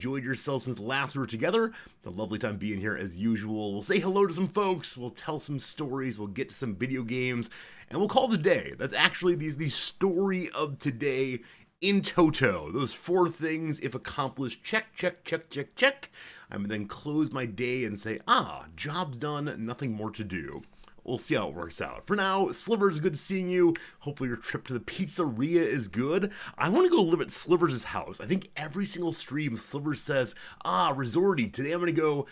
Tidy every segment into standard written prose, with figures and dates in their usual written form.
Enjoyed yourself since last we were together. It's a lovely time being here as usual. We'll say hello to some folks, we'll tell some stories, we'll get to some video games, and we'll call it a day. That's actually the story of today in toto. Those four things, if accomplished, check, check, check, check, check. I would then close my day and say, job's done, nothing more to do. We'll see how it works out. For now, Slivers, good seeing you. Hopefully your trip to the pizzeria is good. I want to go live at Slivers' house. I think every single stream, Slivers says, Resorty, today I'm going to go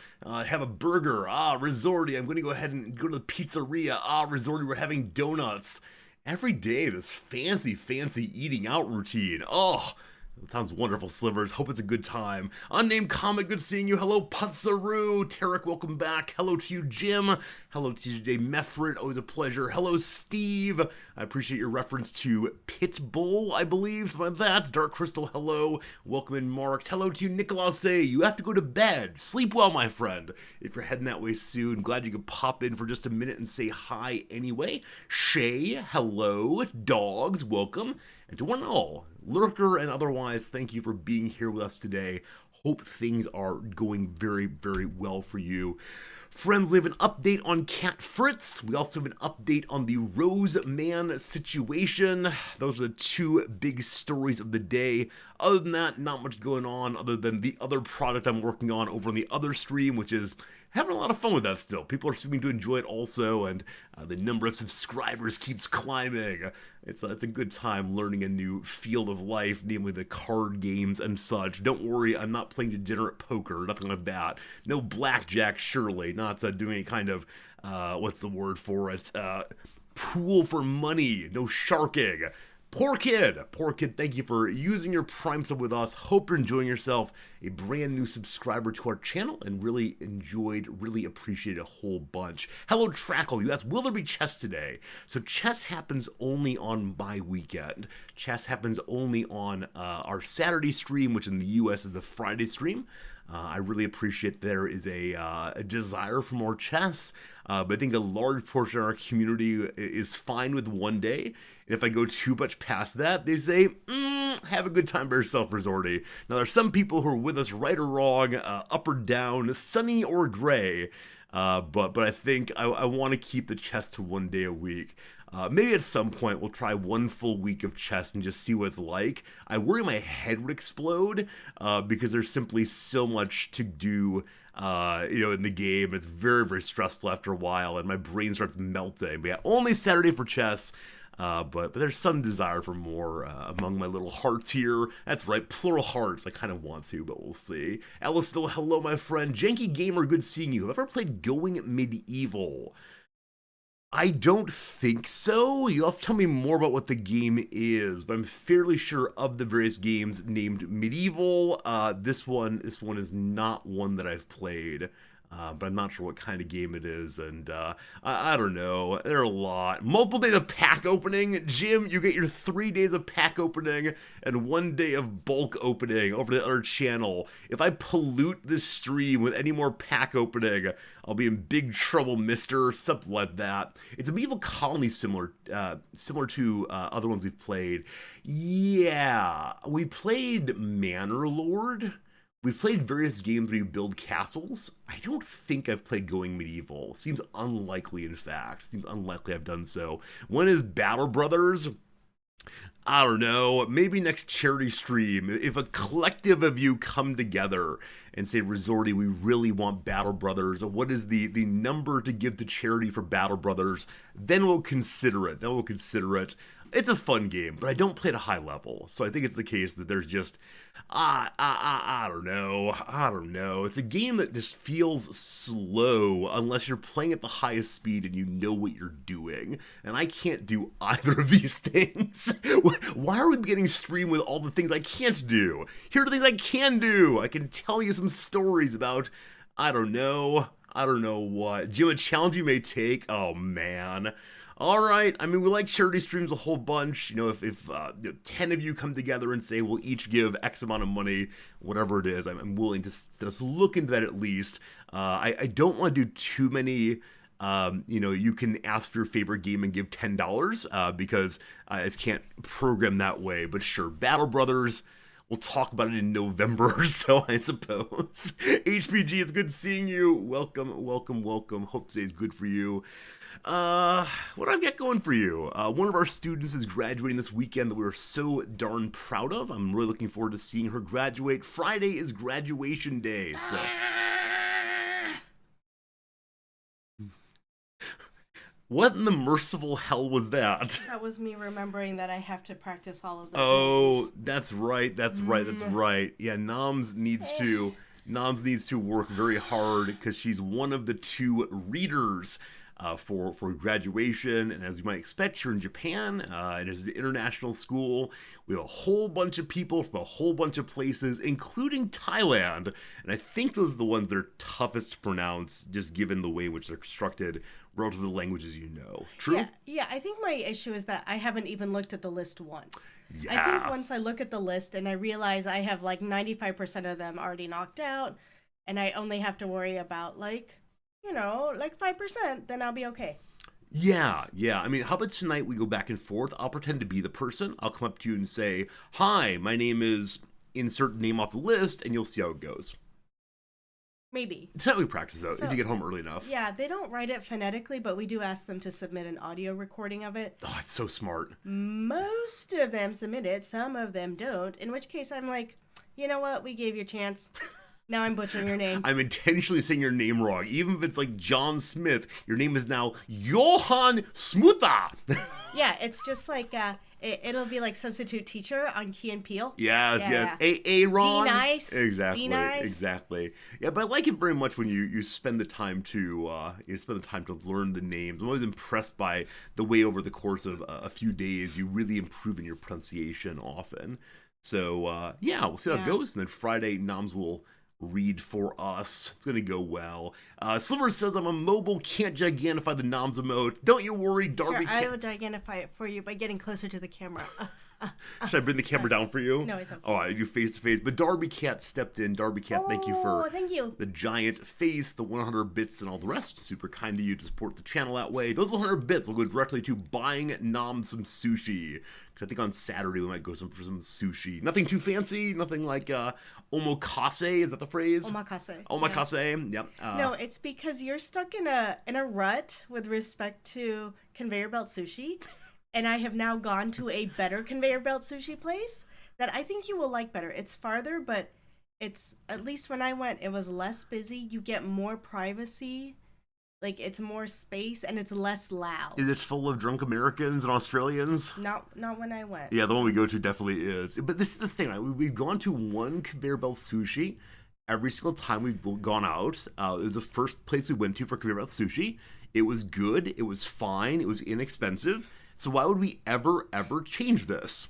have a burger. Resorty, I'm going to go ahead and go to the pizzeria. Resorty, we're having donuts. Every day, this fancy, fancy eating out routine. Oh, that sounds wonderful, Slivers. Hope it's a good time. Unnamed comment, good seeing you. Hello, Putsaru. Tarek, welcome back. Hello to you, Jim. Hello, TJ Meffrit. Always a pleasure. Hello, Steve. I appreciate your reference to Pitbull, I believe. Something like that. Dark Crystal, hello. Welcome in, Marks. Hello to you, Nicolas. You have to go to bed. Sleep well, my friend. If you're heading that way soon, glad you could pop in for just a minute and say hi anyway. Shay, hello. Dogs, welcome. And to one and all, lurker and otherwise, thank you for being here with us today. Hope things are going very, very well for you. Friends, we have an update on Cat Fritz. We also have an update on the Rose Man situation. Those are the two big stories of the day. Other than that, not much going on other than the other product I'm working on over on the other stream, which is having a lot of fun with that still. People are seeming to enjoy it also, and the number of subscribers keeps climbing. It's a good time learning a new field of life, namely the card games and such. Don't worry, I'm not playing degenerate poker, nothing like that. No blackjack, surely. Not doing any kind of, what's the word for it? Pool for money. No sharking. Poor kid, thank you for using your Prime sub with us. Hope you're enjoying yourself. A brand new subscriber to our channel and really appreciate a whole bunch. Hello, Trackle. You asked, will there be chess today? So chess happens only on my weekend. Chess happens only on our Saturday stream, which in the US is the Friday stream. I really appreciate there is a desire for more chess, but I think a large portion of our community is fine with one day. And if I go too much past that, they say, have a good time by yourself, Resorty. Now, there's some people who are with us right or wrong, up or down, sunny or gray, but I think I want to keep the chess to one day a week. Maybe at some point we'll try one full week of chess and just see what it's like. I worry my head would explode because there's simply so much to do in the game. It's very, very stressful after a while and my brain starts melting. But yeah, only Saturday for chess. But there's some desire for more among my little hearts here. That's right, plural hearts. I kind of want to, but we'll see. Alice, still hello, my friend. Janky Gamer, good seeing you. Have I ever played Going Medieval? I don't think so. You'll have to tell me more about what the game is, but I'm fairly sure of the various games named Medieval. This one is not one that I've played. But I'm not sure what kind of game it is, and I don't know. There are a lot. Multiple days of pack opening. Jim, you get your 3 days of pack opening and 1 day of bulk opening over the other channel. If I pollute this stream with any more pack opening, I'll be in big trouble, mister. Something like that. It's a medieval colony similar to other ones we've played. Yeah, we played Manor Lord. We've played various games where you build castles. I don't think I've played Going Medieval. Seems unlikely, in fact. Seems unlikely I've done so. When is Battle Brothers? I don't know. Maybe next charity stream. If a collective of you come together and say, Resorty, we really want Battle Brothers. What is the number to give to charity for Battle Brothers? Then we'll consider it. It's a fun game, but I don't play at a high level. So I think it's the case that there's just, I don't know. It's a game that just feels slow unless you're playing at the highest speed and you know what you're doing. And I can't do either of these things. Why are we getting streamed with all the things I can't do? Here are the things I can do. I can tell you some stories about, I don't know what. Jim, a challenge you may take? Oh, man. All right, I mean, we like charity streams a whole bunch. If 10 of you come together and say we'll each give X amount of money, whatever it is, I'm willing to look into that at least. I don't want to do too many, you can ask for your favorite game and give $10 because I just can't program that way. But sure, Battle Brothers, we'll talk about it in November or so, I suppose. HPG, it's good seeing you. Welcome, welcome, welcome. Hope today's good for you. What do I've got going for you? One of our students is graduating this weekend that we are so darn proud of. I'm really looking forward to seeing her graduate. Friday is graduation day, so... What in the merciful hell was that? That was me remembering that I have to practice all of those names. That's right. Yeah, Noms needs to work very hard because she's one of the 2 readers for graduation. And as you might expect, here in Japan, it is the international school. We have a whole bunch of people from a whole bunch of places, including Thailand. And I think those are the ones that are toughest to pronounce, just given the way in which they're constructed relative to the languages you know. True? Yeah, I think my issue is that I haven't even looked at the list once. Yeah. I think once I look at the list and I realize I have like 95% of them already knocked out, and I only have to worry about like 5%, then I'll be okay. Yeah. I mean, how about tonight we go back and forth? I'll pretend to be the person. I'll come up to you and say, "Hi, my name is," insert name off the list, and you'll see how it goes. Maybe. It's not we practice, though, if you get home early enough. Yeah, they don't write it phonetically, but we do ask them to submit an audio recording of it. Oh, it's so smart. Most of them submit it, some of them don't, in which case I'm like, you know what, we gave you a chance. Now I'm butchering your name. I'm intentionally saying your name wrong. Even if it's like John Smith, your name is now Johan Smuta. Yeah, it's just like, it'll be like substitute teacher on Key and Peele. Yes. Aaron. D-nice. Exactly. Yeah, but I like it very much when you spend the time to learn the names. I'm always impressed by the way over the course of a few days you really improve in your pronunciation often. So, we'll see how it goes. And then Friday, Noms will read for us. It's gonna go well. Sliver says, "I'm a mobile, can't gigantify the Noms emote. Don't you worry, Darby." Sure, I will gigantify it for you by getting closer to the camera. Should I bring the camera down for you? No, it's okay. All right, you face to face. But Darby Cat stepped in. Darby Cat, thank you for the giant face, the 100 bits, and all the rest. Super kind of you to support the channel that way. Those 100 bits will go directly to buying Nom some sushi. Because I think on Saturday we might go for some sushi. Nothing too fancy. Nothing like omakase. Is that the phrase? Omakase. Yep. No, it's because you're stuck in a rut with respect to conveyor belt sushi. And I have now gone to a better conveyor belt sushi place that I think you will like better. It's farther, but it's, at least when I went, it was less busy. You get more privacy. Like, it's more space, and it's less loud. Is it full of drunk Americans and Australians? Not when I went. Yeah, the one we go to definitely is. But this is the thing. We've gone to one conveyor belt sushi every single time we've gone out. It was the first place we went to for conveyor belt sushi. It was good. It was fine. It was inexpensive. So why would we ever change this?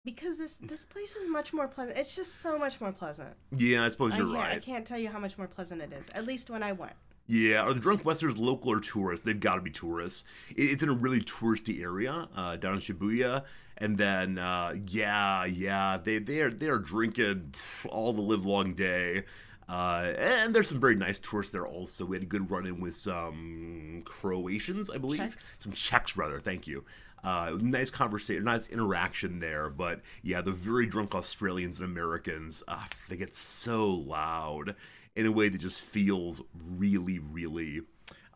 Because this place is much more pleasant. It's just so much more pleasant. Yeah, I suppose you're right. I can't tell you how much more pleasant it is, at least when I went. Yeah, are the Drunk Westerners local or tourists? They've got to be tourists. It's in a really touristy area down in Shibuya. And then, they are drinking all the live long day. And there's some very nice tourists there also. We had a good run-in with some Croatians, I believe. Some Czechs, rather. Thank you. Nice conversation, nice interaction there. But, yeah, the very drunk Australians and Americans, they get so loud in a way that just feels really, really,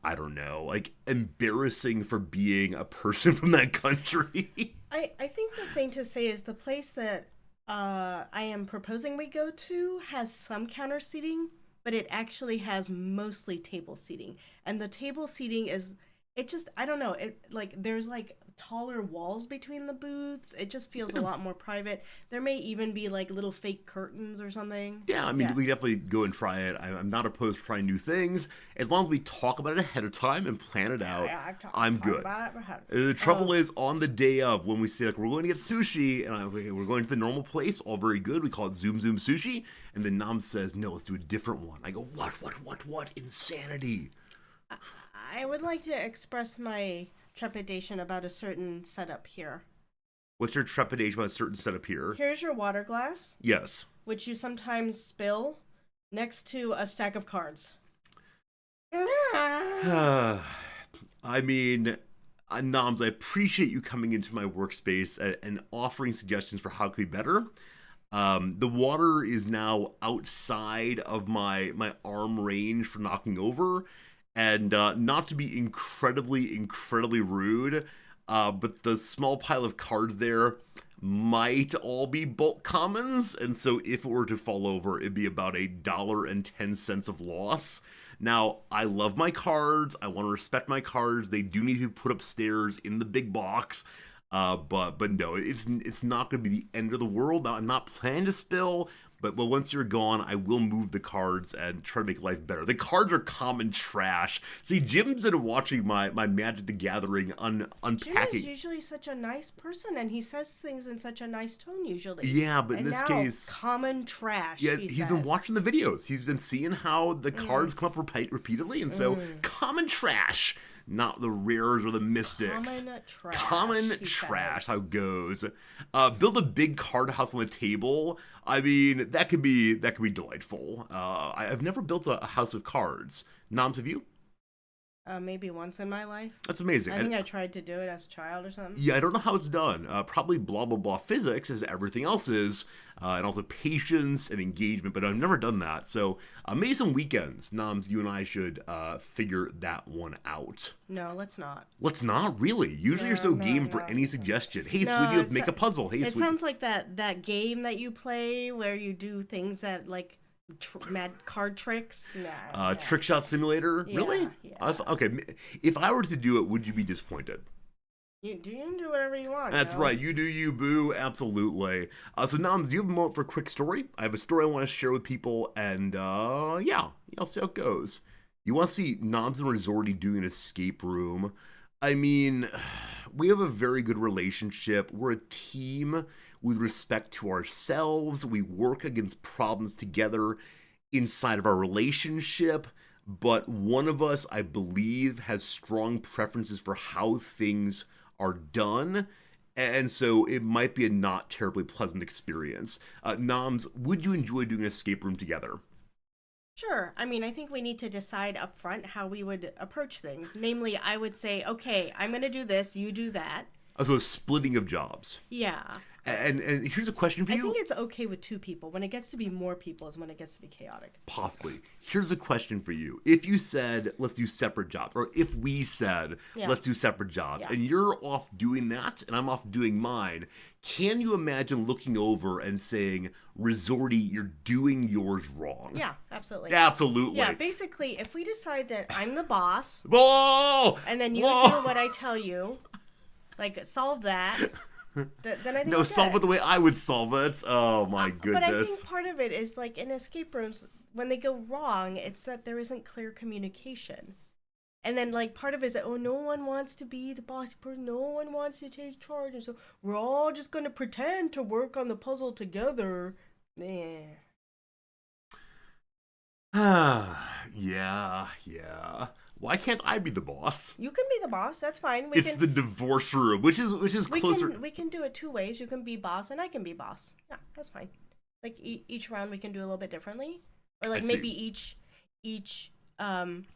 I don't know, like embarrassing for being a person from that country. I think the thing to say is the place that I am proposing we go to has some counter seating, but it actually has mostly table seating. And the table seating is, it just, I don't know, it like there's like taller walls between the booths. It just feels a lot more private. There may even be like little fake curtains or something. Yeah, I mean, we definitely go and try it. I'm not opposed to trying new things. As long as we talk about it ahead of time and plan it out, I'm good. The trouble is on the day of when we say, like, we're going to get sushi and we're going to the normal place, all very good. We call it Zoom Zoom Sushi. And then Nam says, no, let's do a different one. I go, what? Insanity. I would like to express my trepidation about a certain setup here. What's your trepidation about a certain setup here? Here's your water glass. Yes. Which you sometimes spill next to a stack of cards. I mean, Noms, I appreciate you coming into my workspace and offering suggestions for how it could be better. The water is now outside of my arm range for knocking over, and not to be incredibly rude, but the small pile of cards there might all be bulk commons, and so if it were to fall over, it'd be about $1.10 of loss. Now, I love my cards. I want to respect my cards. They do need to be put upstairs in the big box. But no, it's not going to be the end of the world. Now, I'm not planning to spill, but once you're gone, I will move the cards and try to make life better. The cards are common trash. See, Jim's been watching my Magic the Gathering Jim unpacking. is usually such a nice person, and he says things in such a nice tone usually. Yeah, but in And this now, case, common trash. yeah, He he's been says. watching the videos. He's been seeing how the cards come up repeatedly, and so common trash, not the rares or the mystics. Common trash. Common he trash, says. how it goes. Build a big card house on the table. I mean, that could be delightful. I've never built a house of cards. Noms, have you? Maybe once in my life. That's amazing. I think I tried to do it as a child or something. Yeah, I don't know how it's done. Probably blah blah blah physics, as everything else is, and also patience and engagement. But I've never done that. So maybe some weekends, Noms, you and I should figure that one out. No, let's not. Let's not really. Usually you're so game for any suggestion. Hey, No, sweetie, let's make a puzzle. Hey, It sweetie. sounds like that game that you play where you do things that like mad card tricks. Nah, yeah. Trick Shot Simulator. Yeah, Really? yeah. Okay. If I were to do it, would you be disappointed? You can do whatever you want. That's right. You do you, boo. Absolutely. So, Noms, do you have a moment for a quick story? I have a story I want to share with people, and yeah, I'll see how it goes. You want to see Noms and Resorty doing an escape room? I mean, we have a very good relationship. We're a team with respect to ourselves. We work against problems together inside of our relationship. But one of us, I believe, has strong preferences for how things are done. And so it might be a not terribly pleasant experience. Noms, would you enjoy doing an escape room together? Sure. I mean, I think we need to decide up front how we would approach things. Namely, I would say, okay, I'm going to do this, you do that. So a splitting of jobs. Yeah. And here's a question for I you. think it's okay with two people. When it gets to be more people is when it gets to be chaotic. Possibly. Here's a question for you. If you said, let's do separate jobs, or if we said, Yeah. let's do separate jobs, Yeah. and you're off doing that, and I'm off doing mine, can you imagine looking over and saying, Resorty, you're doing yours wrong? Yeah, absolutely. Absolutely. Yeah, basically, if we decide that I'm the boss, Whoa! and then you Whoa! do what I tell you, like solve that, then I think No, we're solve good. it the way I would solve it. Oh my But I goodness. think part of it is like in escape rooms, when they go wrong, it's that there isn't clear communication. And then like part of it is that, oh, no one wants to be the bossy person, no one wants to take charge, and so we're all just gonna pretend to work on the puzzle together. Yeah. Yeah. Why can't I be the boss? You can be the boss, that's fine. It's the divorce room, which is closer. We can do it two ways. You can be boss and I can be boss. Yeah, that's fine. Like each round we can do a little bit differently, or like I see. maybe each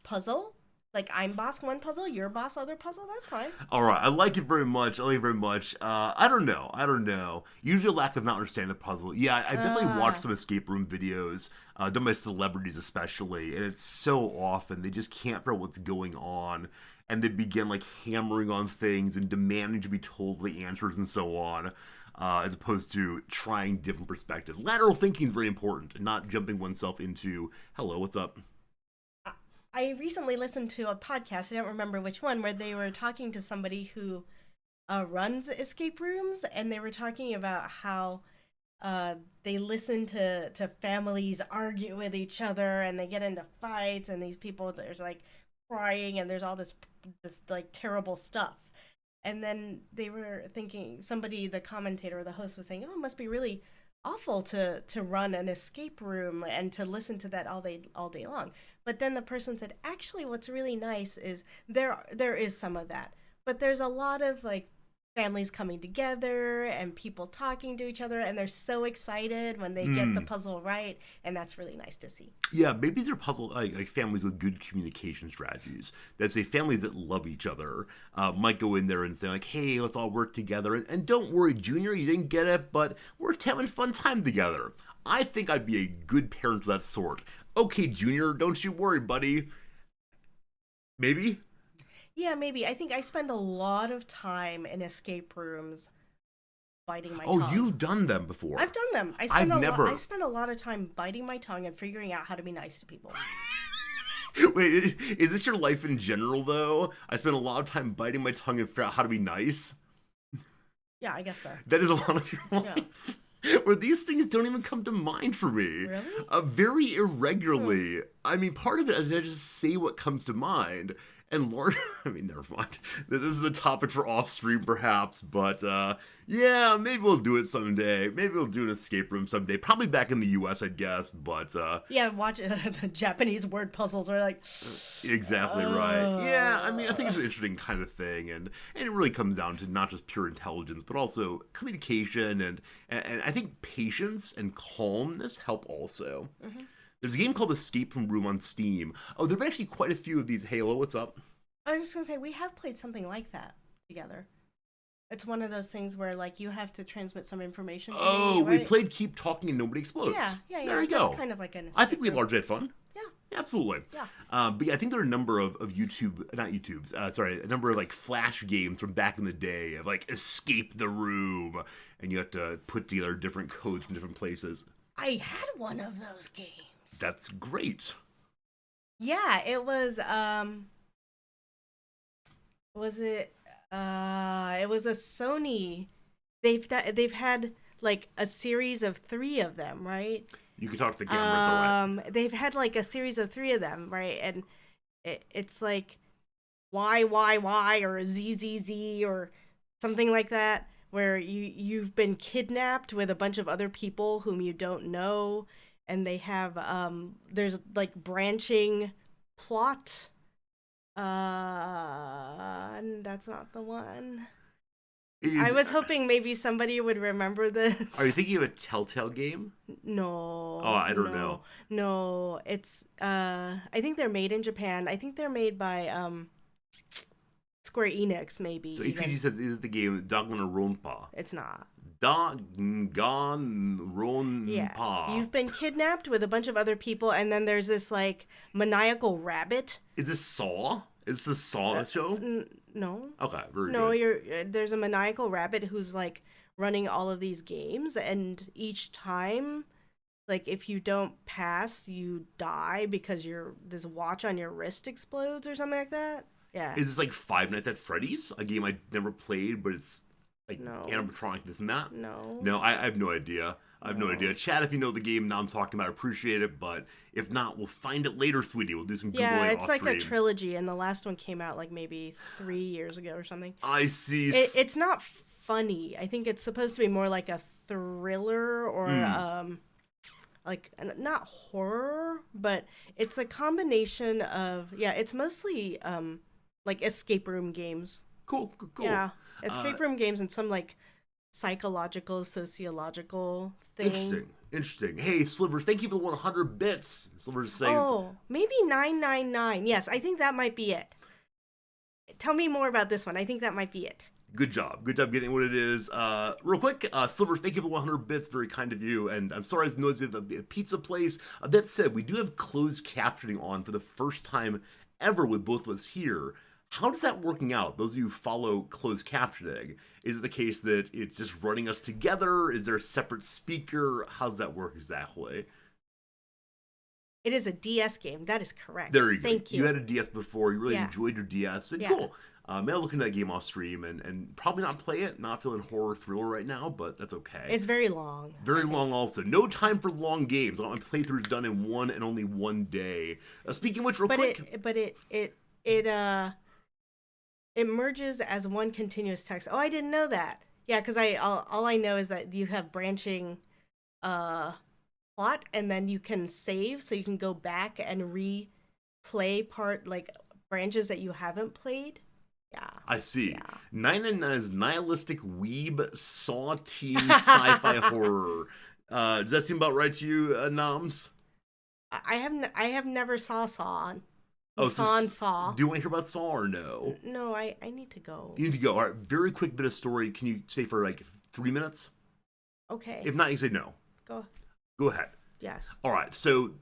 puzzle. Like I'm boss one puzzle, you're boss other puzzle. That's fine. All right, I like it very much. I don't know. Usually, lack of not understanding the puzzle. Yeah, I definitely watched some escape room videos done by celebrities, especially, and it's so often they just can't figure out what's going on, and they begin like hammering on things and demanding to be told the answers and so on. As opposed to trying different perspectives. Lateral thinking is very important, and not jumping oneself into, hello, what's up? I recently listened to a podcast, I don't remember which one, where they were talking to somebody who runs escape rooms, and they were talking about how they listen to families argue with each other, and they get into fights, and these people, there's like crying, and there's all this like terrible stuff. And then they were thinking, the commentator or the host was saying, oh, it must be really awful to run an escape room and to listen to that all day long. But then the person said, actually, what's really nice is there is some of that, but there's a lot of like families coming together and people talking to each other, and they're so excited when they get the Mm. puzzle right, and that's really nice to see. Yeah, maybe they're puzzle like families with good communication strategies. That say families that love each other might go in there and say like, "Hey, let's all work together." And don't worry, Junior, you didn't get it, but we're having fun time together. I think I'd be a good parent of that sort. Okay, Junior, don't you worry, buddy. Maybe. Yeah, maybe. I think I spend a lot of time in escape rooms biting my Oh, tongue. you've done them before. I've done them. I've I never. spend a lot of time biting my tongue and figuring out how to be nice to people. Wait, is this your life in general though? I spend a lot of time biting my tongue and figure out how to be nice. Yeah, I guess so. That is a lot of your Yeah. life. Where these things don't even come to mind for me. Really? Very irregularly. I mean, part of it is I just say what comes to mind. And Lord, I mean, never mind. This is a topic for off stream, perhaps. But yeah, maybe we'll do it someday. Maybe we'll do an escape room someday. Probably back in the U.S., I guess. But Yeah, watch the Japanese word puzzles are like, exactly right. Yeah, I mean, I think it's an interesting kind of thing, and it really comes down to not just pure intelligence, but also communication, and I think patience and calmness help also. mhm. There's a game called Escape from Room on Steam. Oh, there are actually quite a few of these. Halo, what's up? I was just gonna say we have played something like that together. It's one of those things where like you have to transmit some information to Oh, me, we right? played Keep Talking and Nobody Explodes. Yeah. There you go. That's kind of like an I escape think we room. largely had fun. Yeah, Absolutely. yeah. But yeah, I think there are a number of YouTube, not YouTube's, sorry, a number of like flash games from back in the day of like escape the room, and you have to put together different codes from different places. I had one of those games. That's great. Yeah, it was it was a Sony. They've had like a series of 3 of them, right? You can talk to the camera, it's alright. They've had like a series of 3 of them, right? And it's like Y or ZZZ or something like that, where you've been kidnapped with a bunch of other people whom you don't know, and they have there's like branching plot. And that's not the one. I was hoping maybe somebody would remember this. Are you thinking of a Telltale game? No. Oh, I don't know. No, it's I think they're made in Japan. I think they're made by Square Enix maybe. So even. HPG says, is it the game Danganronpa? It's not. Danganronpa. Yeah. You've been kidnapped with a bunch of other people, and then there's this like maniacal rabbit. Is this Saw? Is this Saw show? No. Okay, very No, good. there's a maniacal rabbit who's like running all of these games, and each time, like if you don't pass, you die because this watch on your wrist explodes or something like that. Yeah. Is this like Five Nights at Freddy's? A game I never played, but it's like No. animatronic, this and that? No. No, I have no idea. I have no idea. Chat, if you know the game now I'm talking about, I appreciate it, but if not, we'll find it later, sweetie. We'll do some Googling Yeah, it's off like a stream. trilogy, and the last one came out like maybe 3 years ago or something. I see. It's not funny. I think it's supposed to be more like a thriller or like not horror, but it's a combination of it's mostly like escape room games. Cool. Yeah, escape room games and some like psychological, sociological thing. Interesting. Hey, Slivers, thank you for the 100 bits. Slivers saying Maybe 999. Yes, I think that might be it. Tell me more about this one. I think that might be it. Good job getting what it is. Real quick, Slivers, thank you for 100 bits. Very kind of you. And I'm sorry it's noisy at the pizza place. That said, we do have closed captioning on for the first time ever with both of us here. How does that working out? Those of you who follow closed captioning, is it the case that it's just running us together? Is there a separate speaker? How's that work exactly? It is a DS game. That is correct. There you go. Thank you. You had a DS before. You really enjoyed your DS. And cool. Maybe I'll look into that game off stream and probably not play it. Not feeling horror thriller right now, but that's okay. It's very long. Very long also. No time for long games. I want my playthroughs done in one and only one day. Speaking of which, real quick. But it merges as one continuous text. Oh, I didn't know that. Yeah, because all I know is that you have branching plot, and then you can save, so you can go back and replay branches that you haven't played. Yeah. I see. Yeah. 999 is nihilistic weeb saw teen sci-fi horror. Does that seem about right to you, Noms? I have never saw Oh, saw. do you want to hear about Saw or no? No, I need to go. You need to go. All right, very quick bit of story. Can you say for like 3 minutes? Okay. If not, you say no. Go. Go ahead. Yes. All right, so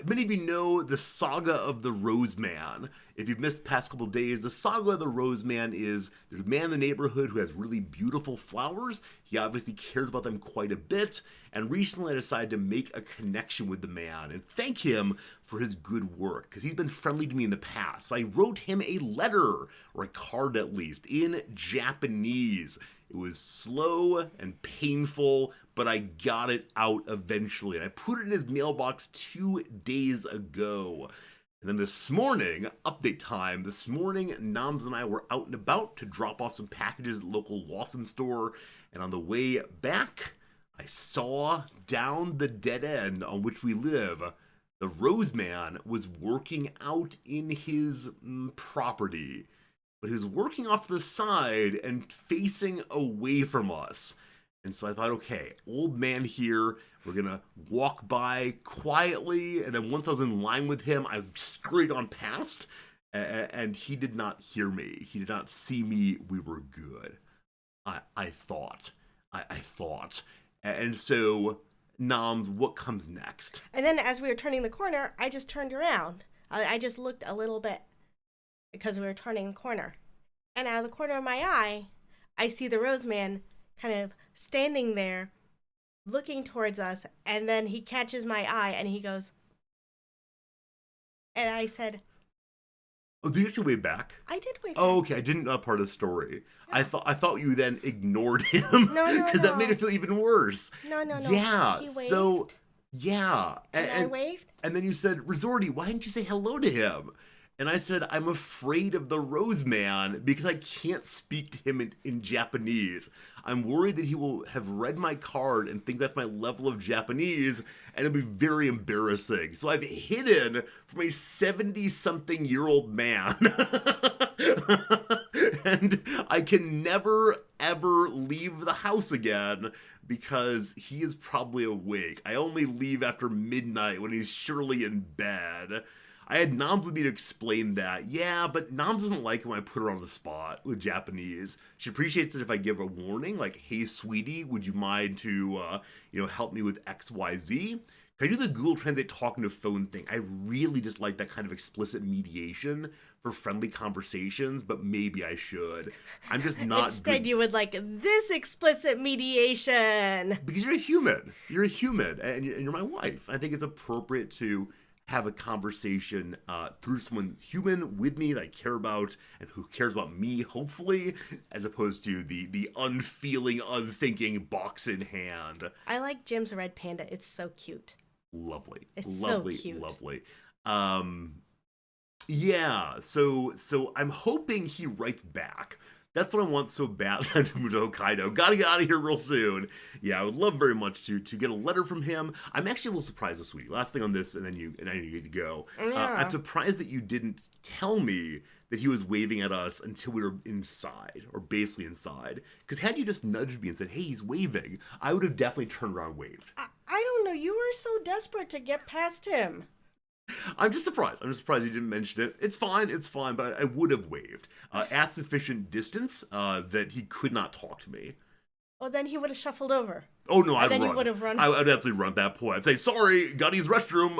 many of you know the saga of the Rose Man. If you've missed the past couple of days, the saga of the Rose Man is there's a man in the neighborhood who has really beautiful flowers. He obviously cares about them quite a bit, and recently I decided to make a connection with the man and thank him for his good work, because he's been friendly to me in the past. So I wrote him a letter, or a card at least, in Japanese. It was slow and painful, but I got it out eventually. And I put it in his mailbox 2 days ago. And then this morning, update time, this morning, Noms and I were out and about to drop off some packages at the local Lawson store. And on the way back, I saw down the dead end on which we live, the Rose Man was working out in his property. But he was working off to the side and facing away from us. And so I thought, okay, old man here, we're gonna walk by quietly, and then once I was in line with him, I scurried on past, and he did not hear me. He did not see me. We were good. I thought. I thought. And so, Noms, what comes next? And then as we were turning the corner, I just turned around. I just looked a little bit because we were turning the corner. And out of the corner of my eye, I see the Rose Man kind of standing there looking towards us, and then he catches my eye and he goes, and I said, oh, did you actually wave back? I did wave Oh, back. okay, I didn't know that part of the story. Yeah. I thought you then ignored him. No, Because that made it feel even worse. No. Yeah, He so, waved, yeah. and I waved. And then you said, Resorty, why didn't you say hello to him? And I said, I'm afraid of the Rose Man because I can't speak to him in Japanese. I'm worried that he will have read my card and think that's my level of Japanese, and it'll be very embarrassing. So I've hidden from a 70-something-year-old man. And I can never, ever leave the house again because he is probably awake. I only leave after midnight when he's surely in bed. I had Noms with me to explain that. Yeah, but Noms doesn't like it when I put her on the spot with Japanese. She appreciates it if I give a warning, like, hey, sweetie, would you mind to, help me with XYZ? Can I do the Google Translate talking to phone thing? I really just like that kind of explicit mediation for friendly conversations, but maybe I should. I'm just not Instead, good. you would like this explicit mediation. Because you're a human. You're a human, and you're my wife. I think it's appropriate to have a conversation through someone human with me that I care about and who cares about me, hopefully, as opposed to the unfeeling, unthinking box in hand. I like Jim's red panda. It's so cute. Lovely. It's lovely, so cute. Lovely. Yeah, so I'm hoping he writes back. That's what I want so bad to move to Hokkaido. Gotta get out of here real soon. Yeah, I would love very much to get a letter from him. I'm actually a little surprised, sweetie. Last thing on this, and I need to go. Yeah. I'm surprised that you didn't tell me that he was waving at us until we were inside, or basically inside. Because had you just nudged me and said, hey, he's waving, I would have definitely turned around and waved. I don't know. You were so desperate to get past him. I'm just surprised. I'm just surprised you didn't mention it. It's fine, but I would have waved. At sufficient distance that he could not talk to me. Well, then he would have shuffled over. Oh, no, I'd run. You would have run. I'd absolutely run at that point. I'd say, sorry, gotta use restroom.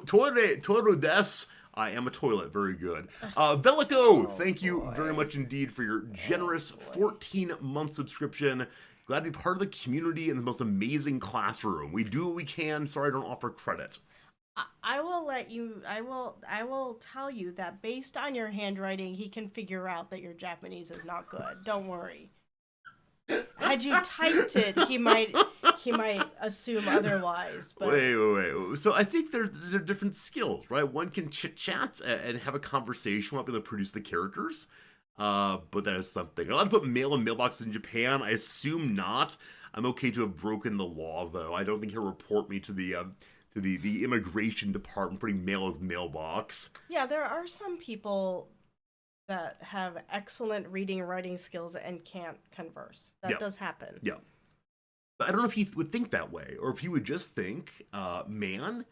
Toilet des. I am a toilet. Very good. Velico, thank you very much indeed for your generous 14-month subscription. Glad to be part of the community in the most amazing classroom. We do what we can. Sorry I don't offer credit. I will let you. I will tell you that based on your handwriting, he can figure out that your Japanese is not good. Don't worry. Had you typed it, he might assume otherwise. But Wait. So I think there are different skills, right? One can chit-chat and have a conversation while able to produce the characters. But that is something. Allowed to put mail in mailboxes in Japan? I assume not. I'm okay to have broken the law, though. I don't think he'll report me to the immigration department putting mail in his mailbox. Yeah, there are some people that have excellent reading and writing skills and can't converse. That Yeah, does happen. yeah. But I don't know if he would think that way, or if he would just think, man,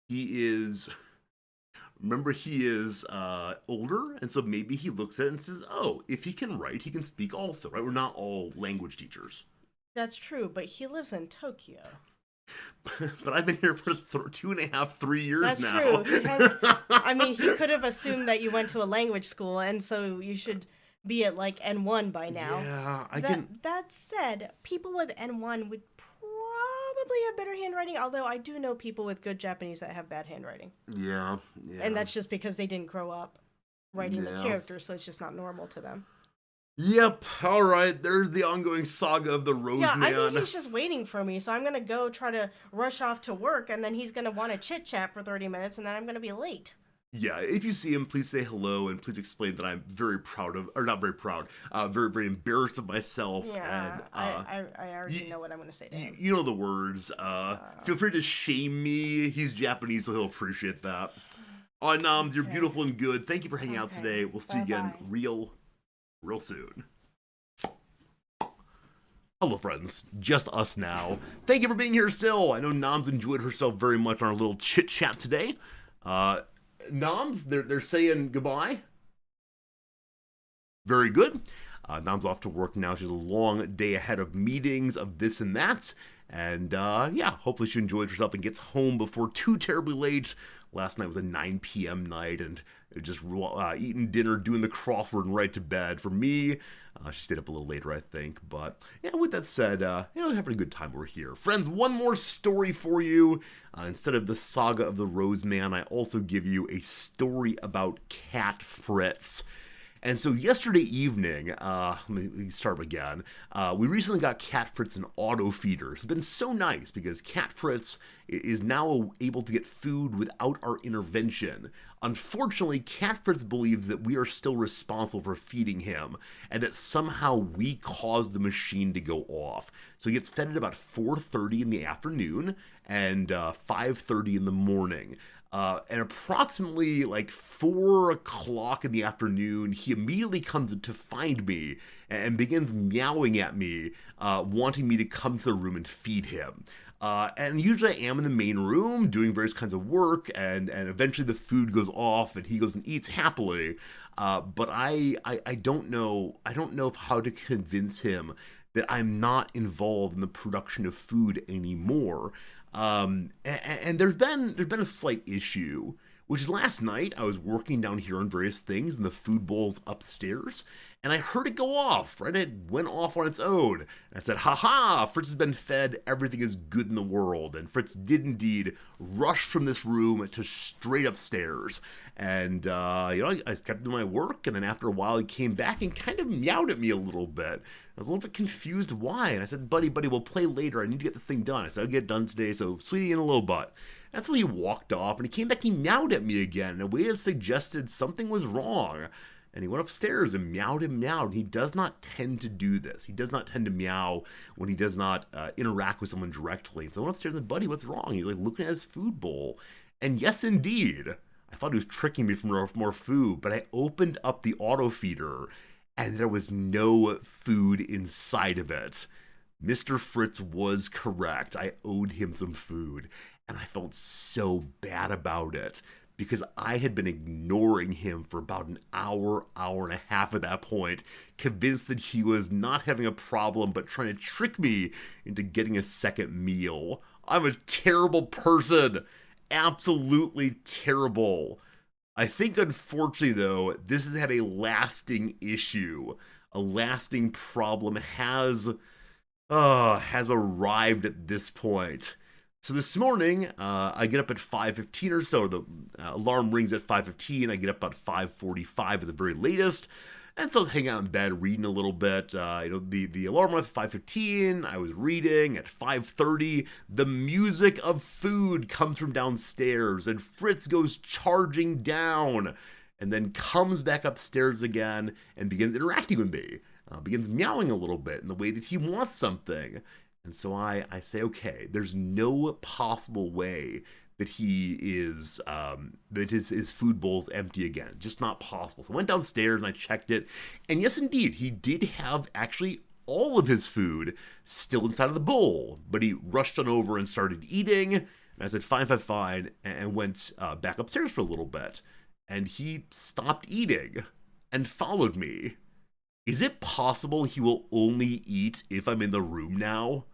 he is. Remember, he is older, and so maybe he looks at it and says, "Oh, if he can write, he can speak also." Right? We're not all language teachers. That's true, but he lives in Tokyo. But I've been here for 2.5, 3 years That's now. true. He has. I mean, he could have assumed that you went to a language school, and so you should be at like N1 by now. Yeah, I That can. that said, people with N1 would probably have better handwriting. Although I do know people with good Japanese that have bad handwriting, Yeah, yeah. and that's just because they didn't grow up writing the Yeah. characters, so it's just not normal to them. Yep. All right. There's the ongoing saga of the Rose Yeah, I Man. think he's just waiting for me, so I'm gonna go try to rush off to work, and then he's gonna want to chit chat for 30 minutes, and then I'm gonna be late. Yeah, if you see him, please say hello and please explain that I'm very proud of, or not very proud, very, very embarrassed of myself. Yeah, And I already know what I'm gonna say to him. you know the words. Feel free to shame me. He's Japanese, so he'll appreciate that. Oh, Noms, you're Okay. beautiful and good. Thank you for hanging out Okay. today. We'll see you again Bye-bye. real soon. Hello, friends. Just us now. Thank you for being here still. I know Noms enjoyed herself very much on our little chit chat today. Noms, they're saying goodbye. Very good. Nom's off to work now. She has a long day ahead of meetings, of this and that. And yeah, hopefully she enjoys herself and gets home before too terribly late. Last night was a 9 p.m. night, and just eating dinner, doing the crossword, and right to bed. For me, she stayed up a little later, I think. But yeah, with that said, having a good time over here. Friends, one more story for you. Instead of the saga of the Rose Man, I also give you a story about Cat Fritz. And so yesterday evening, let me start again. We recently got Cat Fritz an auto feeder. It's been so nice because Cat Fritz is now able to get food without our intervention. Unfortunately, Cat Fritz believes that we are still responsible for feeding him and that somehow we caused the machine to go off. So he gets fed at about 4:30 in the afternoon and 5:30 in the morning. And approximately like 4 o'clock in the afternoon, he immediately comes to find me and begins meowing at me, wanting me to come to the room and feed him. And usually I am in the main room doing various kinds of work, and eventually the food goes off and he goes and eats happily. But I don't know how to convince him that I'm not involved in the production of food anymore. And there's been a slight issue, which is last night I was working down here on various things in the food bowls upstairs, and I heard it go off, right? It went off on its own. And I said, haha, Fritz has been fed, everything is good in the world. And Fritz did indeed rush from this room to straight upstairs. And, I kept doing my work, and then after a while he came back and kind of meowed at me a little bit. I was a little bit confused why, and I said, buddy, we'll play later. I need to get this thing done. I said, I'll get it done today, so sweetie in a little butt. That's when he walked off, and he came back, he meowed at me again in a way that suggested something was wrong. And he went upstairs and meowed and meowed. He does not tend to do this. He does not tend to meow when he does not interact with someone directly. And so I went upstairs and said, buddy, what's wrong? He's like looking at his food bowl. And yes, indeed, I thought he was tricking me for more food, but I opened up the auto feeder and there was no food inside of it. Mr. Fritz was correct. I owed him some food, and I felt so bad about it because I had been ignoring him for about an hour and a half at that point, convinced that he was not having a problem but trying to trick me into getting a second meal. I'm a terrible person. Absolutely terrible. I think, unfortunately, though, this has had a lasting issue. A lasting problem has arrived at this point. So this morning, I get up at 5:15 or so. The alarm rings at 5:15. I get up about 5:45 at the very latest. And so I was hanging out in bed, reading a little bit. The alarm went at 5:15. I was reading at 5:30. The music of food comes from downstairs, and Fritz goes charging down, and then comes back upstairs again and begins interacting with me. Begins meowing a little bit in the way that he wants something. And so I say, okay, there's no possible way that he is that his food bowl's empty again. Just not possible. So I went downstairs and I checked it, and yes, indeed, he did have actually all of his food still inside of the bowl, but he rushed on over and started eating. And I said, fine, fine, fine, and went back upstairs for a little bit. And he stopped eating and followed me. Is it possible he will only eat if I'm in the room now?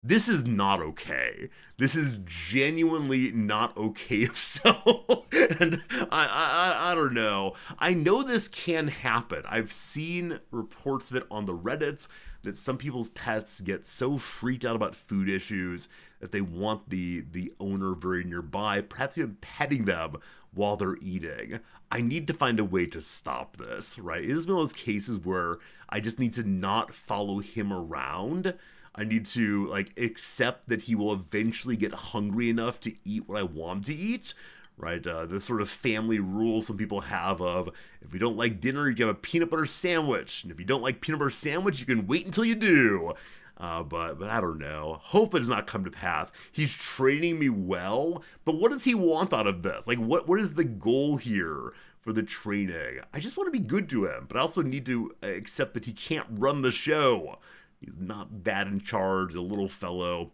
This is not okay. This is genuinely not okay if so. And I don't know. I know this can happen. I've seen reports of it on the Reddits that some people's pets get so freaked out about food issues that they want the owner very nearby, perhaps even petting them while they're eating. I need to find a way to stop this, right? It is one of those cases where I just need to not follow him around. I need to accept that he will eventually get hungry enough to eat what I want him to eat, right? This sort of family rule some people have of, if you don't like dinner, you can have a peanut butter sandwich, and if you don't like peanut butter sandwich, you can wait until you do. But I don't know. Hope it does not come to pass. He's training me well, but what does he want out of this? What is the goal here for the training? I just want to be good to him, but I also need to accept that he can't run the show. He's not that in charge, a little fellow.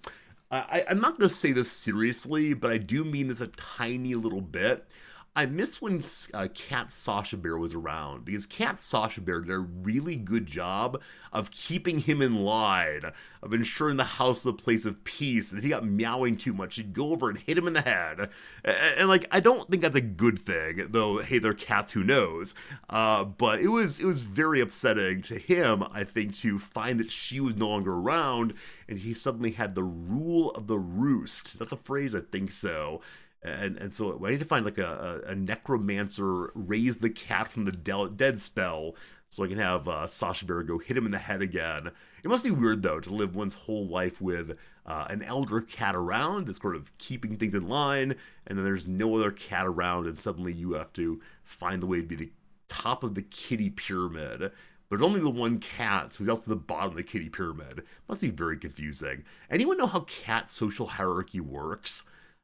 I'm not going to say this seriously, but I do mean this a tiny little bit. I miss when Cat Sasha Bear was around, because Cat Sasha Bear did a really good job of keeping him in line, of ensuring the house was a place of peace, and if he got meowing too much, she'd go over and hit him in the head. And I don't think that's a good thing, though, hey, they're cats, who knows? But it was very upsetting to him, I think, to find that she was no longer around, and he suddenly had the rule of the roost. Is that the phrase? I think so. And so I need to find a necromancer raise the cat from the dead spell so I can have Sasha Bear go hit him in the head again. It must be weird, though, to live one's whole life with an elder cat around that's sort of keeping things in line, and then there's no other cat around, and suddenly you have to find the way to be the top of the kitty pyramid. But there's only the one cat, so he's also the bottom of the kitty pyramid. It must be very confusing. Anyone know how cat social hierarchy works?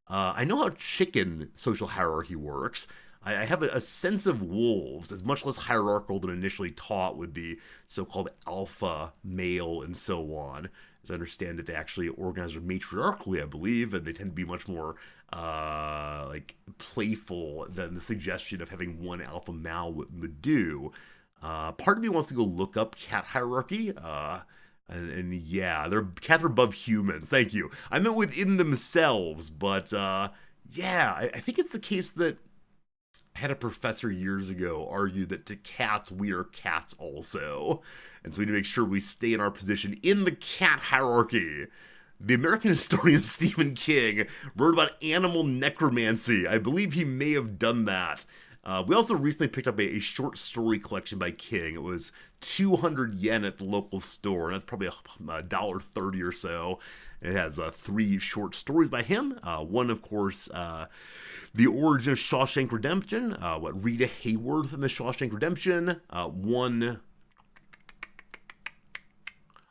I know how chicken social hierarchy works. I have a sense of wolves as much less hierarchical than initially taught with the so-called alpha male and so on. As I understand it, they actually organize matriarchally, I believe, and they tend to be much more playful than the suggestion of having one alpha male would do. Part of me wants to go look up cat hierarchy. And yeah, their cats are above humans. Thank you. I meant within themselves, but yeah, I think it's the case that I had a professor years ago argue that to cats, we are cats also. And so we need to make sure we stay in our position in the cat hierarchy. The American historian Stephen King wrote about animal necromancy. I believe he may have done that. We also recently picked up a short story collection by King. It was 200 yen at the local store, and that's probably $1.30 or so. It has 3 short stories by him. One, of course, The Origin of Shawshank Redemption, Rita Hayworth in the Shawshank Redemption. One,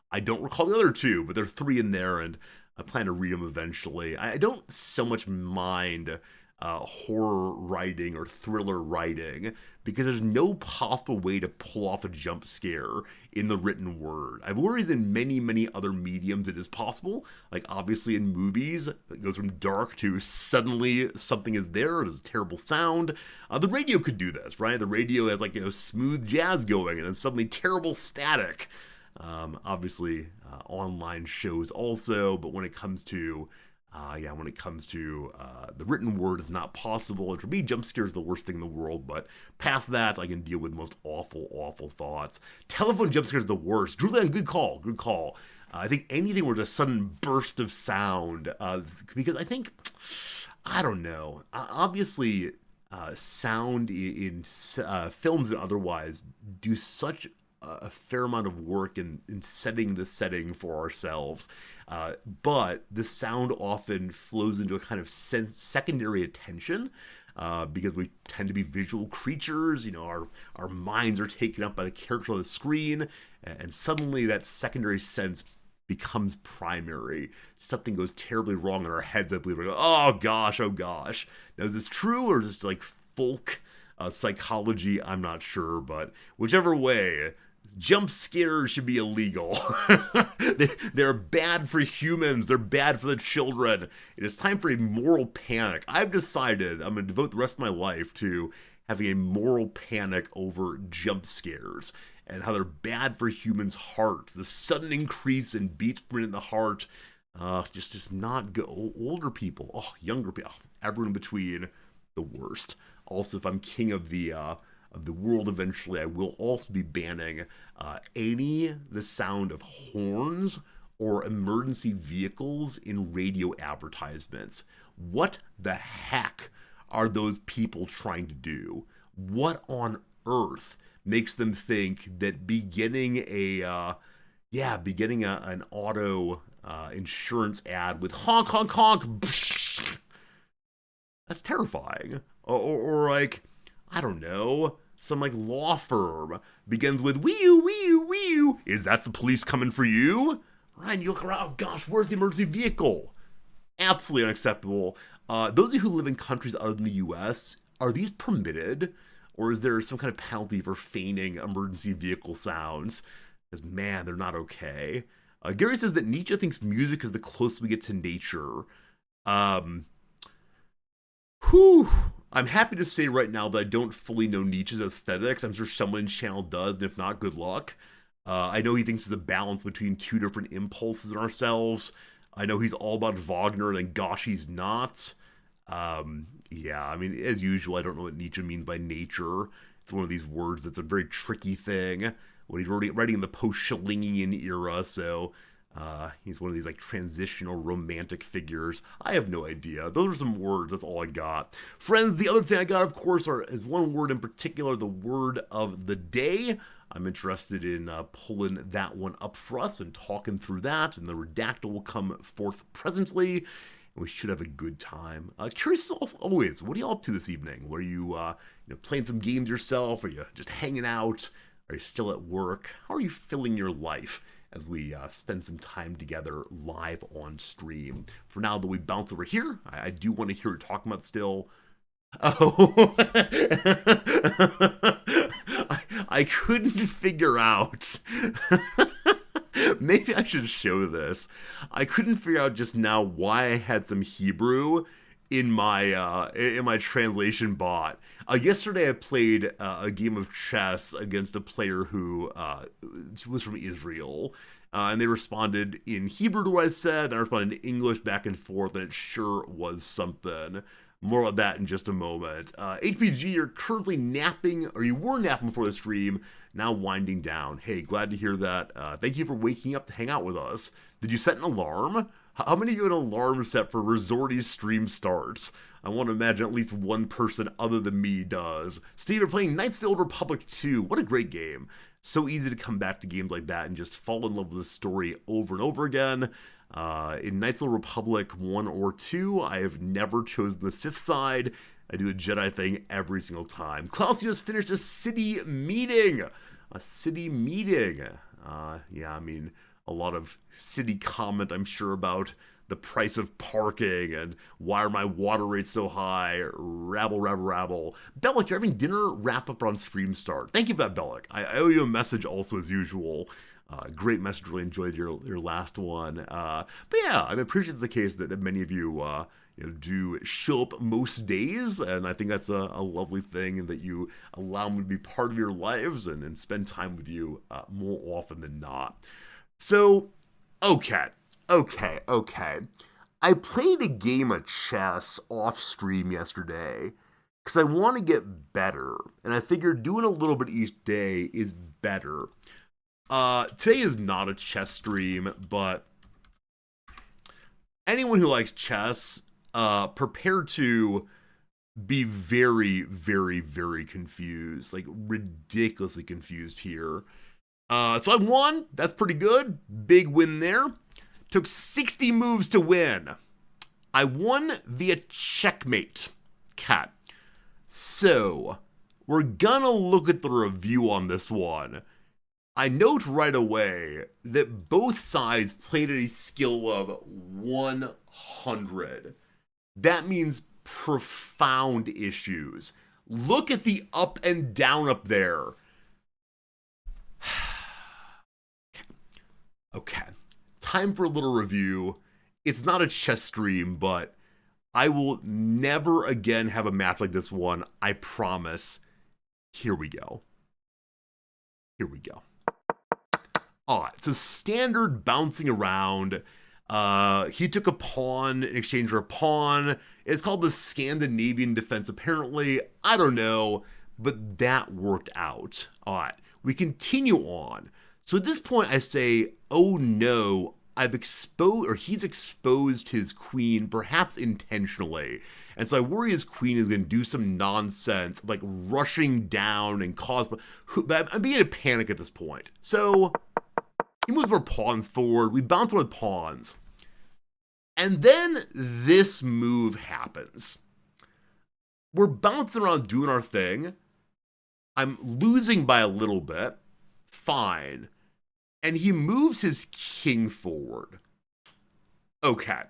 I don't recall the other 2, but there are 3 in there, and I plan to read them eventually. I don't so much mind horror writing or thriller writing because there's no possible way to pull off a jump scare in the written word. I've worries in many other mediums it is possible. Like obviously in movies, it goes from dark to suddenly something is there, there's a terrible sound. The radio could do this, right? The radio has smooth jazz going and then suddenly terrible static. Obviously online shows also, but when it comes to the written word, is not possible. And for me, jump scare is the worst thing in the world. But past that, I can deal with most awful thoughts. Telephone jump scare is the worst. Julian, good call. I think anything where there's a sudden burst of sound, because I don't know. Obviously, sound in films and otherwise do such a fair amount of work in setting the setting for ourselves, but the sound often flows into a kind of secondary attention because we tend to be visual creatures. Our minds are taken up by the character on the screen, and suddenly that secondary sense becomes primary. Something goes terribly wrong in our heads, I believe. We go, oh gosh, oh gosh. Now, is this true, or is this like folk psychology? I'm not sure, but whichever way, jump scares should be illegal. They're bad for humans. They're bad for the children. It is time for a moral panic. I've decided I'm going to devote the rest of my life to having a moral panic over jump scares and how they're bad for humans' hearts. The sudden increase in beats per minute in the heart, just not good. Older people, younger people, everyone in between, the worst. Also, if I'm king of the world eventually, I will also be banning the sound of horns or emergency vehicles in radio advertisements. What the heck are those people trying to do? What on earth makes them think that beginning an auto insurance ad with honk honk honk, that's terrifying? Or like, I don't know, some like law firm begins with wee you. Is that the police coming for you? Ryan, you look around, oh gosh, where's the emergency vehicle? Absolutely unacceptable. Those of you who live in countries other than the US, are these permitted? Or is there some kind of penalty for feigning emergency vehicle sounds? Because man, they're not okay. Gary says that Nietzsche thinks music is the closest we get to nature. I'm happy to say right now that I don't fully know Nietzsche's aesthetics. I'm sure someone in channel does, and if not, good luck. I know he thinks there's a balance between two different impulses in ourselves. I know he's all about Wagner, and gosh, he's not. Yeah, I mean, as usual, I don't know what Nietzsche means by nature. It's one of these words that's a very tricky thing. When he's writing in the post-Schellingian era, so he's one of these like transitional romantic figures. I have no idea. Those are some words. That's all I got. Friends, the other thing I got, of course, is one word in particular, the word of the day. I'm interested in pulling that one up for us and talking through that, and the redactal will come forth presently. We should have a good time. Curious as always, what are you all up to this evening? Were you, playing some games yourself? Are you just hanging out? Are you still at work? How are you filling your life as we spend some time together live on stream? For now, though, we bounce over here. I do want to hear you talking about still. Oh, I couldn't figure out. Maybe I should show this. I couldn't figure out just now why I had some Hebrew in my translation bot. Yesterday I played a game of chess against a player who was from Israel. And they responded in Hebrew to what I said, and I responded in English back and forth, and it sure was something. More about that in just a moment. HPG, you're currently napping, or you were napping before the stream, now winding down. Hey, glad to hear that. Thank you for waking up to hang out with us. Did you set an alarm? How many of you have an alarm set for Resorty's stream starts? I want to imagine at least one person other than me does. Steve, you're playing Knights of the Old Republic 2. What a great game. So easy to come back to games like that and just fall in love with the story over and over again. In Knights of the Republic 1 or 2, I have never chosen the Sith side. I do the Jedi thing every single time. Klaus, you just finished a city meeting. A city meeting. Yeah, I mean, a lot of city comment, I'm sure, about the price of parking and why are my water rates so high. Rabble. Bellic, you're having dinner wrap up on stream start. Thank you for that, Bellic. I owe you a message also as usual. Great message. Really enjoyed your last one. But yeah, I appreciate it's the case that many of you do show up most days, and I think that's a lovely thing, and that you allow me to be part of your lives and spend time with you more often than not. So, okay. I played a game of chess off stream yesterday because I want to get better, and I figured doing a little bit each day is better. Today is not a chess stream, but anyone who likes chess, prepare to be very, very, very confused, like ridiculously confused here. So I won. That's pretty good. Big win there. Took 60 moves to win. I won via checkmate. Cat. So, we're gonna look at the review on this one. I note right away that both sides played at a skill of 100. That means profound issues. Look at the up and down up there. Okay, time for a little review. It's not a chess stream, but I will never again have a match like this one. I promise. Here we go. Here we go. Alright, so standard bouncing around. He took a pawn in exchange for a pawn. It's called the Scandinavian defense, apparently. I don't know, but that worked out. Alright, we continue on. So at this point, I say, oh no, he's exposed his queen, perhaps intentionally. And so I worry his queen is going to do some nonsense, like rushing down and cause. I'm beginning to panic at this point. So he moves our pawns forward. We bounce with pawns. And then this move happens. We're bouncing around doing our thing. I'm losing by a little bit. Fine. And he moves his king forward. Okay.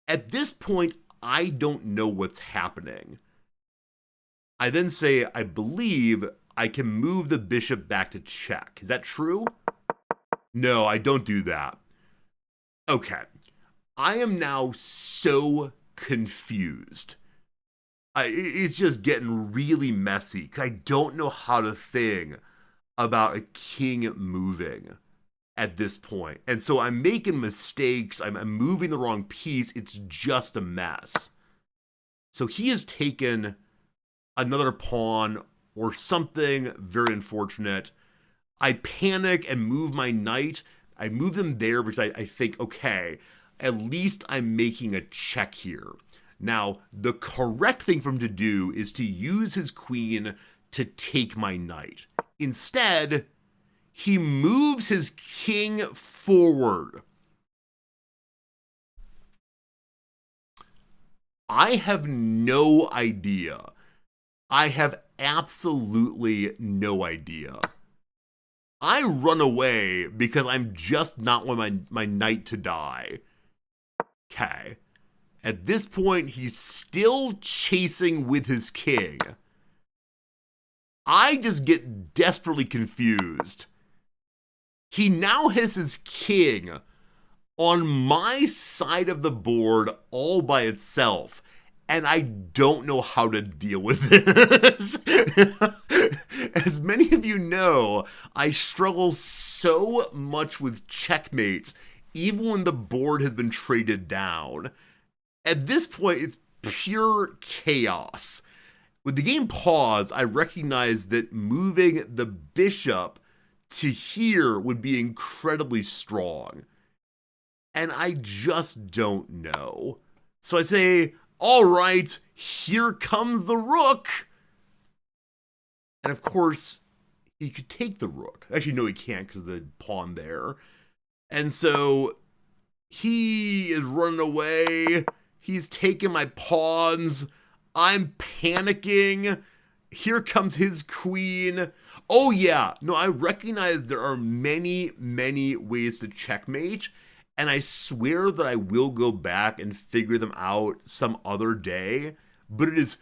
At this point, I don't know what's happening. I then say, I believe I can move the bishop back to check. Is that true? No, I don't do that. Okay. I am now so confused. It's just getting really messy because I don't know how to think about a king moving at this point. And so I'm making mistakes. I'm moving the wrong piece. It's just a mess. So he has taken another pawn or something very unfortunate. I panic and move my knight. I move them there because I think, okay, at least I'm making a check here. Now, the correct thing for him to do is to use his queen to take my knight. Instead, he moves his king forward. I have no idea. I have absolutely no idea. I run away because I'm just not want my knight to die. Okay. At this point, he's still chasing with his king. I just get desperately confused. He now has his king on my side of the board all by itself, and I don't know how to deal with this. As many of you know, I struggle so much with checkmates, even when the board has been traded down. At this point, it's pure chaos. With the game paused, I recognized that moving the bishop to here would be incredibly strong. And I just don't know. So I say, all right, here comes the rook. And of course, he could take the rook. Actually, no, he can't because of the pawn there. And so he is running away. He's taking my pawns. I'm panicking. Here comes his queen. Oh yeah, no, I recognize there are many, many ways to checkmate, and I swear that I will go back and figure them out some other day, but it is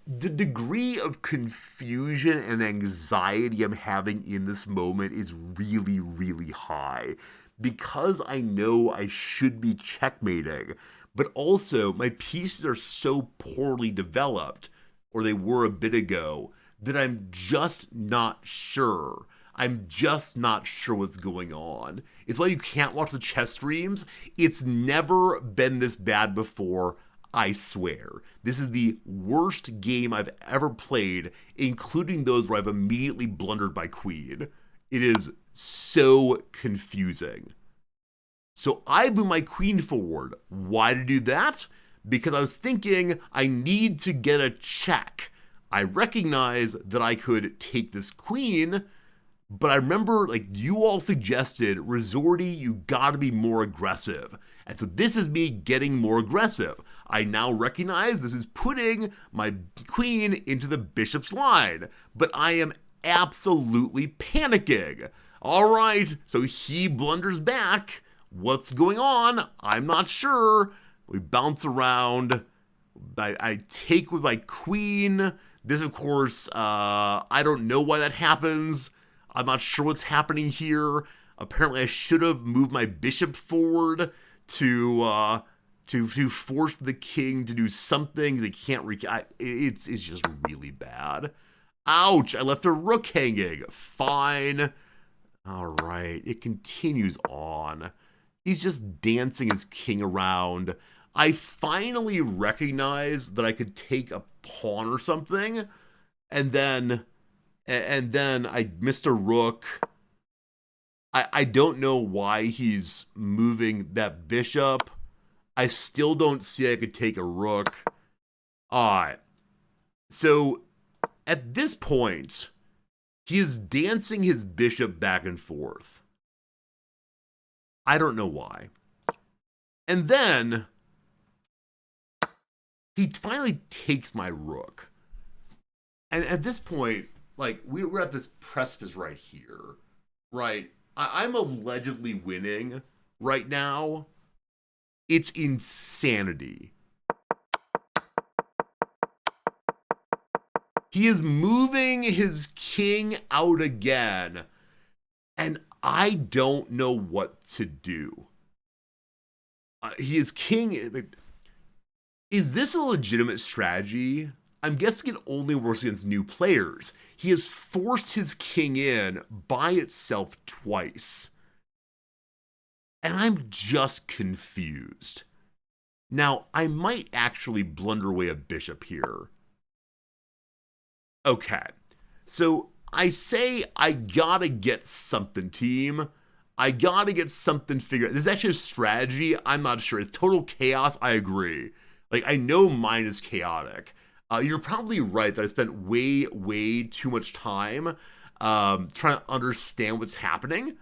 the degree of confusion and anxiety I'm having in this moment is really, really high, because I know I should be checkmating, but also my pieces are so poorly developed, or they were a bit ago, that I'm just not sure. I'm just not sure what's going on. It's why you can't watch the chess streams. It's never been this bad before, I swear. This is the worst game I've ever played, including those where I've immediately blundered by queen. It is so confusing. So I move my queen forward. Why to do that? Because I was thinking I need to get a check. I recognize that I could take this queen, but I remember, like, you all suggested, Resorty, you gotta be more aggressive. And so this is me getting more aggressive. I now recognize this is putting my queen into the bishop's line, but I am absolutely panicking. All right, so he blunders back. What's going on? I'm not sure. We bounce around. I take with my queen. This, of course, I don't know why that happens. I'm not sure what's happening here. Apparently, I should have moved my bishop forward to force the king to do something. They can't. It's just really bad. Ouch! I left a rook hanging. Fine. All right. It continues on. He's just dancing his king around. I finally recognized that I could take a pawn or something, and then I missed a rook. I don't know why he's moving that bishop. I still don't see I could take a rook. Alright. So, at this point, he is dancing his bishop back and forth. I don't know why. And then, he finally takes my rook. And at this point, like, we're at this precipice right here. Right? I'm allegedly winning right now. It's insanity. He is moving his king out again, and I don't know what to do. He is king. Is this a legitimate strategy? I'm guessing it only works against new players. He has forced his king in by itself twice. And I'm just confused. Now, I might actually blunder away a bishop here. Okay, so I say I gotta get something, team. I gotta get something figured out. This is actually a strategy. I'm not sure. It's total chaos. I agree. Like, I know mine is chaotic. You're probably right that I spent way too much time trying to understand what's happening.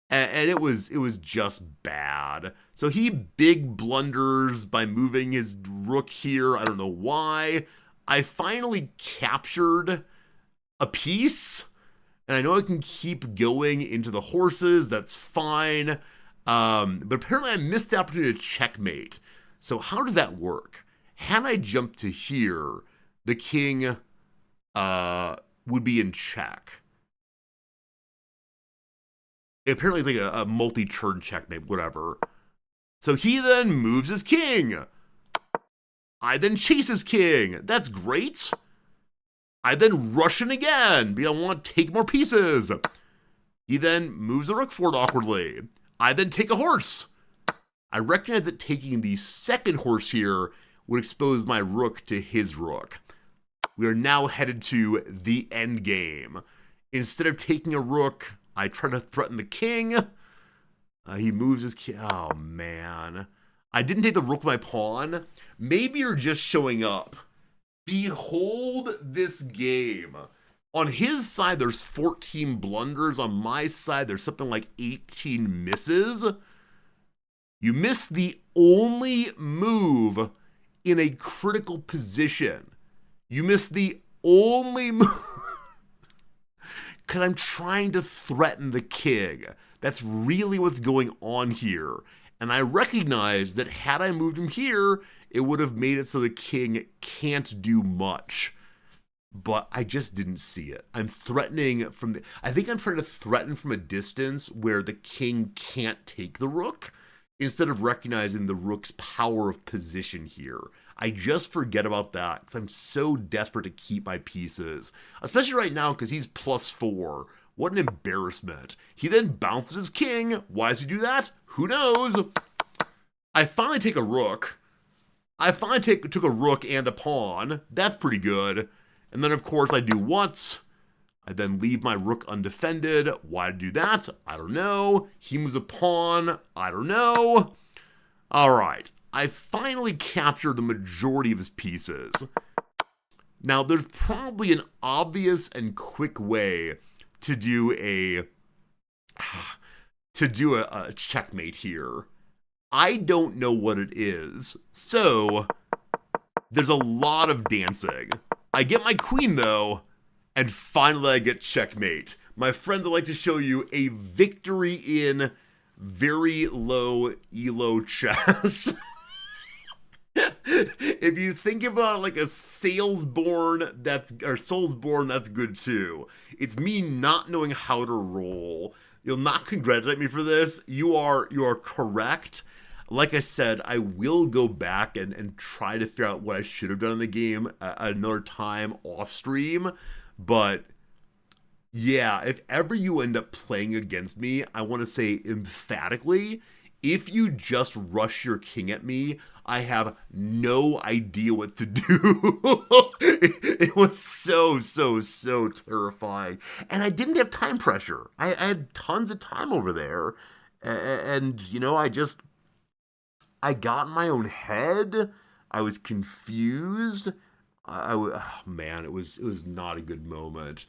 And it was just bad. So he big blunders by moving his rook here. I don't know why. I finally captured a piece. And I know I can keep going into the horses. That's fine. But apparently I missed the opportunity to checkmate. So how does that work? Had I jumped to here, the king would be in check. Apparently it's like a multi-turn checkmate, whatever. So he then moves his king. I then chase his king. That's great. I then rush in again because I want to take more pieces. He then moves the rook forward awkwardly. I then take a horse. I recognize that taking the second horse here would expose my rook to his rook. We are now headed to the end game. Instead of taking a rook, I try to threaten the king. He moves his king. Oh, man. I didn't take the rook with my pawn. Maybe you're just showing up. Behold this game. On his side, there's 14 blunders. On my side, there's something like 18 misses. You miss the only move in a critical position. You miss the only move. Because I'm trying to threaten the king. That's really what's going on here. And I recognize that had I moved him here, it would have made it so the king can't do much. But I just didn't see it. I'm threatening from the... I think I'm trying to threaten from a distance where the king can't take the rook, instead of recognizing the rook's power of position here. I just forget about that because I'm so desperate to keep my pieces. Especially right now because he's +4. What an embarrassment. He then bounces his king. Why does he do that? Who knows? I finally take a rook. I finally took a rook and a pawn. That's pretty good. And then, of course, I do what? I then leave my rook undefended. Why do that? I don't know. He moves a pawn. I don't know. All right. I finally captured the majority of his pieces. Now, there's probably an obvious and quick way to do a checkmate here. I don't know what it is. So, there's a lot of dancing. I get my queen, though, And finally, I get checkmate. My friends, I'd like to show you a victory in very low elo chess. If you think about it like a Soulsborne, that's good too. It's me not knowing how to roll. You'll not congratulate me for this. You are correct. Like I said, I will go back and try to figure out what I should have done in the game another time off stream. But yeah, if ever you end up playing against me, I want to say emphatically, if you just rush your king at me, I have no idea what to do. It was so terrifying. And I didn't have time pressure. I had tons of time over there. And, I got in my own head. I was confused. Oh man, it was not a good moment.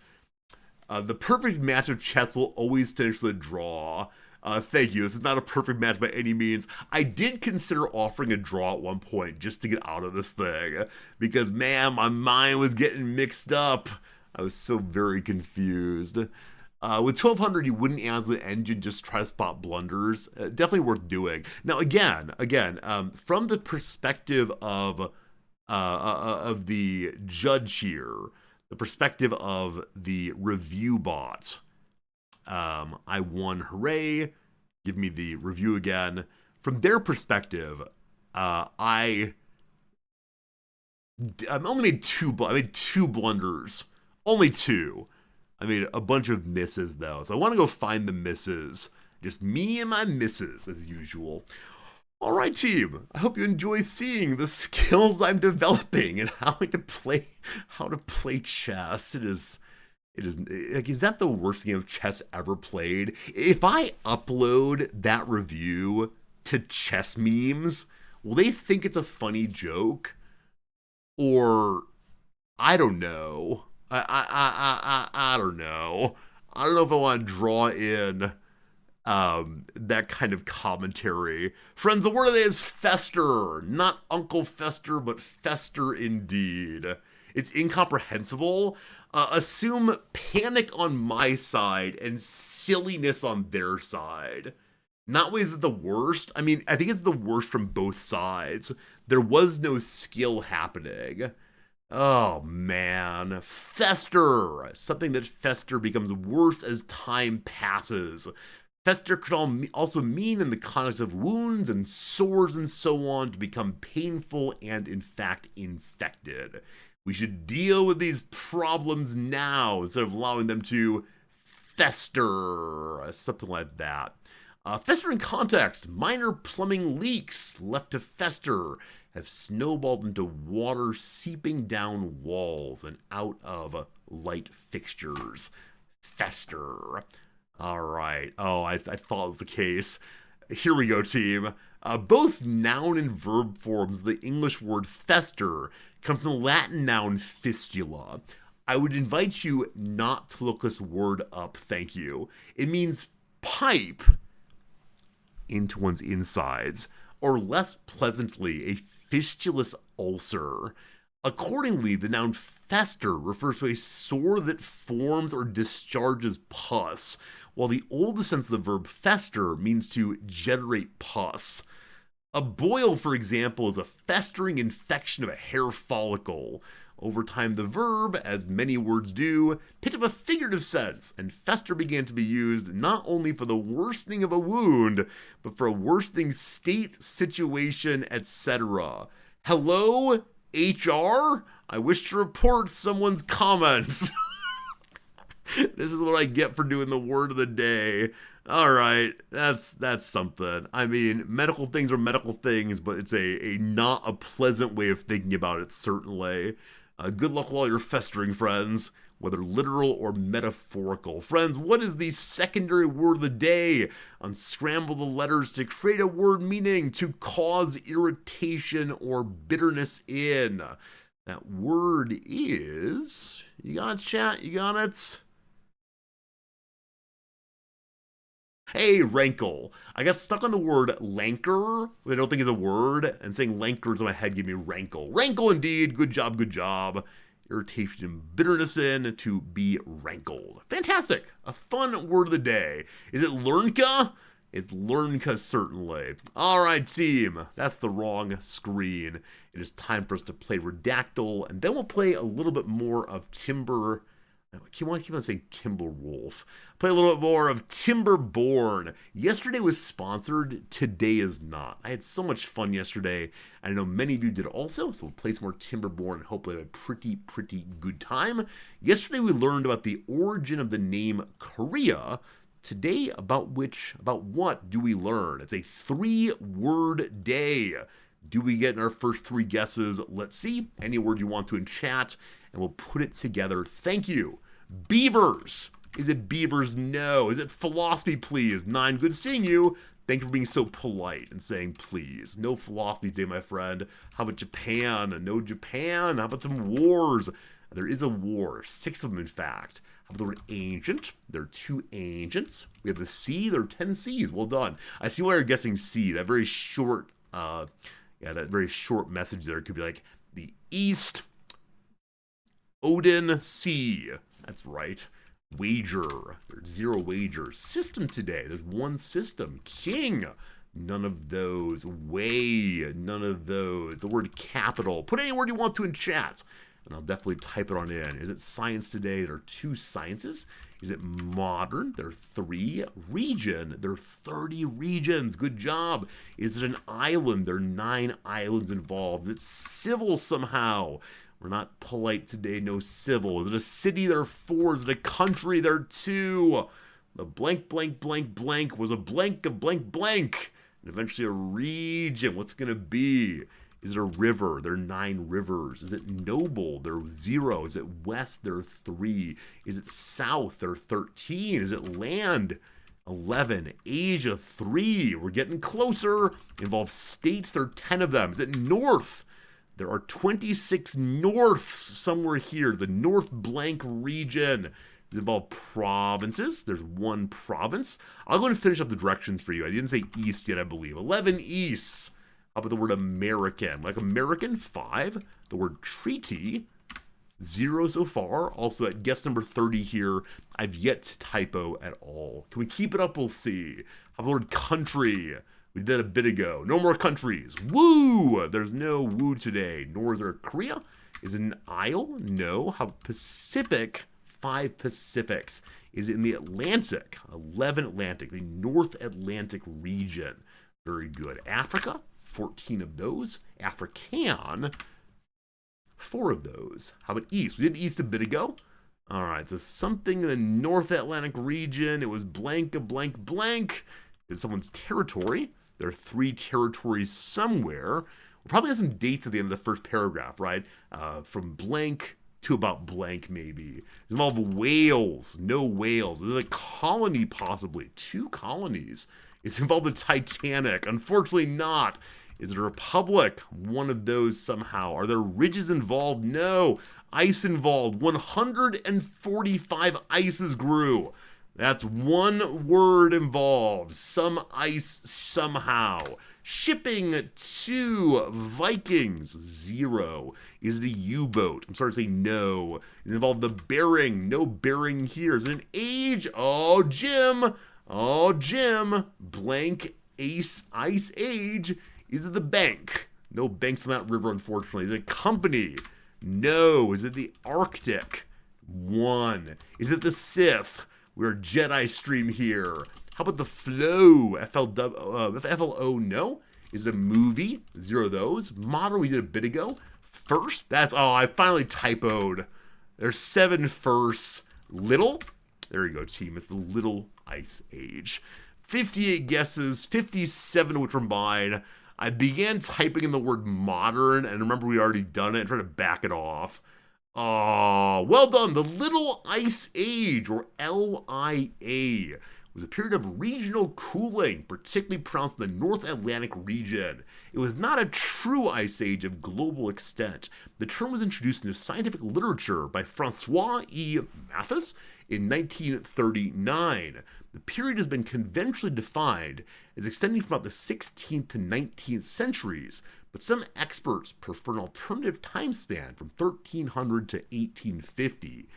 The perfect match of chess will always finish with a draw. Thank you. This is not a perfect match by any means. I did consider offering a draw at one point just to get out of this thing. Because, man, my mind was getting mixed up. I was so very confused. With 1200, you wouldn't answer the engine, just try to spot blunders. Definitely worth doing. Now, again, from the perspective of the judge here, the perspective of the review bot, I won, hooray, give me the review again. From their perspective, I only made two blunders. Only two. I made a bunch of misses, though. So I want to go find the misses. Just me and my misses, as usual. All right, team. I hope you enjoy seeing the skills I'm developing and how to play chess. It is like, is that the worst game of chess ever played? If I upload that review to chess memes, will they think it's a funny joke? Or I don't know. I don't know. I don't know if I want to draw in that kind of commentary. Friends, the word of the day is fester. Not Uncle Fester, but fester indeed. It's incomprehensible. Assume panic on my side and silliness on their side. Not only is it the worst, I mean, I think it's the worst from both sides. There was no skill happening. Oh man, fester. Something that fester becomes worse as time passes. Fester could also mean, in the context of wounds and sores and so on, to become painful and in fact infected. We should deal with these problems now instead of allowing them to fester, something like that. Fester in context, minor plumbing leaks left to fester have snowballed into water seeping down walls and out of light fixtures. Fester. All right. Oh, I thought it was the case. Here we go, team. Both noun and verb forms of the English word fester come from the Latin noun fistula. I would invite you not to look this word up, thank you. It means pipe into one's insides, or less pleasantly, a fistulous ulcer. Accordingly, the noun fester refers to a sore that forms or discharges pus, while the oldest sense of the verb fester means to generate pus. A boil, for example, is a festering infection of a hair follicle. Over time, the verb, as many words do, picked up a figurative sense, and fester began to be used not only for the worsening of a wound, but for a worsening state, situation, etc. Hello, HR? I wish to report someone's comments. This is what I get for doing the word of the day. All right, that's something. I mean, medical things are medical things, but it's a not a pleasant way of thinking about it, certainly. Good luck with all your festering, friends, whether literal or metaphorical. Friends, what is the secondary word of the day? Unscramble the letters to create a word meaning to cause irritation or bitterness in. That word is... You got it, chat? You got it? Hey, rankle. I got stuck on the word lanker, which I don't think is a word, and saying lankers in my head gave me rankle. Rankle indeed. Good job, good job. irritation and bitterness in, to be rankled. Fantastic. A fun word of the day. Is it Lernka? It's Lernka, certainly. All right, team. That's the wrong screen. It is time for us to play Redactyl, and then we'll play a little bit more of Timber... I keep on saying Timberwolf. Play a little bit more of Timberborn. Yesterday was sponsored. Today is not. I had so much fun yesterday. I know many of you did also, so we'll play some more Timberborn and hopefully have a pretty good time. Yesterday we learned about the origin of the name Korea. Today, about what do we learn? It's a 3-word day. Do we get in our first 3 guesses? Let's see. Any word you want to in chat, and we'll put it together. Thank you. Beavers. Is it beavers? No. Is it philosophy, please? 9. Good seeing you. Thank you for being so polite and saying please. No philosophy today, my friend. How about Japan? No Japan. How about some wars? There is a war. 6 of them, in fact. How about the word ancient? There are 2 ancients. We have the C. There are 10 C's. Well done. I see why you're guessing C. That very short, that very short message there could be like the East Odin Sea. That's right. Wager. There's 0 wagers. System today. There's 1 system. King. None of those. Way. None of those. The word capital. Put any word you want to in chat, and I'll definitely type it on in. Is it science today? There are 2 sciences. Is it modern? There are 3. Region. There are 30 regions. Good job. Is it an island? There are 9 islands involved. It's civil somehow. We're not polite today. No civil. Is it a city? There are 4. Is it a country? There are 2. The blank was a blank of blank. And eventually a region. What's it going to be? Is it a river? There are 9 rivers. Is it noble? There are 0. Is it west? There are 3. Is it south? There are 13. Is it land? 11. Asia, 3. We're getting closer. Involves states. There are 10 of them. Is it north? There are 26 norths somewhere here. The north blank region. Does it involve provinces? There's 1 province. I'll go and finish up the directions for you. I didn't say east yet, I believe. 11 east. How about the word American? Like American, 5. The word treaty, 0 so far. Also at guess number 30 here, I've yet to typo at all. Can we keep it up? We'll see. How about the word country? We did that a bit ago. No more countries. Woo! There's no woo today. Nor is there Korea. Is it an isle? No. How about Pacific? 5 Pacifics. Is it in the Atlantic? 11 Atlantic. The North Atlantic region. Very good. Africa? 14 of those. African, 4 of those. How about East? We did East a bit ago. All right, so something in the North Atlantic region. It was blank of blank. It's someone's territory. There are 3 territories somewhere. We'll probably have some dates at the end of the first paragraph, right? From blank to about blank, maybe. It's involved Wales. No Wales. There's a colony, possibly. 2 colonies. It's involved the Titanic. Unfortunately not. Is it a republic? 1 of those somehow. Are there ridges involved? No. Ice involved. 145 ices grew. That's 1 word involved. Some ice somehow. Shipping to Vikings, 0. Is it a U-boat? I'm sorry to say no. It involved the bearing. No bearing here. Is it an age? Oh, Jim. Blank ice age. Is it the bank? No banks on that river, unfortunately. Is it a company? No. Is it the Arctic? 1. Is it the Sith? We're Jedi stream here. How about the flow? FLO, no. Is it a movie? 0 of those. Modern, we did a bit ago. First? I finally typoed. There's 7 firsts. Little? There you go, team. It's the Little Ice Age. 58 guesses, 57 which were mine. I began typing in the word modern, and remember we already done it, and tried to back it off. Oh, well done. The Little Ice Age, or LIA, was a period of regional cooling, particularly pronounced in the North Atlantic region. It was not a true ice age of global extent. The term was introduced into scientific literature by Francois E. Mathis in 1939. The period has been conventionally defined as extending from about the 16th to 19th centuries, but some experts prefer an alternative time span from 1300 to 1850.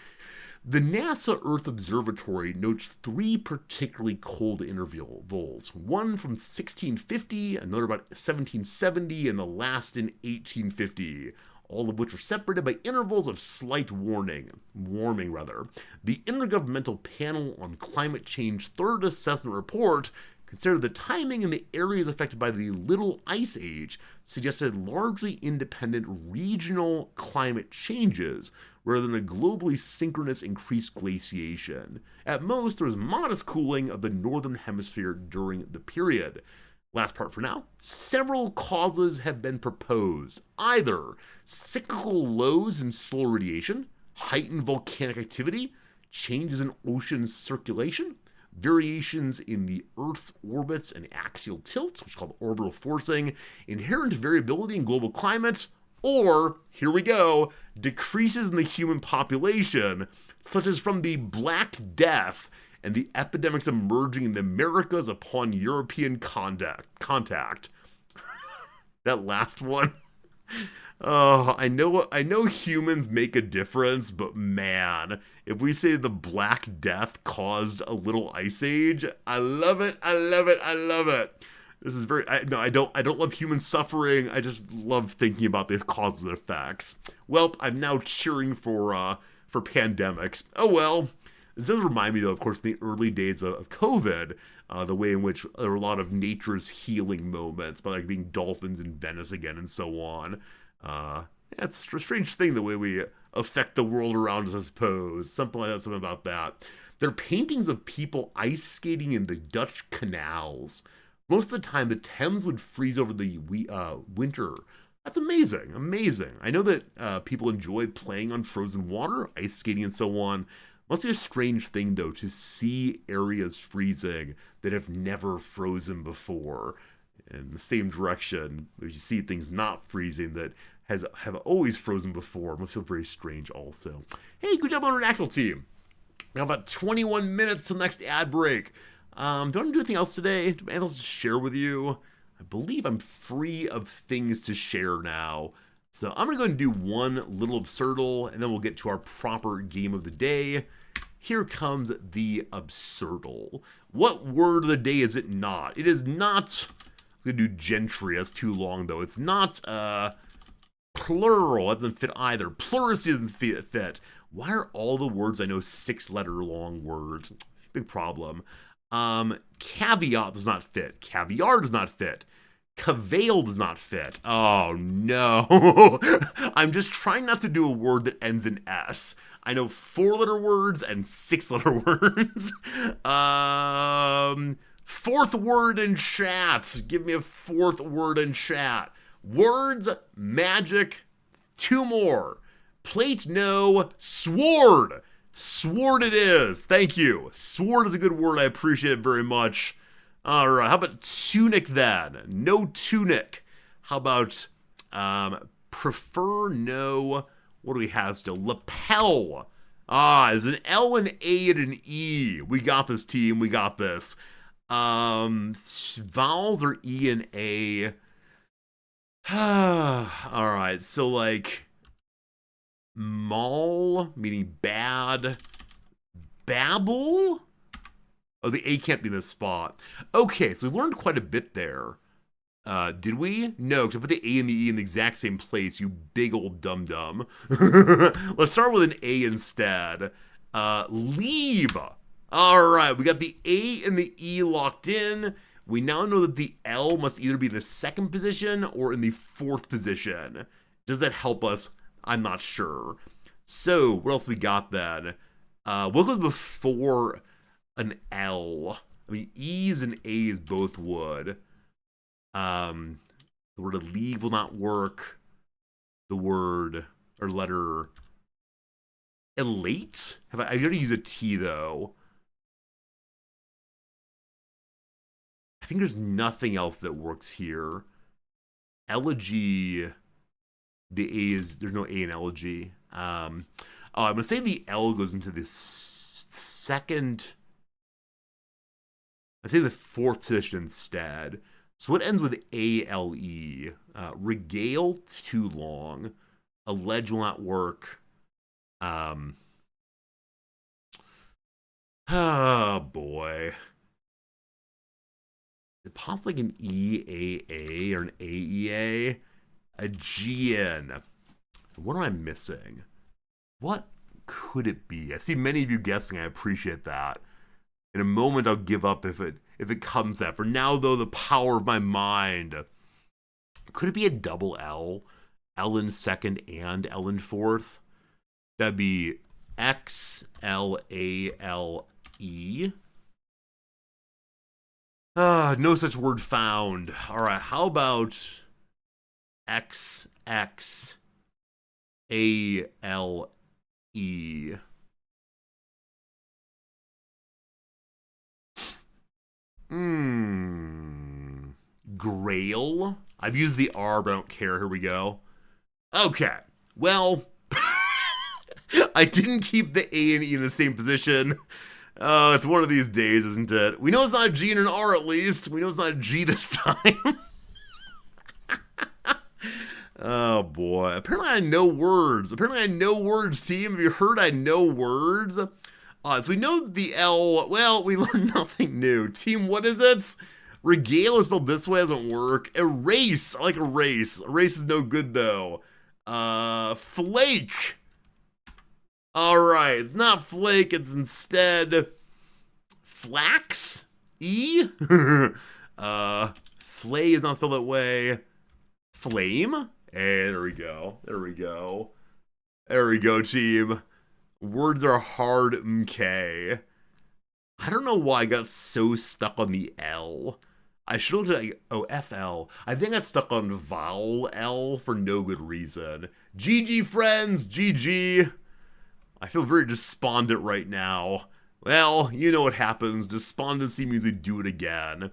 The NASA Earth Observatory notes 3 particularly cold intervals, one from 1650, another about 1770, and the last in 1850, all of which are separated by intervals of slight warming. The Intergovernmental Panel on Climate Change Third Assessment Report considered the timing in the areas affected by the Little Ice Age suggested largely independent regional climate changes rather than a globally synchronous increased glaciation. At most, there was modest cooling of the northern hemisphere during the period. Last part for now. Several causes have been proposed. Either cyclical lows in solar radiation, heightened volcanic activity, changes in ocean circulation, variations in the Earth's orbits and axial tilts, which is called orbital forcing, inherent variability in global climate, or, here we go, decreases in the human population, such as from the Black Death and the epidemics emerging in the Americas upon European contact. That last one. Oh, I know humans make a difference, but man, if we say the Black Death caused a little ice age, I love it. This is very I don't love human suffering. I just love thinking about the causes and effects. Well, I'm now cheering for pandemics. Oh well. This does remind me, though, of course, in the early days of COVID, the way in which there were a lot of nature's healing moments, by like being dolphins in Venice again and so on. It's a strange thing the way we affect the world around us, I suppose. Something like that, something about that. There are paintings of people ice skating in the Dutch canals. Most of the time, the Thames would freeze over the winter. That's amazing. I know that people enjoy playing on frozen water, ice skating and so on. Must be a strange thing, though, to see areas freezing that have never frozen before. In the same direction, if you see things not freezing that have always frozen before, it must feel very strange also. Hey, good job on our national team. Now about 21 minutes till next ad break. Do I want to do anything else today? Do I have anything else to share with you? I believe I'm free of things to share now. So I'm going to go and do one little absurdal, and then we'll get to our proper game of the day. Here comes the absurdal. What word of the day is it not? It is not, I'm going to do gentry, that's too long though. It's not plural, that doesn't fit either. Pluracy doesn't fit. Why are all the words I know 6-letter long words? Big problem. Caveat does not fit. Caviar does not fit. Cavail does not fit. Oh no. I'm just trying not to do a word that ends in S. I know 4-letter words and 6-letter words. Fourth word in chat. Give me a fourth word in chat. Words, magic, 2 more. Plate, no. Sword. Sword it is. Thank you. Sword is a good word. I appreciate it very much. All right. How about tunic then? No tunic. How about prefer? No. What do we have still? Lapel. There's an L, an A, and an E. We got this, team. We got this. Vowels are E and A. All right. So like maul, meaning bad. Babble? Oh, the A can't be in this spot. Okay, so we learned quite a bit there. Did we? No, because I put the A and the E in the exact same place, you big old dum-dum. Let's start with an A instead. Leave. All right, we got the A and the E locked in. We now know that the L must either be in the 2nd position or in the 4th position. Does that help us? I'm not sure. So, what else we got then? What goes before an L? I mean, E's and A's both would. The word leave will not work. The word or letter elate? I gotta use a T though. I think there's nothing else that works here. Elegy. The A is, there's no A in elegy. I'm gonna say the L goes into the 2nd. I'd say the 4th position instead. So it ends with A-L-E. Regale, too long. Allege will not work. Oh, boy. Is it possibly like an E-A-A or an A-E-A? Aegean. What am I missing? What could it be? I see many of you guessing. I appreciate that. In a moment, I'll give up if it comes that. For now, though, the power of my mind. Could it be a double L? L in second and L in fourth? That'd be X-L-A-L-E. No such word found. All right, how about X-X-A-L-E? Grail? I've used the R, but I don't care. Here we go. Okay. Well, I didn't keep the A and E in the same position. It's one of these days, isn't it? We know it's not a G and an R, at least. We know it's not a G this time. Oh, boy. Apparently I know words. Team. Have you heard I know words? So we know the L. Well, we learned nothing new. Team, what is it? Regale is spelled this way, doesn't work. Erase. I like erase. Erase is no good, though. Flake. Alright, not flake, it's instead flax? E? Flay is not spelled that way. Flame? Hey, there we go. There we go, team. Words are hard, MK. I don't know why I got so stuck on the L. I should have like, FL. I think I got stuck on vowel L for no good reason. GG, friends, GG. I feel very despondent right now. Well, you know what happens. Despondency means we do it again.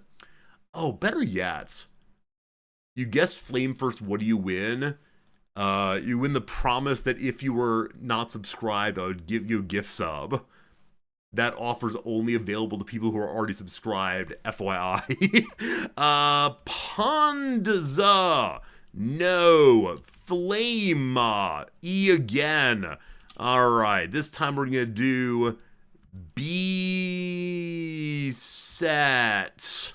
Oh, better yet. You guess flame first, what do you win? You win the promise that if you were not subscribed, I would give you a gift sub. That offer's only available to people who are already subscribed, FYI. Ponza. No. Flame. E again. Alright, this time we're going to do B set.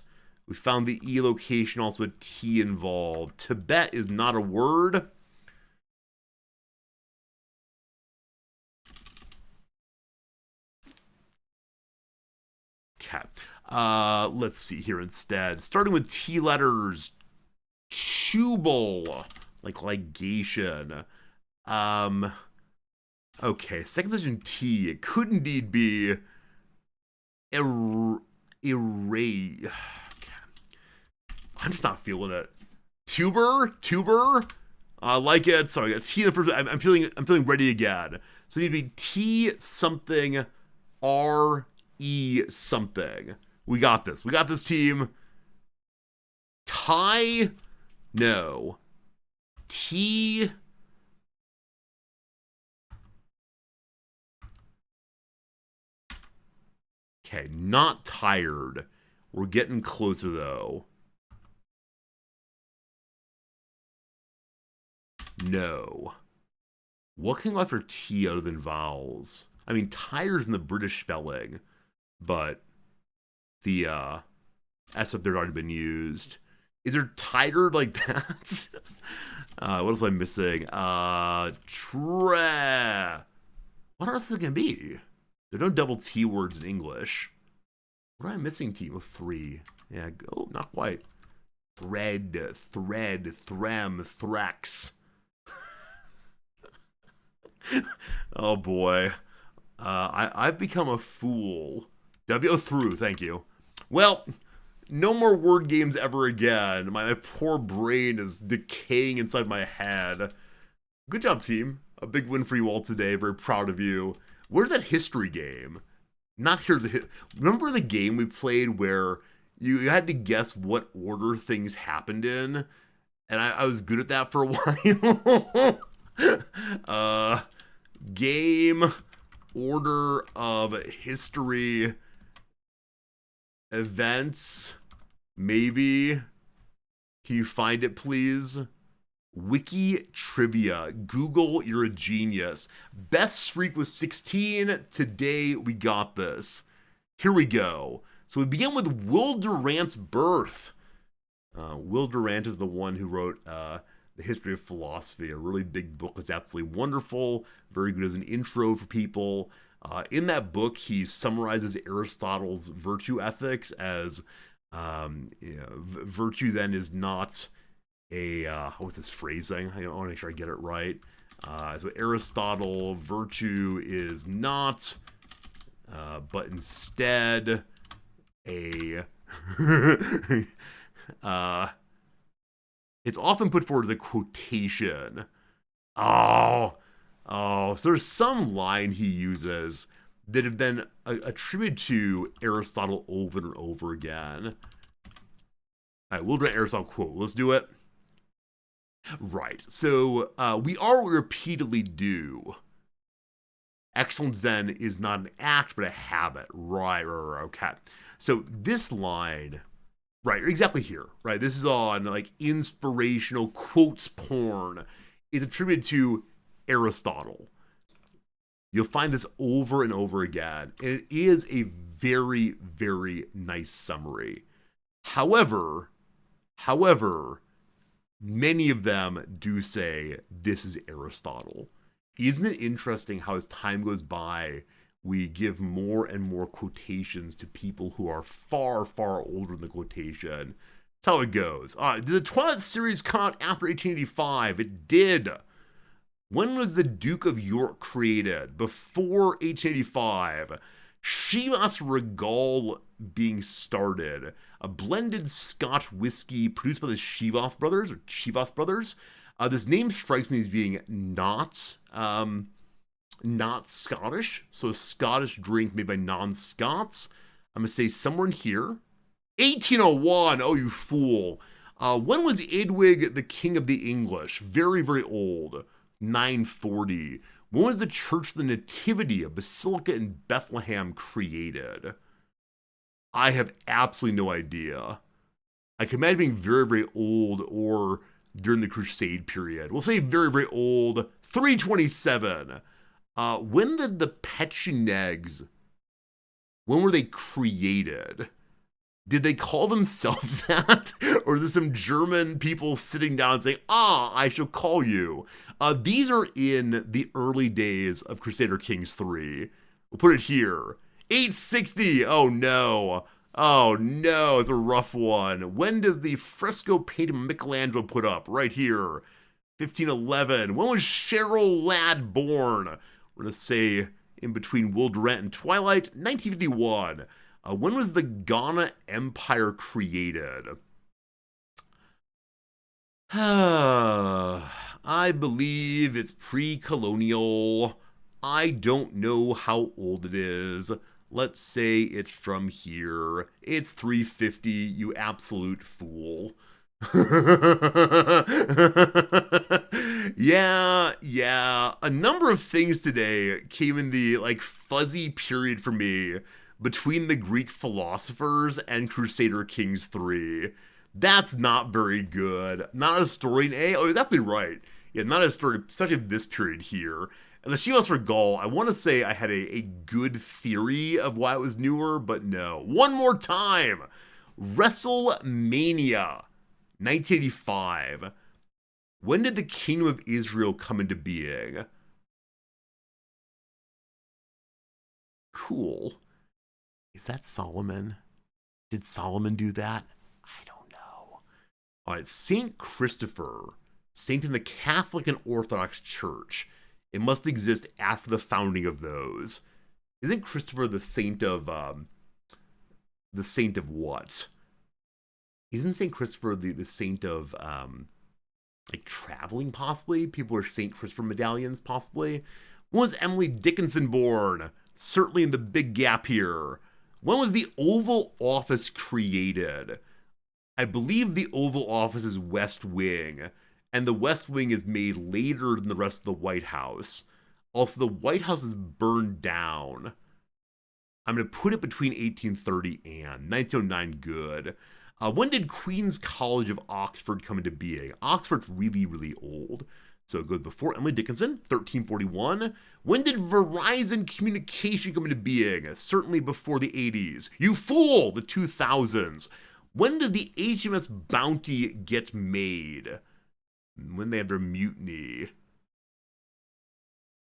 We found the E location, also a T involved. Tibet is not a word. Okay. Let's see here instead. Starting with T letters. Tubal. Like ligation. Okay, second position T. It could indeed be array. I'm just not feeling it. Tuber. I like it. Sorry, I got T in the first. I'm feeling ready again. So it need to be T something, R E something. We got this. Team. Tie. No. T. Okay, not tired. We're getting closer, though. No. What can go after T other than vowels? I mean, tire's in the British spelling, but the S up there had already been used. Is there tired like that? What else am I missing? What else is it going to be? There are no double T words in English. What am I missing, team? Oh, 3. Yeah, oh, not quite. Thread, threm, thrax. Oh, boy. I've become a fool. Through, thank you. Well, no more word games ever again. My poor brain is decaying inside my head. Good job, team. A big win for you all today. Very proud of you. Where's that history game? Not here's a hit. Remember the game we played where you had to guess what order things happened in? And I was good at that for a while. Game order of history events. Maybe. Can you find it, please? Wiki trivia. Google, you're a genius. Best streak was 16. Today we got this. Here we go. So we begin with Will Durant's birth. Will Durant is the one who wrote The History of Philosophy, a really big book. It's absolutely wonderful, very good as an intro for people. In that book, he summarizes Aristotle's virtue ethics as virtue then is not a, what's this phrasing? I want to make sure I get it right. So Aristotle, virtue is not, but instead a... it's often put forward as a quotation. So there's some line he uses that have been attributed to Aristotle over and over again. All right, we'll do an Aristotle quote. Let's do it. Right. So we are what we repeatedly do. Excellence then is not an act, but a habit. Right. Okay. So this line, right, exactly here, right? This is on like inspirational quotes porn. It's attributed to Aristotle. You'll find this over and over again, and it is a very, very nice summary. However, many of them do say this is Aristotle. Isn't it interesting how as time goes by, we give more and more quotations to people who are far, far older than the quotation? That's how it goes. Did the Twilight series come out after 1885? It did. When was the Duke of York created? Before 1885. Chivas Regal being started. A blended Scotch whiskey produced by the Chivas brothers. This name strikes me as being not Scottish. So a Scottish drink made by non-Scots. I'm going to say somewhere in here. 1801. Oh, you fool. When was Edwig the King of the English? Very, very old. 940. When was the Church of the Nativity, a basilica in Bethlehem, created? I have absolutely no idea. I can imagine being very, very old or during the Crusade period. We'll say very, very old. 327. When did the Pechenegs, when were they created? Did they call themselves that? Or is this some German people sitting down and saying, I shall call you? These are in the early days of Crusader Kings 3. We'll put it here. 860. Oh no, it's a rough one. When does the fresco painting Michelangelo put up? Right here. 1511. When was Cheryl Ladd born? We're going to say in between Will Durant and Twilight. 1951. When was the Ghana Empire created? I believe it's pre-colonial. I don't know how old it is. Let's say it's from here. It's 350, you absolute fool. Yeah. A number of things today came in the fuzzy period for me between the Greek philosophers and Crusader Kings 3. That's not very good. Not a historian, eh? Oh, you're definitely right. Yeah, not a historian, especially this period here. And the Chivas Regal, I want to say I had a good theory of why it was newer, but no. One more time. WrestleMania, 1985. When did the Kingdom of Israel come into being? Cool. Is that Solomon? Did Solomon do that? I don't know. All right, St. Christopher, saint in the Catholic and Orthodox Church. It must exist after the founding of those. Isn't Christopher the saint of what? Isn't St. Christopher the saint of traveling possibly? People are St. Christopher medallions possibly. When was Emily Dickinson born? Certainly in the big gap here. When was the Oval Office created? I believe the Oval Office is West Wing, and the West Wing is made later than the rest of the White House. Also, the White House is burned down. I'm going to put it between 1830 and 1909, good. When did Queen's College of Oxford come into being? Oxford's really, really old. So it goes before Emily Dickinson, 1341. When did Verizon Communication come into being? Certainly before the 80s. You fool! The 2000s. When did the HMS Bounty get made? When they have their mutiny.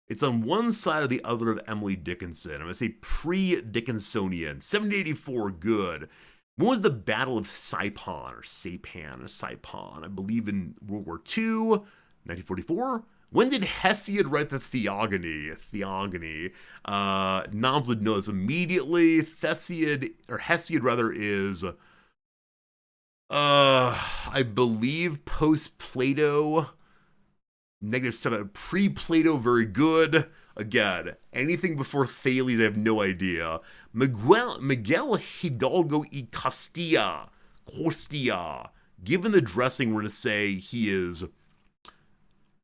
It's on one side or the other of Emily Dickinson. I'm going to say pre-Dickinsonian. 1784, good. When was the Battle of Saipan, or Saipan, I believe in World War II, 1944. When did Hesiod write the Theogony? Noms would know this immediately. Hesiod rather, is, I believe post-Plato, -7, pre-Plato, very good. Again, anything before Thales, I have no idea. Miguel Hidalgo y Castilla. Given the dressing, we're going to say he is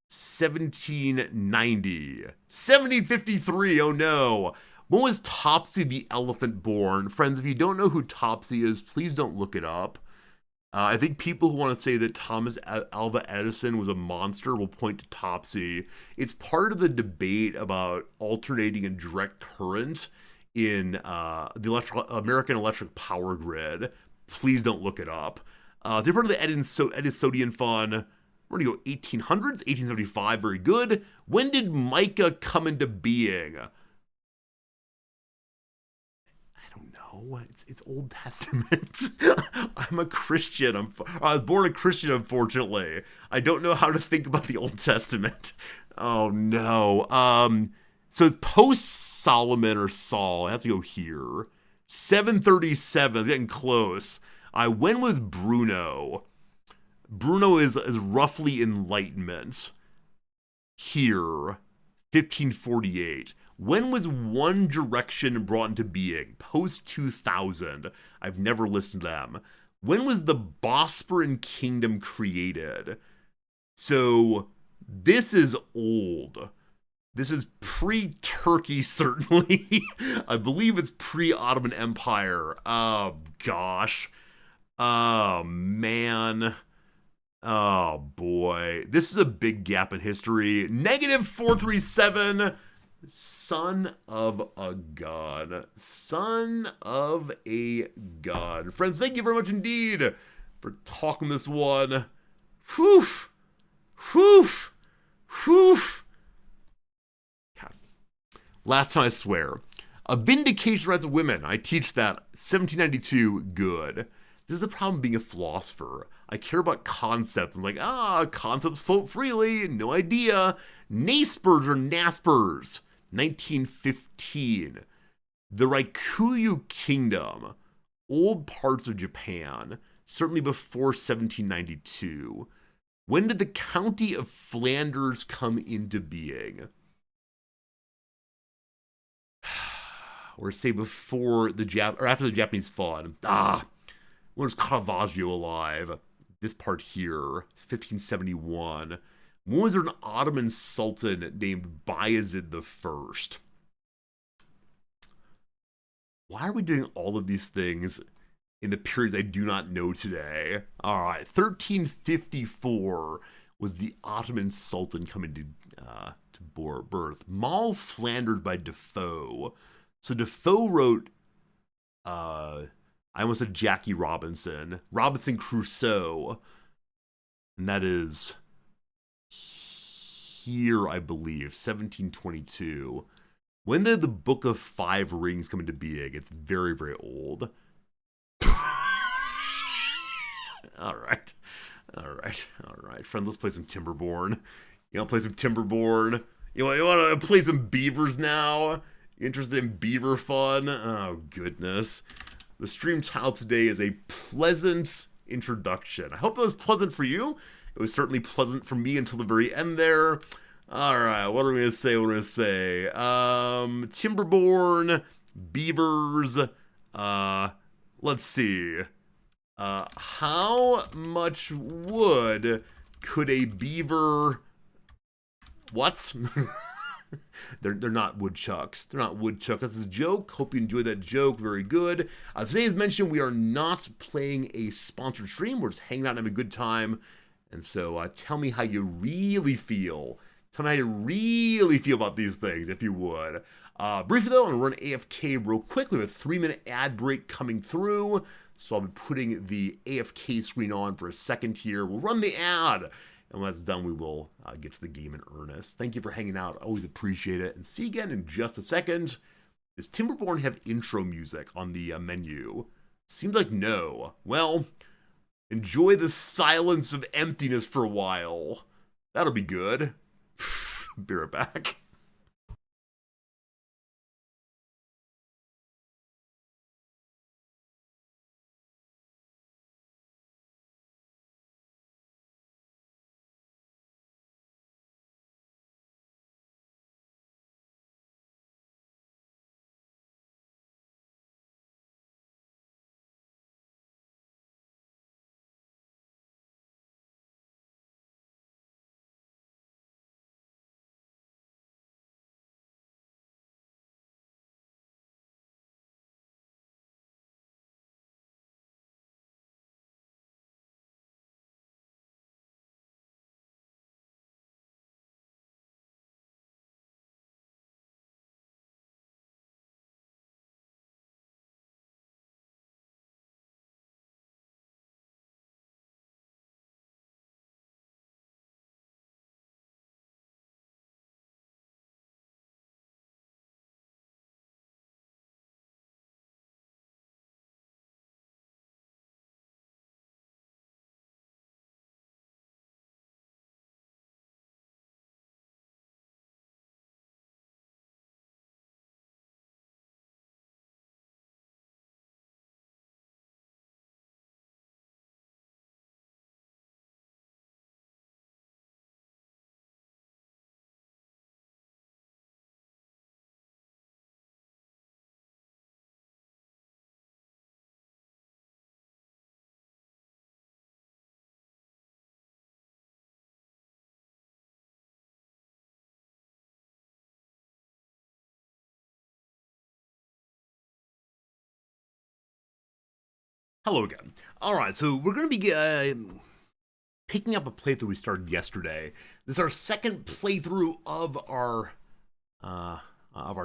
1790. 1753, oh no. When was Topsy the elephant born? Friends, if you don't know who Topsy is, please don't look it up. I think people who want to say that Thomas Alva Edison was a monster will point to Topsy. It's part of the debate about alternating and direct current in the American electric power grid. Please don't look it up. They're part of the Edisonian fun. We're going to go 1800s, 1875, very good. When did Micah come into being? It's Old Testament. I'm a Christian. I was born a Christian, unfortunately. I don't know how to think about the Old Testament. Oh, no. So it's post-Solomon or Saul. It has to go here. 737. It's getting close. When was Bruno? Bruno is roughly Enlightenment. Here. 1548. When was One Direction brought into being? Post-2000. I've never listened to them. When was the Bosporan Kingdom created? So, this is old. This is pre-Turkey, certainly. I believe it's pre-Ottoman Empire. Oh, gosh. Oh, man. Oh, boy. This is a big gap in history. -437. Son of a god. Son of a god. Friends, thank you very much indeed for talking this one. Whew. Whew. Whew. God. Last time, I swear. A vindication rights of women. I teach that. 1792, good. This is the problem being a philosopher. I care about concepts. I'm like, concepts float freely. No idea. Naspers or Naspers. 1915. The Ryukyu Kingdom. Old parts of Japan. Certainly before 1792. When did the County of Flanders come into being? Or say before the or after the Japanese fought. When was Caravaggio alive? This part here, 1571. When was there an Ottoman Sultan named Bayezid I? Why are we doing all of these things in the periods I do not know today? All right, 1354 was the Ottoman Sultan coming to birth. Moll Flanders by Defoe. So Defoe wrote, I almost said Jackie Robinson Crusoe, and that is here, I believe, 1722. When did the Book of Five Rings come into being? It's very, very old. All right. Friend, let's play some Timberborn. You want to play some Timberborn? You want to play some beavers now? You interested in beaver fun? Oh, goodness. The stream title today is a pleasant introduction. I hope it was pleasant for you. It was certainly pleasant for me until the very end there. All right, what are we going to say? Timberborn, beavers. Let's see. How much wood could a beaver... What? They're not woodchucks. They're not woodchucks. That's a joke. Hope you enjoyed that joke. Very good. Today, as mentioned, we are not playing a sponsored stream. We're just hanging out and having a good time. And so tell me how you really feel. Tell me how you really feel about these things, if you would. Briefly, though, I'm going to run AFK real quick. We have a 3-minute ad break coming through. So I'll be putting the AFK screen on for a second here. We'll run the ad. And when that's done, we will get to the game in earnest. Thank you for hanging out. I always appreciate it. And see you again in just a second. Does Timberborn have intro music on the menu? Seems like no. Well, enjoy the silence of emptiness for a while. That'll be good. Be right back. Hello again. Alright, so we're going to be picking up a playthrough we started yesterday. This is our second playthrough of our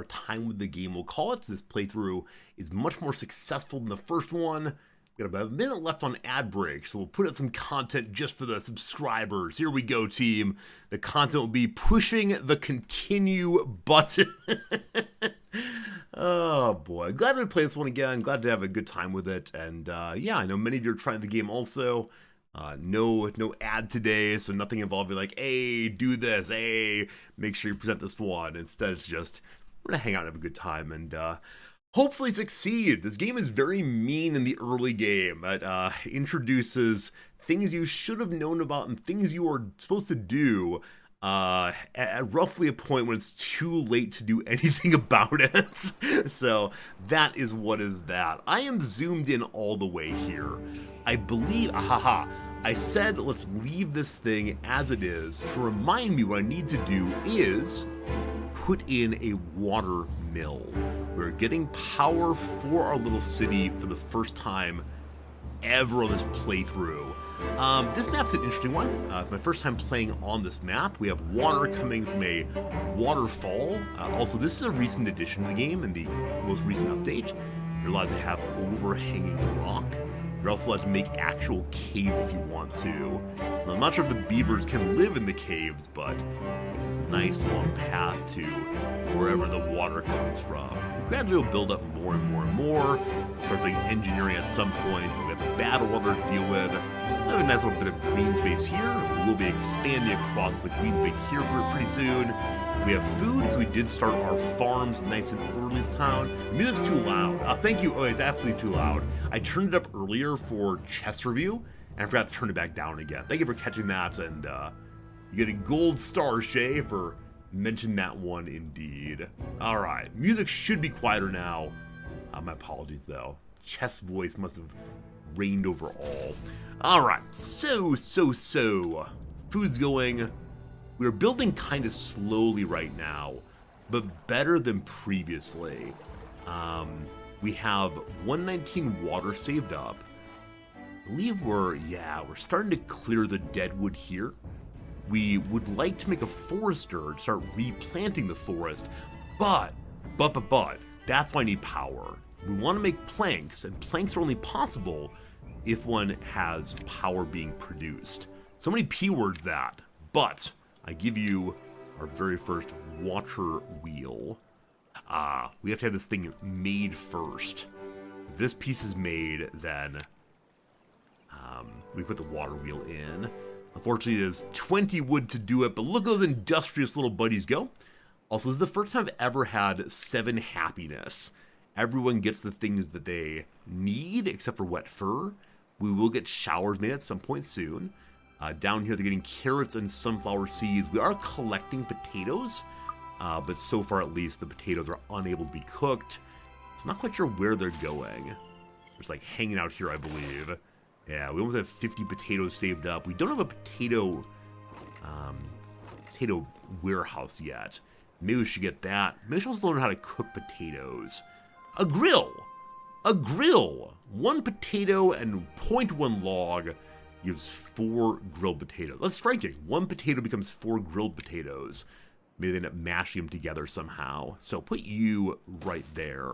time with the game, we'll call it. This playthrough is much more successful than the first one. We got about a minute left on ad break, so we'll put out some content just for the subscribers. Here we go, team. The content will be pushing the continue button. Oh boy, glad to play this one again. Glad to have a good time with it. And yeah, I know many of you are trying the game also. No ad today, so nothing involving like, hey, do this, hey, make sure you present this one. Instead, it's just, we're gonna hang out and have a good time and hopefully succeed. This game is very mean in the early game. It introduces things you should have known about and things you are supposed to do at roughly a point when it's too late to do anything about it. So that is what is that. I am zoomed in all the way here. I believe, I said let's leave this thing as it is to remind me what I need to do is put in a water mill. We're getting power for our little city for the first time ever on this playthrough. This map's an interesting one. It's my first time playing on this map. We have water coming from a waterfall. Also, this is a recent addition to the game in the most recent update. You're allowed to have overhanging rock. You're also allowed to make actual caves if you want to. Now, I'm not sure if the beavers can live in the caves, but it's a nice long path to wherever the water comes from. Gradually will build up more and more and more. Start doing engineering at some point. We have the bad water to deal with. We have a nice little bit of green space here. We will be expanding across the green space here for pretty soon. We have food, so we did start our farms nice and early this town. The music's too loud. Thank you. Oh, it's absolutely too loud. I turned it up earlier for chess review, and I forgot to turn it back down again. Thank you for catching that, and you get a gold star, Shay, for mentioning that one indeed. All right, music should be quieter now. My apologies, though. Chess voice must have reigned over all. All right, so. Food's going. We're building kind of slowly right now. but better than previously. We have 119 water saved up. I believe we're starting to clear the deadwood here. We would like to make a forester to start replanting the forest, but, that's why I need power. We want to make planks, and planks are only possible if one has power being produced. So many P words that, but I give you our very first water wheel. We have to have this thing made first. If this piece is made, then we put the water wheel in. Unfortunately, there's 20 wood to do it, but look at those industrious little buddies go. Also, this is the first time I've ever had 7 happiness. Everyone gets the things that they need, except for wet fur. We will get showers made at some point soon. Down here, they're getting carrots and sunflower seeds. We are collecting potatoes, but so far at least, the potatoes are unable to be cooked. So I'm not quite sure where they're going. They're just like hanging out here, I believe. Yeah, we almost have 50 potatoes saved up. We don't have a potato warehouse yet. Maybe we should get that. Maybe we should also learn how to cook potatoes. A grill! A grill! 1 potato and 0.1 log gives 4 grilled potatoes. That's striking. 1 potato becomes 4 grilled potatoes. Maybe they end up mashing them together somehow. So put you right there.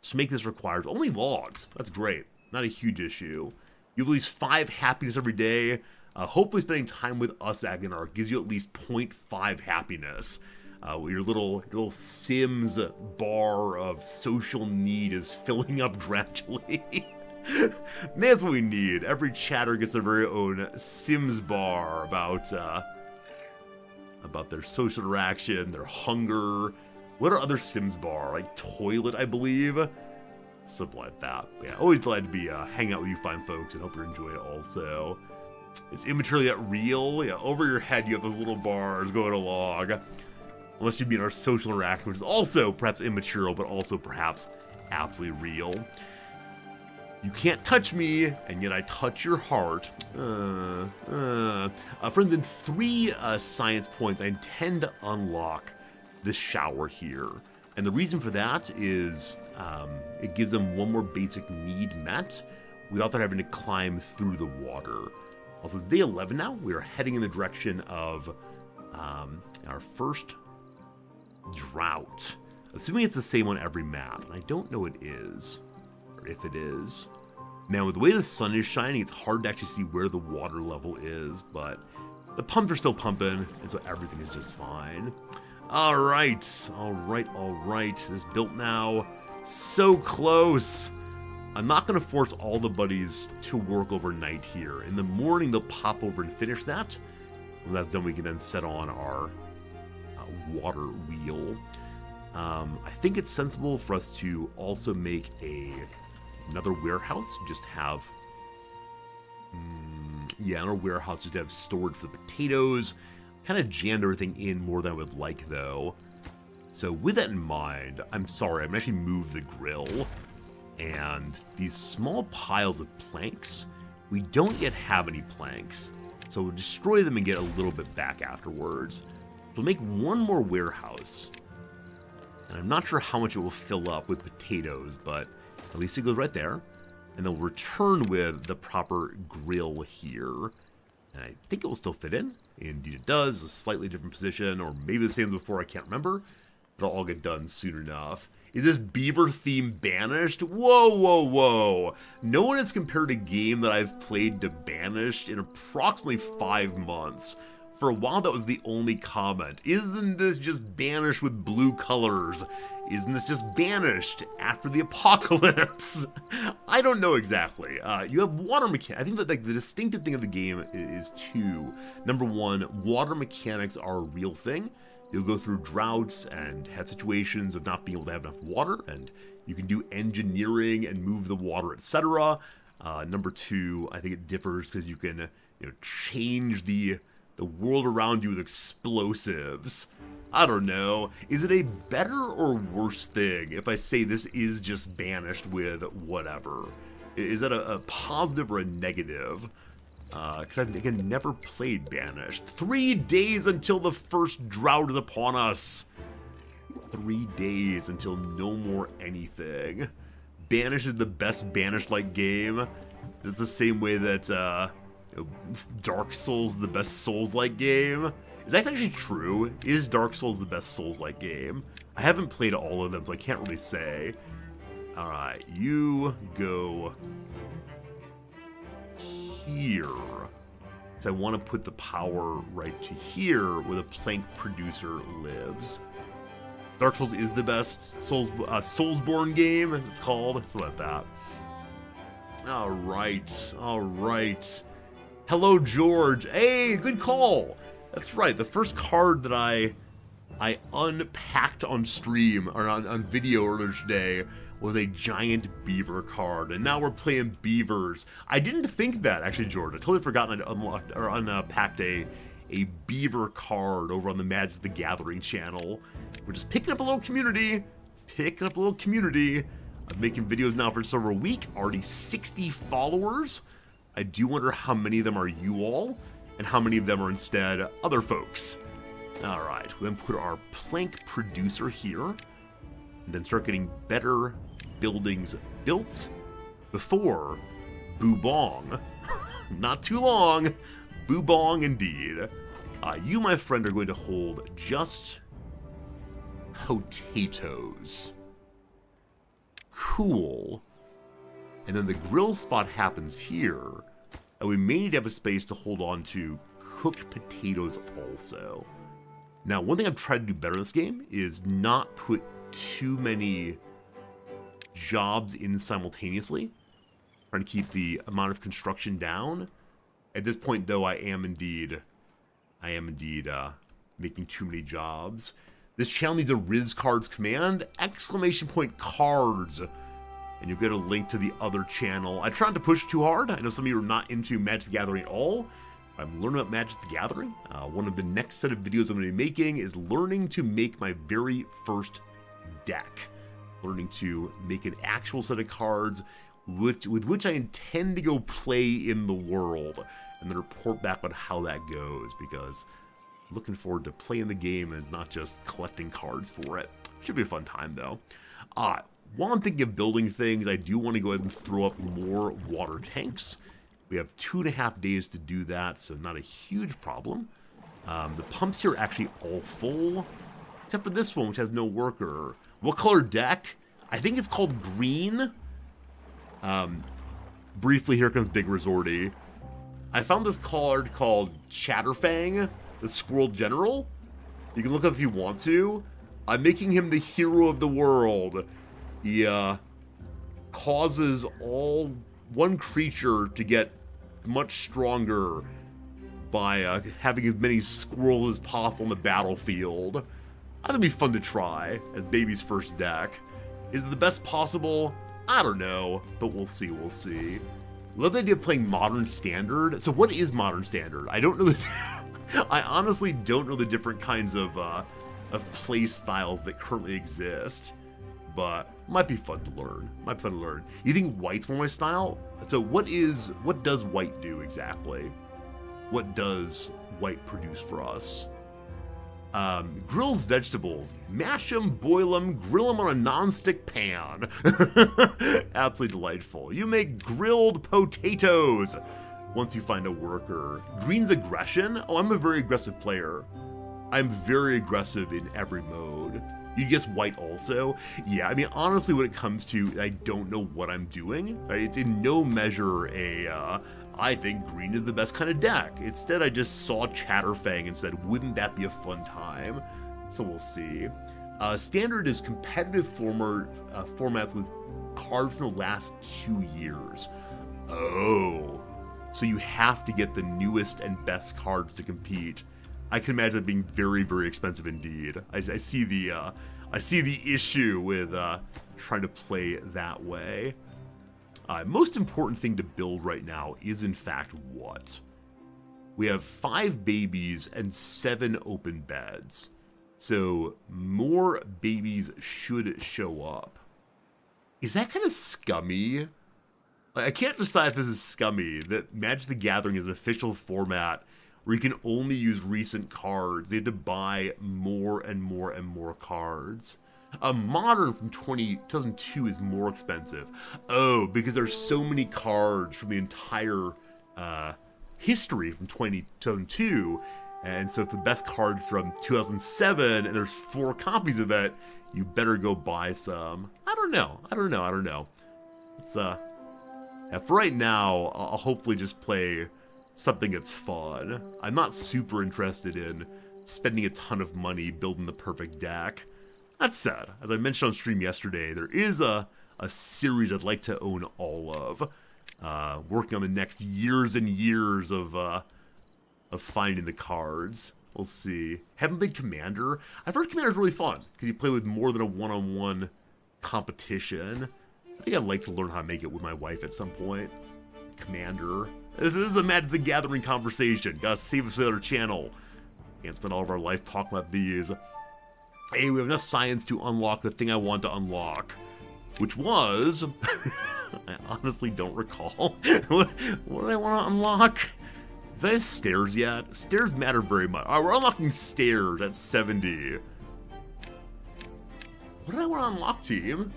To make this requires only logs. That's great. Not a huge issue. You have at least 5 happiness every day. Hopefully spending time with us, Agonar, gives you at least 0.5 happiness. Your little Sims bar of social need is filling up gradually. That's what we need. Every chatter gets their very own Sims bar about their social interaction, their hunger. What are other Sims bar? Like toilet, I believe. Something like that. Yeah, always glad to be hanging out with you fine folks, and hope you enjoy it also. It's immature yet real. Yeah, over your head you have those little bars going along. Unless you mean our social interaction, which is also perhaps immature, but also perhaps absolutely real. You can't touch me, and yet I touch your heart. For instance, 3 science points, I intend to unlock this shower here. And the reason for that is it gives them 1 more basic need met without them having to climb through the water. Also, it's day 11 now. We are heading in the direction of our first drought. Assuming it's the same on every map. And I don't know it is. Or if it is. Man, with the way the sun is shining, it's hard to actually see where the water level is. But the pumps are still pumping, and so everything is just fine. Alright. This is built now. So close. I'm not going to force all the buddies to work overnight here. In the morning, they'll pop over and finish that. When that's done, we can then set on our water wheel. I think it's sensible for us to also make another warehouse. Just have... another warehouse just to have storage for the potatoes. Kind of jammed everything in more than I would like, though. So with that in mind, I'm sorry, I'm going to actually move the grill. And these small piles of planks, we don't yet have any planks. So we'll destroy them and get a little bit back afterwards. We'll make 1 more warehouse. And I'm not sure how much it will fill up with potatoes, but at least it goes right there. And then we'll return with the proper grill here. And I think it will still fit in. Indeed it does. A slightly different position, or maybe the same as before, I can't remember. It'll all get done soon enough. Is this beaver theme banished? Whoa. No one has compared a game that I've played to banished in approximately 5 months. For a while, that was the only comment. Isn't this just banished with blue colors? Isn't this just banished after the apocalypse? I don't know exactly. You have water mechanics. I think that like the distinctive thing of the game is 2. Number 1, water mechanics are a real thing. You'll go through droughts and have situations of not being able to have enough water, and you can do engineering and move the water, etc. Number 2, I think it differs because you can change the world around you with explosives. I don't know. Is it a better or worse thing if I say this is just banished with whatever? Is that a positive or a negative? Because I've, again, never played banished. 3 days until the first drought is upon us. 3 days until no more anything. Banish is the best Banish-like game. It's the same way that Dark Souls is the best Souls-like game. Is that actually true? Is Dark Souls the best Souls-like game? I haven't played all of them, so I can't really say. Alright, you go here. So I want to put the power right to here where the plank producer lives. Dark Souls is the best Soulsborne game, it's called. Something like that. Alright, alright. Hello, George. Hey, good call. That's right, the first card that I unpacked on stream, or on video earlier today, was a giant beaver card, and now we're playing beavers. I didn't think that, actually, George. I totally forgot I'd unlocked, or unpacked a beaver card over on the Magic the Gathering channel. We're just picking up a little community. I'm making videos now for just over a week, already 60 followers. I do wonder how many of them are you all, and how many of them are instead other folks. Alright, we then put our plank producer here, and then start getting better buildings built before Boo-bong. Not too long, Boo-bong indeed. You, my friend, are going to hold just potatoes. Cool. And then the grill spot happens here, and we may need to have a space to hold on to cooked potatoes also. Now, one thing I've tried to do better in this game is not put too many jobs in simultaneously. Trying to keep the amount of construction down. At this point, though, I am indeed making too many jobs. This channel needs a Riz Cards command! Exclamation point cards! And you'll get a link to the other channel. I tried to push too hard. I know some of you are not into Magic the Gathering at all. I'm learning about Magic the Gathering. One of the next set of videos I'm going to be making is learning to make my very first deck. Learning to make an actual set of cards with which I intend to go play in the world. And then report back on how that goes, because I'm looking forward to playing the game and not just collecting cards for it. Should be a fun time, though. While I'm thinking of building things, I do want to go ahead and throw up more water tanks. We have 2.5 days to do that, so not a huge problem. The pumps here are actually all full, except for this one, which has no worker. What color deck? I think it's called green. Briefly, here comes Big Resorty. I found this card called Chatterfang, the Squirrel General. You can look up if you want to. I'm making him the hero of the world. He causes one creature to get much stronger by having as many squirrels as possible on the battlefield. I think it'd be fun to try as Baby's first deck. Is it the best possible? I don't know, but we'll see, Love the idea of playing Modern Standard. So what is Modern Standard? I don't know I honestly don't know the different kinds of play styles that currently exist. But might be fun to learn. You think white's more my style? So what does white do exactly? What does white produce for us? Grills vegetables. Mash them, boil them, grill them on a non-stick pan. Absolutely delightful. You make grilled potatoes once you find a worker. Green's aggression. Oh, I'm a very aggressive player. I'm very aggressive in every mode. You guess white also? Yeah, I mean, honestly, when it comes to, I don't know what I'm doing. It's in no measure I think green is the best kind of deck. Instead, I just saw Chatterfang and said, wouldn't that be a fun time? So we'll see. Standard is competitive formats with cards from the last 2 years. Oh. So you have to get the newest and best cards to compete. I can imagine it being very, very expensive indeed. I see the issue with trying to play that way. Most important thing to build right now is in fact what? We have 5 babies and 7 open beds. So more babies should show up. Is that kind of scummy? I can't decide if this is scummy, that Magic the Gathering is an official format where you can only use recent cards. They had to buy more and more and more cards. A modern from 2002 is more expensive. Oh, because there's so many cards from the entire history from 2002. And so if the best card from 2007 and there's 4 copies of it, you better go buy some. I don't know. It's for right now, I'll hopefully just play something that's fun. I'm not super interested in spending a ton of money building the perfect deck. That said, as I mentioned on stream yesterday, there is a series I'd like to own all of. Working on the next years and years of finding the cards. We'll see. Haven't played Commander. I've heard Commander's really fun, because you play with more than a one-on-one competition. I think I'd like to learn how to make it with my wife at some point. Commander. This is a Magic the Gathering conversation. Gotta save this for the other channel. Can't spend all of our life talking about these. Hey, we have enough science to unlock the thing I want to unlock. Which was... I honestly don't recall. What did I want to unlock? Did I have stairs yet? Stairs matter very much. Alright, we're unlocking stairs at 70. What did I want to unlock, team?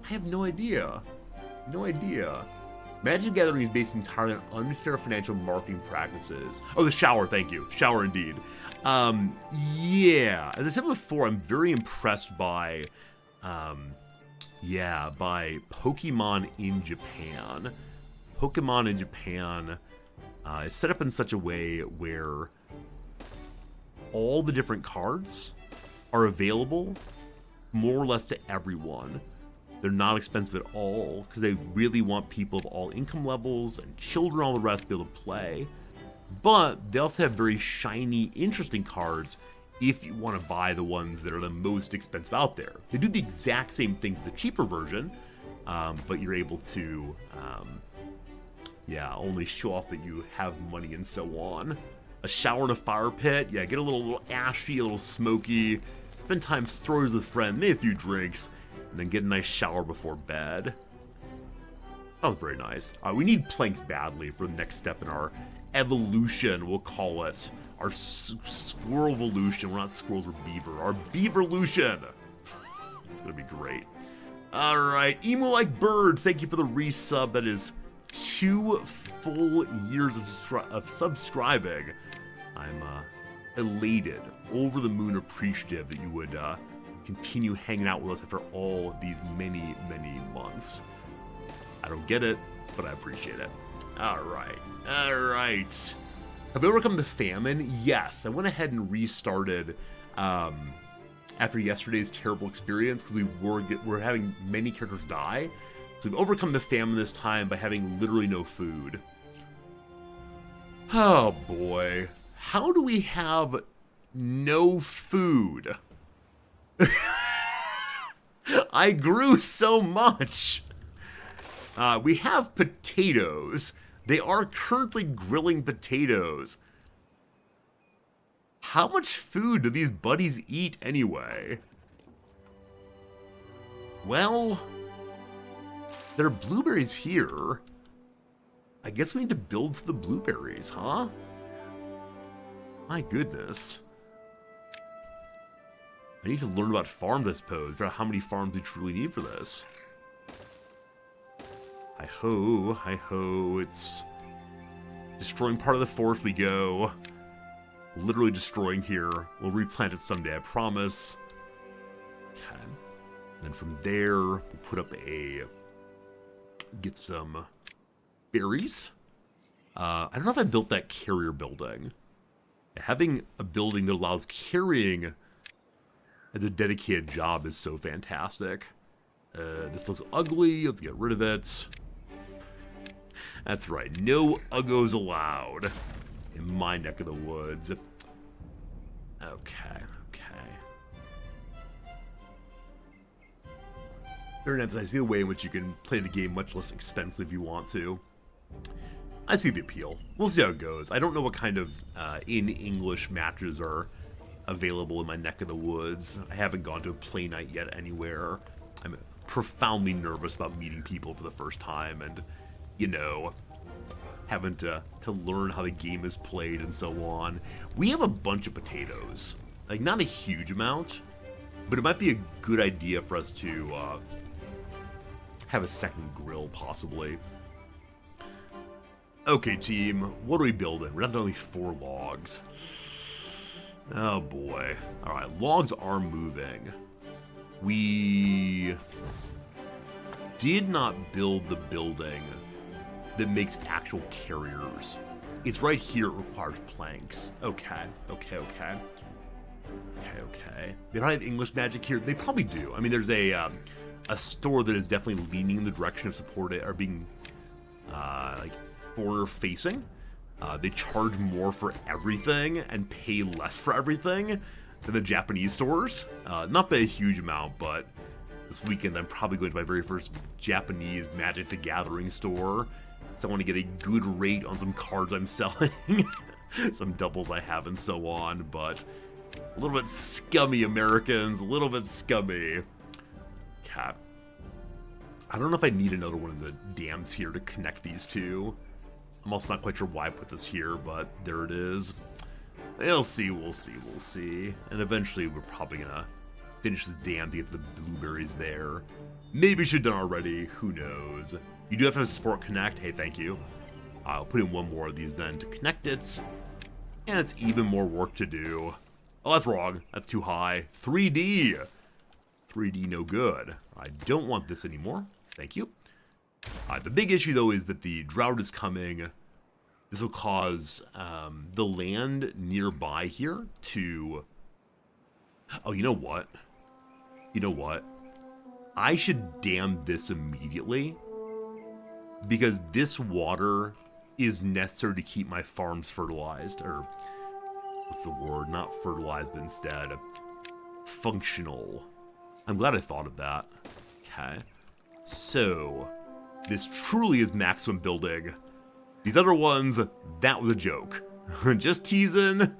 I have no idea. No idea. Magic the Gathering is based entirely on unfair financial marketing practices. Oh, the shower, thank you. Shower indeed. Yeah. As I said before, I'm very impressed by, by Pokemon in Japan. Pokemon in Japan is set up in such a way where all the different cards are available more or less to everyone. They're not expensive at all because they really want people of all income levels and children, all the rest, to be able to play. But they also have very shiny, interesting cards if you want to buy the ones that are the most expensive out there. They do the exact same things, the cheaper version, but you're able to, only show off that you have money and so on. A shower in a fire pit, yeah, get a little ashy, a little smoky, spend time stories with friends, maybe a few drinks, and then get a nice shower before bed. That was very nice. We need planks badly for the next step in our evolution, we'll call it. Our squirrel-volution. We're not squirrels, we're beaver. Our beaver-lution. It's gonna be great. Alright, Emo Like Bird, thank you for the resub. That is 2 full years of subscribing. I'm elated, over the moon appreciative that you would continue hanging out with us after all these many, many months. I don't get it, but I appreciate it. Alright. Have we overcome the famine? Yes. I went ahead and restarted after yesterday's terrible experience because we were having many characters die. So we've overcome the famine this time by having literally no food. Oh boy. How do we have no food? I grew so much. We have potatoes. They are currently grilling potatoes. How much food do these buddies eat anyway? Well, there are blueberries here. I guess we need to build to the blueberries, huh? My goodness. I need to learn about farms, I suppose, figure out how many farms we truly need for this. Hi-ho, it's destroying part of the forest we go. Literally destroying here. We'll replant it someday, I promise. Okay. And then from there, we'll put up get some berries. I don't know if I built that carrier building. Having a building that allows carrying as a dedicated job is so fantastic. This looks ugly, let's get rid of it. That's right, no uggos allowed in my neck of the woods. Okay. Very nice. I see the way in which you can play the game much less expensive if you want to. I see the appeal. We'll see how it goes. I don't know what kind of in-English matches are available in my neck of the woods. I haven't gone to a play night yet anywhere. I'm profoundly nervous about meeting people for the first time, and, you know, having to learn how the game is played and so on. We have a bunch of potatoes. Like, not a huge amount, but it might be a good idea for us to have a second grill, possibly. Okay, team, what are we building? We're down to only 4 logs. Oh, boy. Alright, logs are moving. We did not build the building that makes actual carriers. It's right here, it requires planks. Okay. They don't have English magic here. They probably do. I mean, there's a store that is definitely leaning in the direction of supporting or being like foreigner facing. They charge more for everything and pay less for everything than the Japanese stores. Not by a huge amount, but this weekend I'm probably going to my very first Japanese Magic the Gathering store. So I want to get a good rate on some cards I'm selling, some doubles I have and so on, but a little bit scummy, Americans, a little bit scummy. Cat. I don't know if I need another one of the dams here to connect these two. I'm also not quite sure why I put this here, but there it is. We'll see. And eventually we're probably gonna finish this dam to get the blueberries there. Maybe should have done already, who knows. You do have to support connect, hey, thank you. I'll put in one more of these then to connect it. And it's even more work to do. Oh, that's wrong, that's too high. 3D, no good. I don't want this anymore, thank you. The big issue though is that the drought is coming. This will cause the land nearby here to... Oh, you know what? I should dam this immediately, because this water is necessary to keep my farms fertilized, or what's the word? Not fertilized, but instead functional. I'm glad I thought of that. Okay. So, this truly is maximum building. These other ones, that was a joke. Just teasing.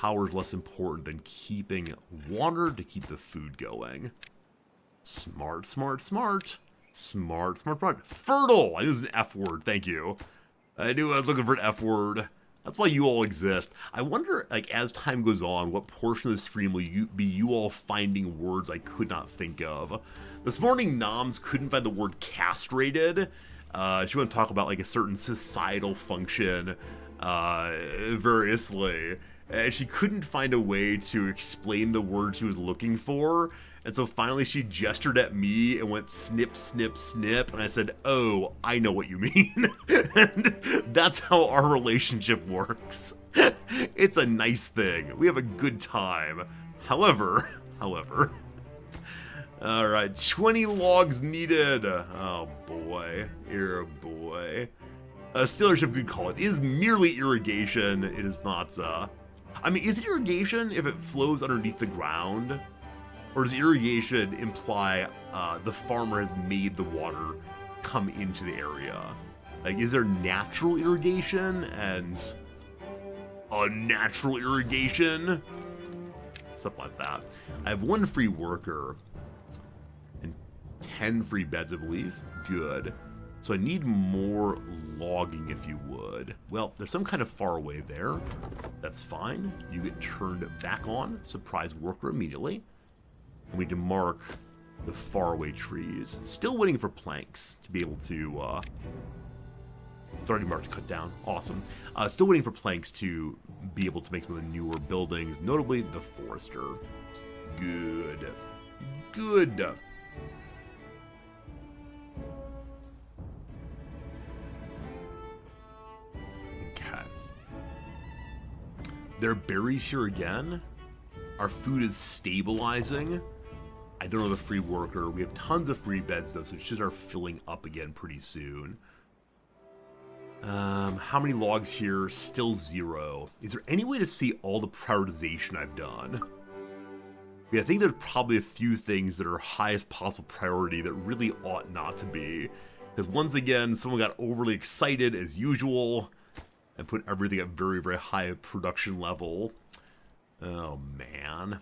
Power's less important than keeping water to keep the food going. Smart. Fertile! I knew it was an F word, thank you. I knew I was looking for an F word. That's why you all exist. I wonder, like, as time goes on, what portion of the stream will be you all finding words I could not think of. This morning, Noms couldn't find the word castrated. She wanted to talk about, like, a certain societal function, variously. And she couldn't find a way to explain the word she was looking for. And so finally she gestured at me and went snip, snip, snip. And I said, oh, I know what you mean. And that's how our relationship works. It's a nice thing. We have a good time. However. All right, 20 logs needed. Oh boy, boy. Stealership could call it. It is merely irrigation. It is not, I mean, is it irrigation if it flows underneath the ground? Or does irrigation imply the farmer has made the water come into the area? Like, is there natural irrigation and unnatural irrigation? Stuff like that. I have 1 free worker and 10 free beds, I believe. Good. So I need more logging, if you would. Well, there's some kind of far away there. That's fine. You get turned back on. Surprise worker immediately. And we need to mark the faraway trees. Still waiting for planks to be able to, it's already marked cut down. Awesome. Still waiting for planks to be able to make some of the newer buildings, notably the Forester. Good. Okay. There are berries here again. Our food is stabilizing. I don't know the free worker. We have tons of free beds though, so it should start filling up again pretty soon. How many logs here? Still 0. Is there any way to see all the prioritization I've done? Yeah, I think there's probably a few things that are highest possible priority that really ought not to be. Because once again, someone got overly excited as usual and put everything at very, very high production level. Oh, man.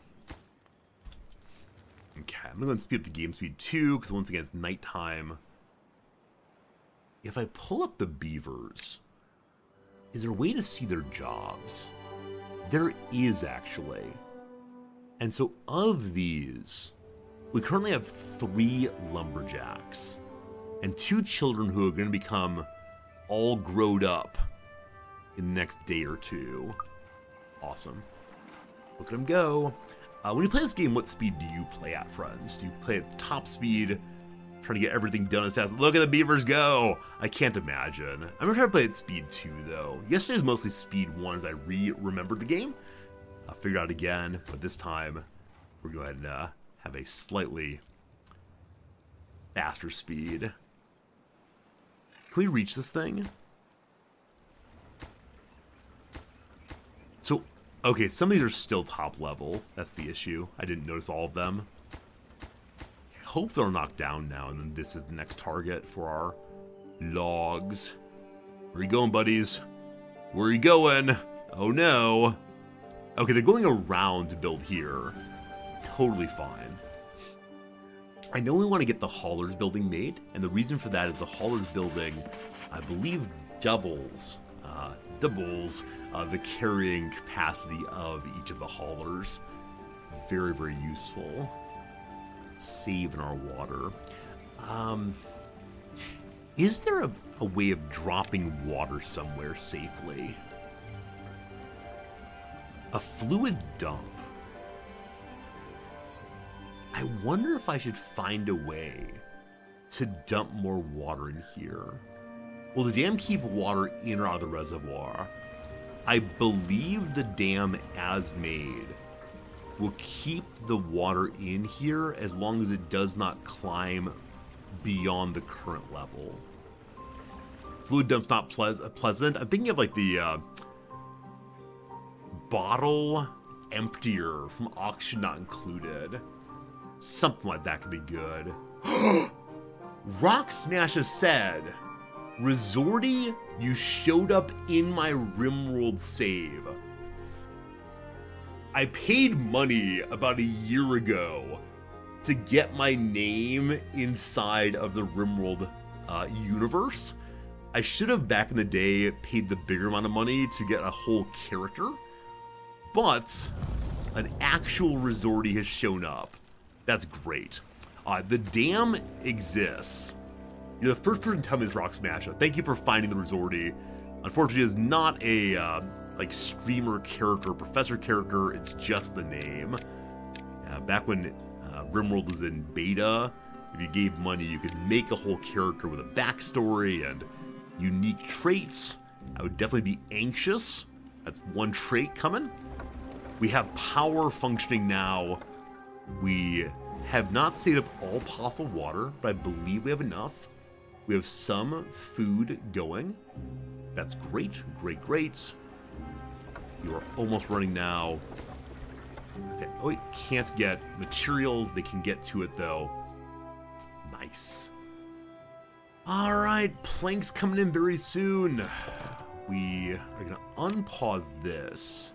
Okay, I'm going to speed up the game speed too, because once again, it's nighttime. if I pull up the beavers, is there a way to see their jobs? There is, actually. And so of these, we currently have 3 lumberjacks and 2 children who are going to become all grown up in the next day or 2. Awesome. Look at them go. When you play this game, what speed do you play at, friends? Do you play at top speed, trying to get everything done as fast? Look at the beavers go! I can't imagine. I'm gonna try to play at speed 2, though. Yesterday was mostly speed 1 as I remembered the game. I figured out again, but this time we're going to go ahead and have a slightly faster speed. Can we reach this thing? So, okay, some of these are still top level. That's the issue. I didn't notice all of them. I hope they're knocked down now, and then this is the next target for our logs. Where are you going, buddies? Where are you going? Oh, no. Okay, they're going around to build here. Totally fine. I know we want to get the haulers building made, and the reason for that is the haulers building, I believe, doubles the carrying capacity of each of the haulers. Very, very useful. Saving our water. Is there a way of dropping water somewhere safely? A fluid dump. I wonder if I should find a way to dump more water in here. Will the dam keep water in or out of the reservoir? I believe the dam as made will keep the water in here as long as it does not climb beyond the current level. Fluid dump's not pleasant. I'm thinking of like the bottle emptier from Auction Not Included. Something like that could be good. Rock Smasher said, Resorty, you showed up in my RimWorld save. I paid money about a year ago to get my name inside of the RimWorld universe. I should have, back in the day, paid the bigger amount of money to get a whole character, but an actual Resorty has shown up. That's great. The dam exists. You're the first person to tell me this, Rock Smasher. Thank you for finding the Resorty. Unfortunately, it's not a like streamer character, professor character. It's just the name. Back when RimWorld was in beta, if you gave money, you could make a whole character with a backstory and unique traits. I would definitely be anxious. That's one trait coming. We have power functioning now. We have not saved up all possible water, but I believe we have enough. We have some food going. That's great, great, great. You are almost running now. Okay. Oh, we can't get materials. They can get to it, though. Nice. All right, planks coming in very soon. We are going to unpause this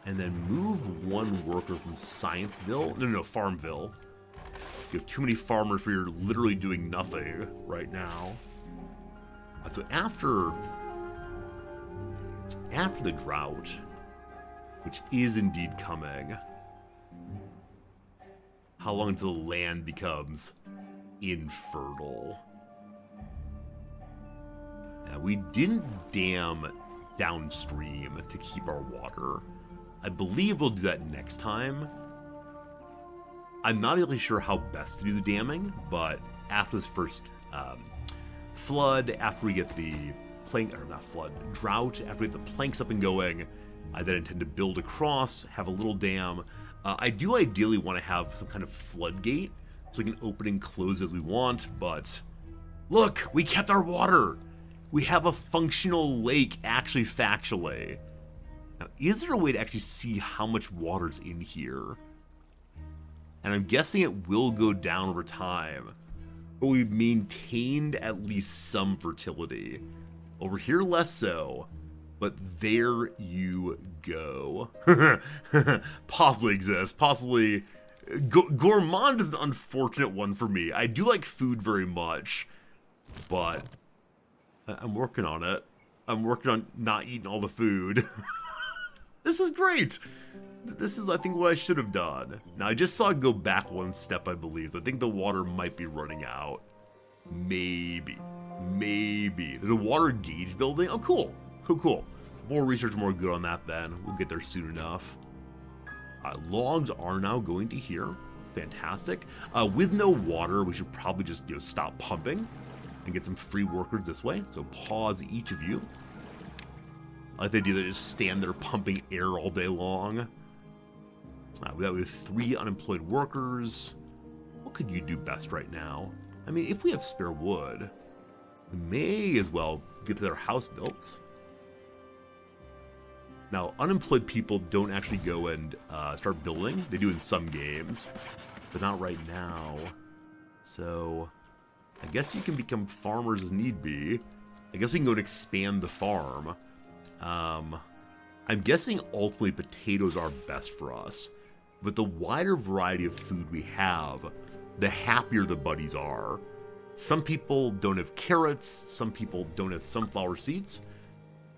and then move one worker from Scienceville. No, Farmville. You have too many farmers where you're literally doing nothing right now. So after the drought, which is indeed coming, how long until the land becomes infertile? Now, we didn't dam downstream to keep our water. I believe we'll do that next time. I'm not really sure how best to do the damming, but after this first flood, after we get the drought, after we get the planks up and going, I then intend to build across, have a little dam. I do ideally want to have some kind of floodgate, so we can open and close as we want, but look, we kept our water. We have a functional lake, actually, factually. Now, is there a way to actually see how much water's in here? And I'm guessing it will go down over time, but we've maintained at least some fertility. Over here, less so, but there you go. Possibly exists. Possibly. Gourmand is an unfortunate one for me. I do like food very much, but I'm working on it. I'm working on not eating all the food. This is great. This is, I think, what I should have done. Now, I just saw it go back one step, I believe. I think the water might be running out. Maybe. Maybe. There's a water gauge building. Oh, cool. Cool, cool. More research, more good on that then. We'll get there soon enough. Logs are now going to here. Fantastic. With no water, we should probably just stop pumping and get some free workers this way. So pause each of you. I like the idea that they just stand there pumping air all day long. We have 3 unemployed workers. What could you do best right now? I mean, if we have spare wood, we may as well get their house built. Now, unemployed people don't actually go and start building. They do in some games, but not right now. So, I guess you can become farmers as need be. I guess we can go and expand the farm. I'm guessing ultimately potatoes are best for us. But the wider variety of food we have, the happier the buddies are. Some people don't have carrots, some people don't have sunflower seeds,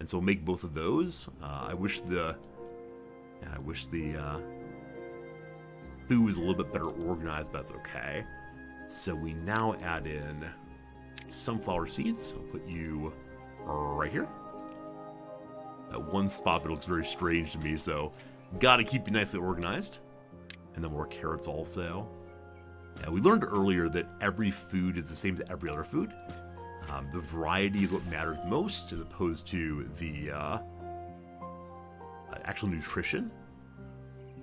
and so we'll make both of those. I wish the food was a little bit better organized, but that's okay. So we now add in sunflower seeds. I'll put you right here. That one spot that looks very strange to me, so gotta keep you nicely organized. And then more carrots also. Yeah, we learned earlier that every food is the same as every other food. The variety is what matters most, as opposed to the actual nutrition.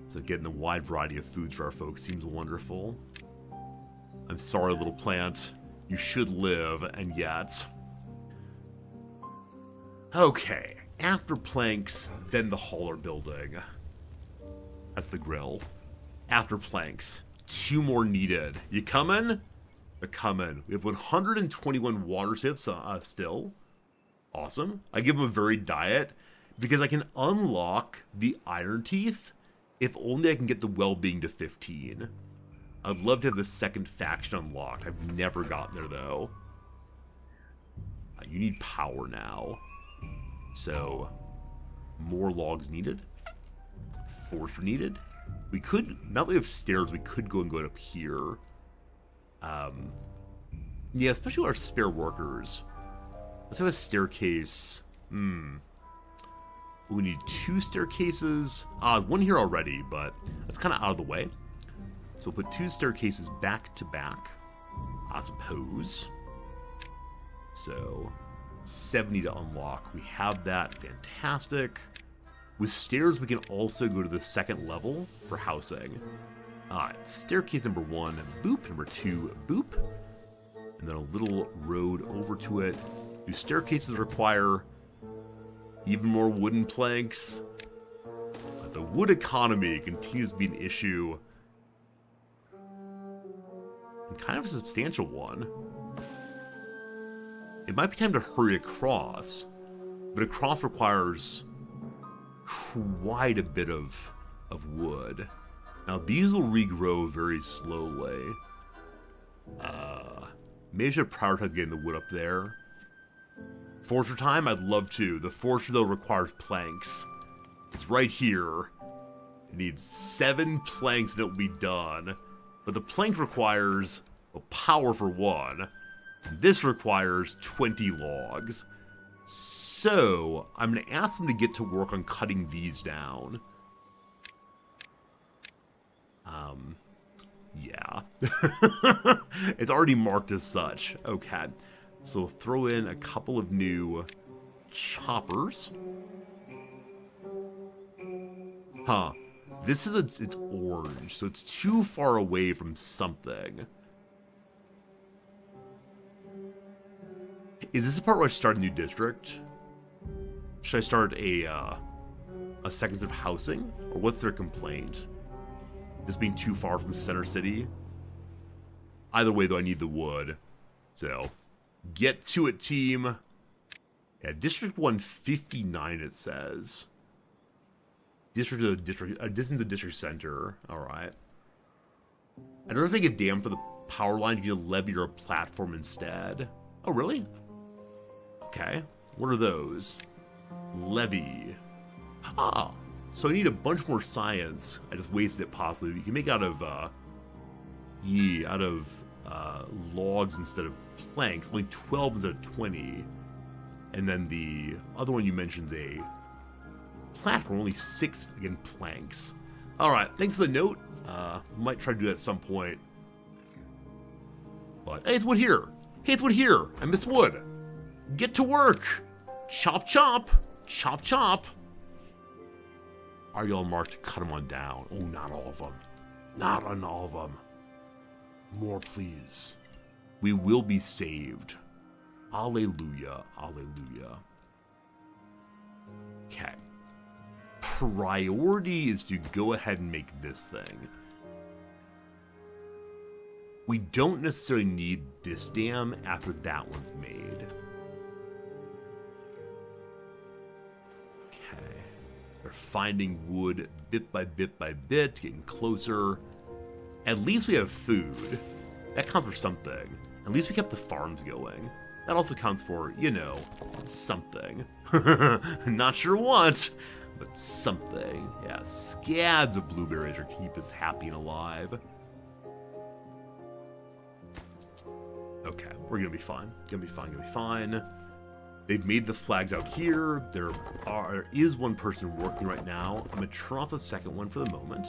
So getting the wide variety of foods for our folks seems wonderful. I'm sorry, little plant. You should live, and yet... Okay, after planks, then the hauler building. That's the grill. After planks, 2 more needed. You coming? They're coming. We have 121 water tips still. Awesome. I give them a varied diet because I can unlock the iron teeth if only I can get the well-being to 15. I'd love to have the second faction unlocked. I've never gotten there though. You need power now. So, more logs needed. Forester needed. We could, now that we have stairs, we could go up here. Yeah, especially with our spare workers. Let's have a staircase. We need 2 staircases. 1 here already, but that's kind of out of the way. So we'll put 2 staircases back to back, I suppose. So, 70 to unlock. We have that. Fantastic. With stairs, we can also go to the 2nd level for housing. Staircase number 1, boop. Number 2, boop. And then a little road over to it. Do staircases require even more wooden planks? The wood economy continues to be an issue. And kind of a substantial one. It might be time to hurry across. But across requires quite a bit of wood. Now these will regrow very slowly. Maybe I should prioritize getting the wood up there. Forester time? I'd love to. The forester though requires planks. It's right here. It needs 7 planks and it will be done. But the plank requires power for 1. This requires 20 logs. So, I'm going to ask them to get to work on cutting these down. Yeah. It's already marked as such. Okay. So, we'll throw in a couple of new choppers. Huh. This is, it's orange, so it's too far away from something. Is this the part where I start a new district? Should I start a second set of housing? Or what's their complaint? This being too far from Center City? Either way, though, I need the wood. So, get to it, team. Yeah, District 159, it says. Distance of district center. Alright. I don't have to make a dam for the power line. You can levy or a platform instead. Oh, really? Okay. What are those? Levy. Ah. So I need a bunch more science. I just wasted it possibly. You can make out of, logs instead of planks. Only 12 instead of 20. And then the other one you mentioned is a platform. Only 6, again, planks. Alright, thanks for the note. Might try to do that at some point. But, hey, it's wood here. Hey, it's wood here. I missed wood. Get to work. Chop, chop. Chop, chop. Are you all marked to cut them on down? Oh, not all of them. Not on all of them. More, please. We will be saved. Alleluia. Alleluia. Okay. Priority is to go ahead and make this thing. We don't necessarily need this dam after that one's made. Okay. We're finding wood bit by bit by bit, getting closer. At least we have food. That counts for something. At least we kept the farms going. That also counts for, you know, something. Not sure what, but something. Yeah, scads of blueberries are keep us happy and alive. Okay, we're gonna be fine. Gonna be fine, gonna be fine. They've made the flags out here. There is one person working right now. I'm gonna turn off the second one for the moment.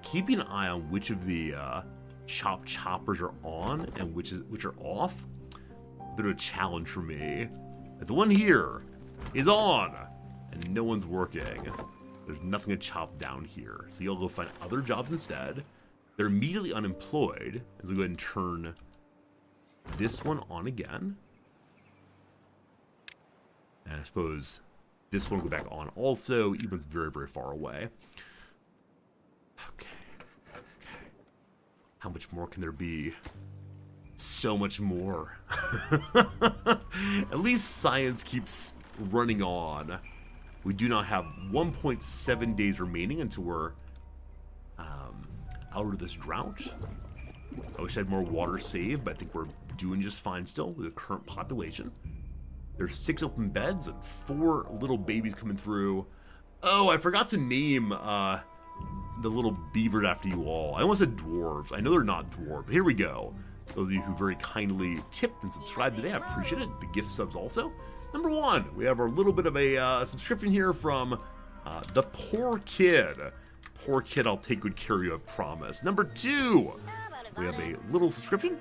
Keeping an eye on which of the choppers are on and which are off. A bit of a challenge for me. But the one here is on, and no one's working. There's nothing to chop down here, so you'll go find other jobs instead. They're immediately unemployed, as we go ahead and turn this one on again. And I suppose this one will go back on also, even though it's very, very far away. Okay. Okay. How much more can there be? So much more. At least science keeps running on. We do not have 1.7 days remaining until we're out of this drought. I wish I had more water saved, but I think we're doing just fine still with the current population. There's 6 open beds and 4 little babies coming through. Oh, I forgot to name the little beavers after you all. I almost said dwarves. I know they're not dwarves, but here we go. Those of you who very kindly tipped and subscribed today, I appreciate it. The gift subs also. Number 1, we have our little bit of a subscription here from the Poor Kid. Poor Kid, I'll take good care of you, I promise. Number 2, we have a little subscription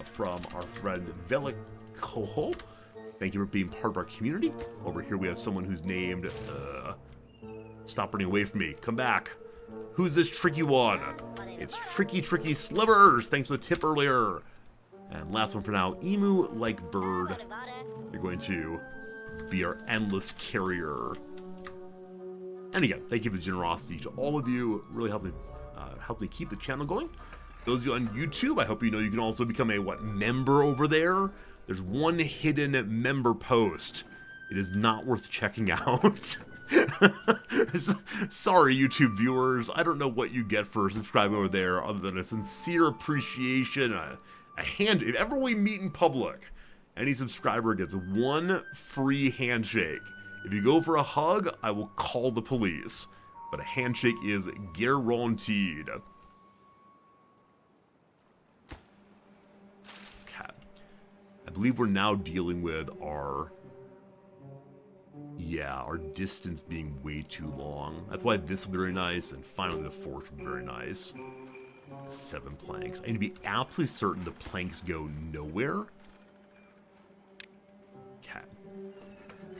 from our friend Velik Koho. Thank you for being part of our community. Over here we have someone who's named... stop running away from me. Come back. Who's this tricky one? It's Tricky Slivers. Thanks for the tip earlier. And last one for now. Emu like bird. You're going to be our endless carrier. And again, thank you for the generosity to all of you. Really helped me keep the channel going. Those of you on YouTube, I hope you know you can also become a member over there. There's one hidden member post. It is not worth checking out. Sorry, YouTube viewers. I don't know what you get for subscribing over there other than a sincere appreciation, a hand. If ever we meet in public, any subscriber gets 1 free handshake. If you go for a hug, I will call the police. But a handshake is guaranteed. Okay. I believe we're now dealing with our distance being way too long. That's why this will be very nice, and finally the 4th will be very nice. 7 planks. I need to be absolutely certain the planks go nowhere. Okay.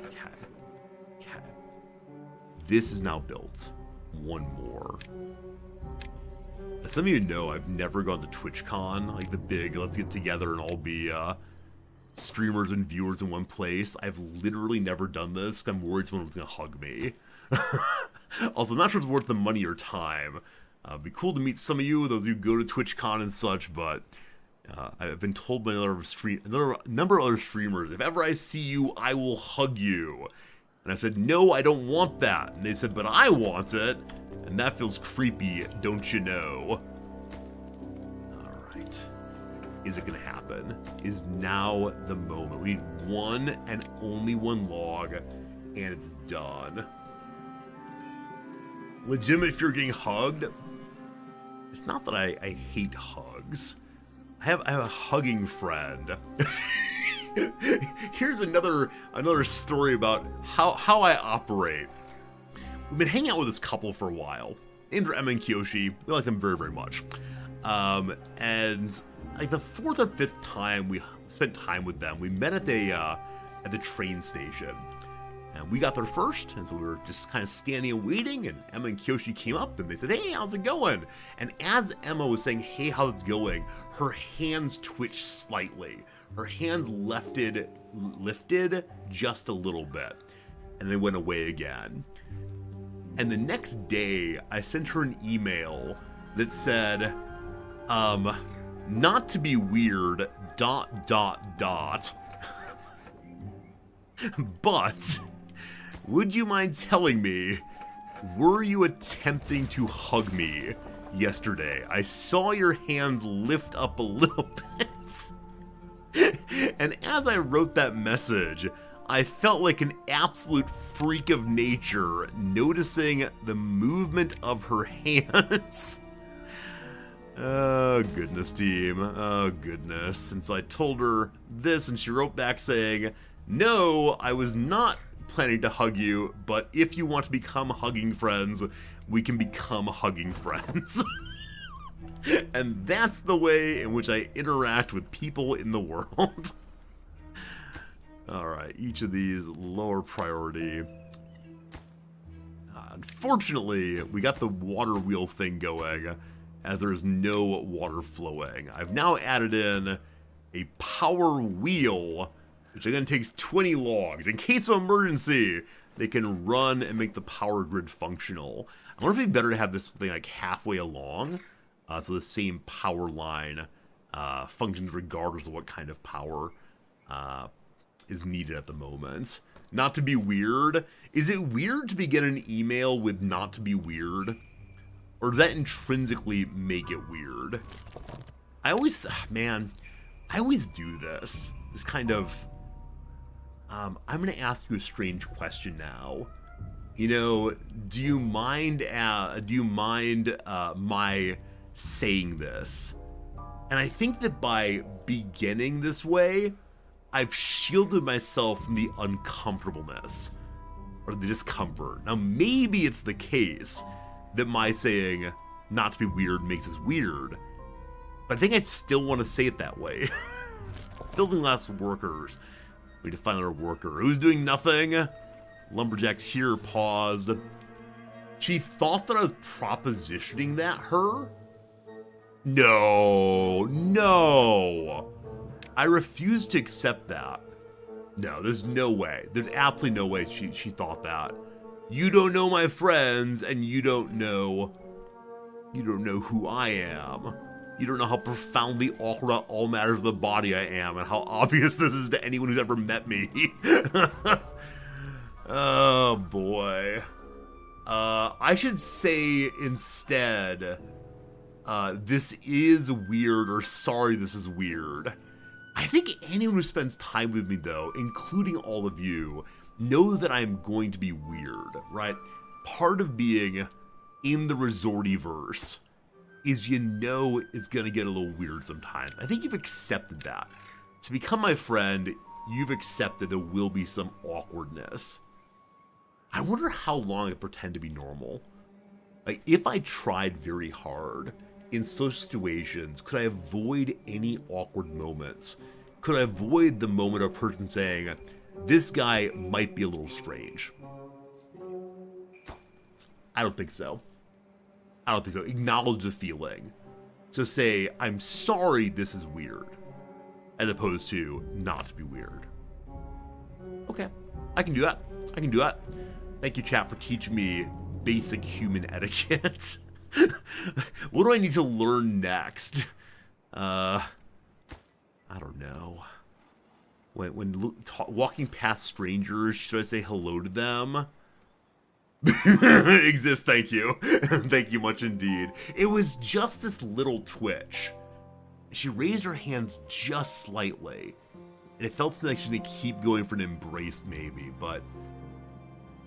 Okay. Okay. This is now built. 1 more. As some of you know, I've never gone to TwitchCon, like the big let's get together and all be streamers and viewers in one place. I've literally never done this because I'm worried someone was going to hug me. Also, I'm not sure it's worth the money or time. It'd be cool to meet some of you, those who go to TwitchCon and such, but I've been told by another number of other streamers, if ever I see you, I will hug you. And I said, no, I don't want that. And they said, but I want it. And that feels creepy, don't you know? Alright. is it going to happen? Is now the moment. We need one and only one log, and it's done. Legitimate fear of getting hugged. It's not that I hate hugs. I have a hugging friend. Here's another story about how I operate. We've been hanging out with this couple for a while. Named Emma and Kiyoshi. We like them very, very much. And like the fourth or fifth time we spent time with them, we met at the train station. And we got there first, and so we were just kind of standing and waiting, and Emma and Kiyoshi came up, and they said, "Hey, how's it going?" And as Emma was saying, "Hey, how's it going?" her hands twitched slightly. Her hands lifted just a little bit, and they went away again. And the next day, I sent her an email that said, not to be weird, ... but... would you mind telling me, were you attempting to hug me yesterday? I saw your hands lift up a little bit. And as I wrote that message, I felt like an absolute freak of nature noticing the movement of her hands. Oh, goodness, team. Oh, goodness. And so I told her this, and she wrote back saying, "No, I was not planning to hug you, but if you want to become hugging friends, we can become hugging friends." And that's the way in which I interact with people in the world. Alright, each of these lower priority. Unfortunately, we got the water wheel thing going, as there is no water flowing. I've now added in a power wheel, which again takes 20 logs. In case of emergency, they can run and make the power grid functional. I wonder if it'd be better to have this thing like halfway along, so the same power line functions regardless of what kind of power is needed at the moment. Not to be weird. Is it weird to begin an email with "not to be weird"? Or does that intrinsically make it weird? I always do this. This kind of... I'm going to ask you a strange question now. You know, do you mind my saying this? And I think that by beginning this way, I've shielded myself from the uncomfortableness or the discomfort. Now, maybe it's the case that my saying "not to be weird" makes us weird, but I think I still want to say it that way. Building lots of workers. We need to find our worker. Who's doing nothing? Lumberjack's here, paused. She thought that I was propositioning that her? No. I refuse to accept that. No, there's no way. There's absolutely no way she thought that. You don't know my friends, and you don't know who I am. You don't know how profoundly awkward about all matters of the body I am, and how obvious this is to anyone who's ever met me. Oh, boy. I should say instead, this is weird, or sorry this is weird. I think anyone who spends time with me, though, including all of you, know that I'm going to be weird, right? Part of being in the resorty-verse is it's gonna get a little weird sometimes. I think you've accepted that. To become my friend, you've accepted there will be some awkwardness. I wonder how long I pretend to be normal. Like, if I tried very hard in social situations, could I avoid any awkward moments? Could I avoid the moment of a person saying, "This guy might be a little strange"? I don't think so. Acknowledge the feeling. So say, "I'm sorry this is weird," as opposed to "not to be weird." Okay, I can do that. Thank you, chat, for teaching me basic human etiquette. What do I need to learn next? I don't know. When walking past strangers, should I say hello to them? Exist, thank you. Thank you much indeed. It was just this little twitch. She raised her hands just slightly, and it felt to me like she didn't keep going for an embrace maybe, but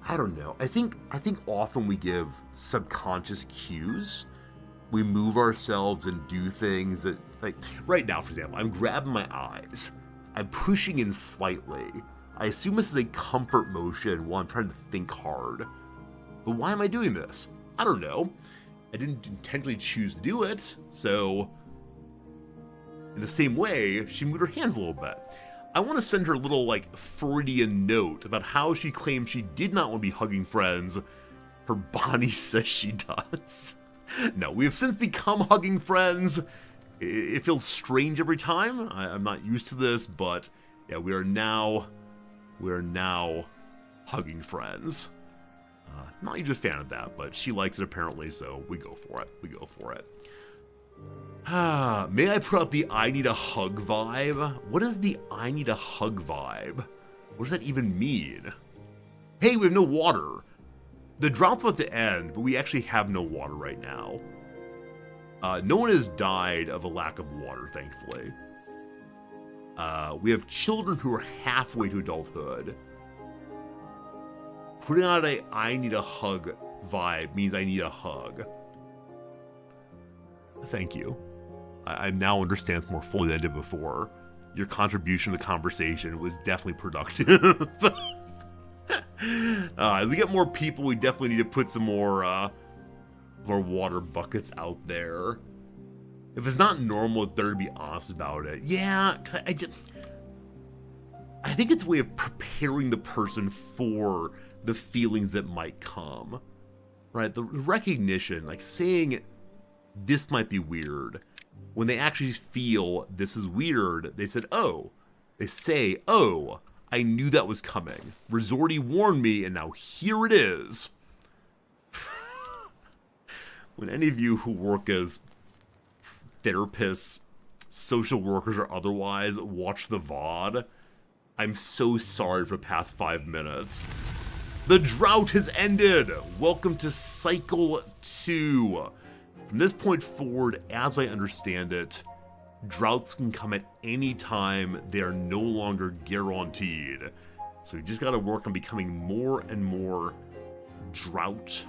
I don't know. I think often we give subconscious cues. We move ourselves and do things that, like, right now, for example, I'm grabbing my eyes. I'm pushing in slightly. I assume this is a comfort motion while I'm trying to think hard. But why am I doing this? I don't know. I didn't intentionally choose to do it, so in the same way, she moved her hands a little bit. I want to send her a little, like, Freudian note about how she claims she did not want to be hugging friends. Her body says she does. No, we have since become hugging friends. It feels strange every time. I'm not used to this, but yeah, we are now hugging friends. Not usually a fan of that, but she likes it apparently, so we go for it. May I put out the I need a hug vibe? What is the I need a hug vibe? What does that even mean? Hey, we have no water. The drought's about to end, but we actually have no water right now. No one has died of a lack of water, thankfully. We have children who are halfway to adulthood. Putting out a I need a hug vibe means I need a hug. Thank you. I now understand more fully than I did before. Your contribution to the conversation was definitely productive. As we get more people, we definitely need to put some more of our water buckets out there. If it's not normal, it's better to be honest about it. Yeah, I think it's a way of preparing the person for the feelings that might come. Right? The recognition, like saying this might be weird. When they actually feel this is weird, they said, oh. They say, oh, I knew that was coming. Resorty warned me, and now here it is. When any of you who work as therapists, social workers, or otherwise watch the VOD, I'm so sorry for the past 5 minutes. The drought has ended. Welcome to Cycle 2. From this point forward, as I understand it, droughts can come at any time. They are no longer guaranteed. So we just got to work on becoming more and more drought-proof.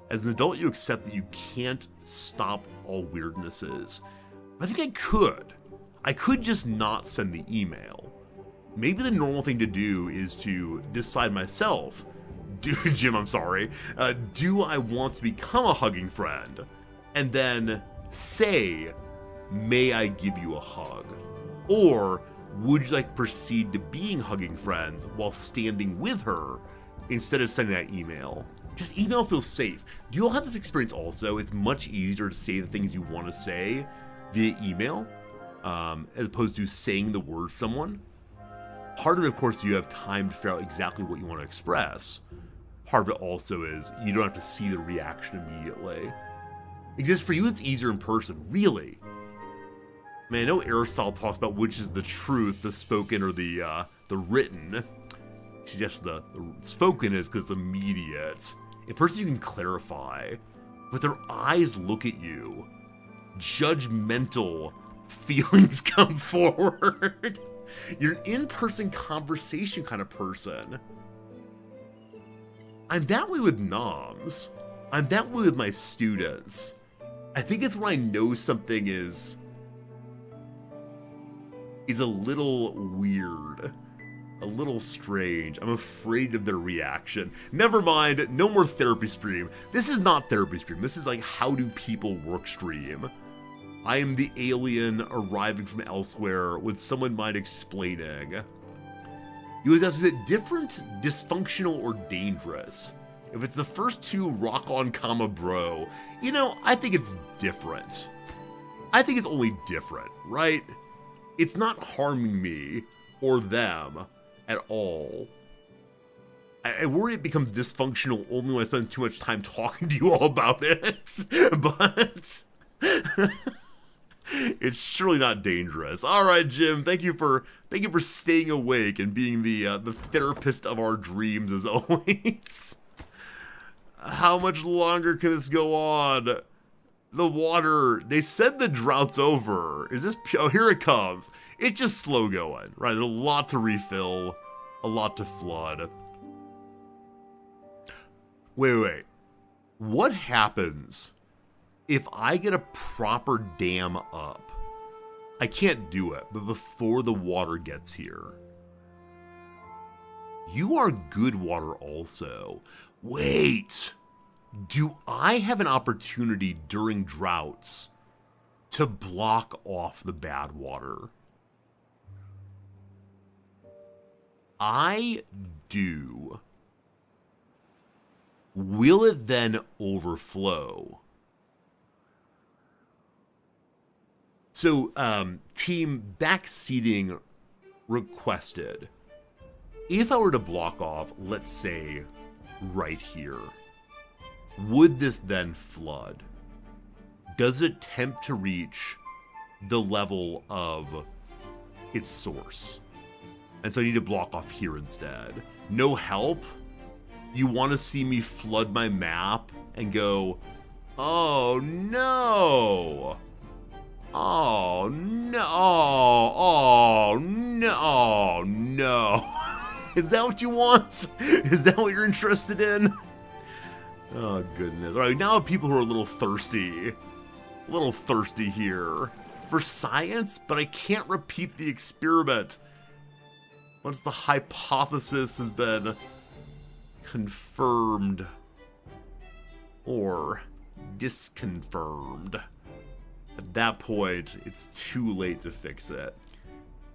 As an adult, you accept that you can't stop all weirdnesses. I think I could. I could just not send the email. Maybe the normal thing to do is to decide myself, Jim, I'm sorry, do I want to become a hugging friend? And then say, may I give you a hug? Or would you like proceed to being hugging friends while standing with her instead of sending that email? Just email feels safe. Do you all have this experience also? It's much easier to say the things you want to say via email as opposed to saying the word to someone. Part of it, of course, you have time to figure out exactly what you want to express. Part of it also is you don't have to see the reaction immediately. Because for you, it's easier in person. Really? Man, I know Aristotle talks about which is the truth, the spoken or the written. She suggests the spoken is because it's immediate. In person, you can clarify. But their eyes look at you. Judgmental feelings come forward. You're an in-person conversation kind of person. I'm that way with noms. I'm that way with my students. I think it's when I know something is a little weird, a little strange. I'm afraid of their reaction. Never mind, no more therapy stream. This is not therapy stream. This is like how do people work stream. I am the alien arriving from elsewhere with someone mind explaining. You always ask, is it different, dysfunctional, or dangerous? If it's the first two, rock on, comma, bro, you know, I think it's different. I think it's only different, right? It's not harming me or them at all. I worry it becomes dysfunctional only when I spend too much time talking to you all about it, but it's surely not dangerous. All right, Jim, thank you for staying awake and being the therapist of our dreams as always. How much longer can this go on? The water, they said the drought's over. Is this, oh, here it comes. It's just slow going, right? There's a lot to refill, a lot to flood. Wait. What happens if I get a proper dam up? I can't do it, but before the water gets here. You are good water also. Wait. Do I have an opportunity during droughts to block off the bad water? I do. Will it then overflow? So, team backseating requested. If I were to block off, let's say, right here, would this then flood? Does it attempt to reach the level of its source? And so I need to block off here instead. No help? You want to see me flood my map and go, oh no! Oh no! Oh no! Oh no! Is that what you want? Is that what you're interested in? Oh, goodness. All right, now people who are a little thirsty here for science, but I can't repeat the experiment once the hypothesis has been confirmed or disconfirmed. At that point, it's too late to fix it.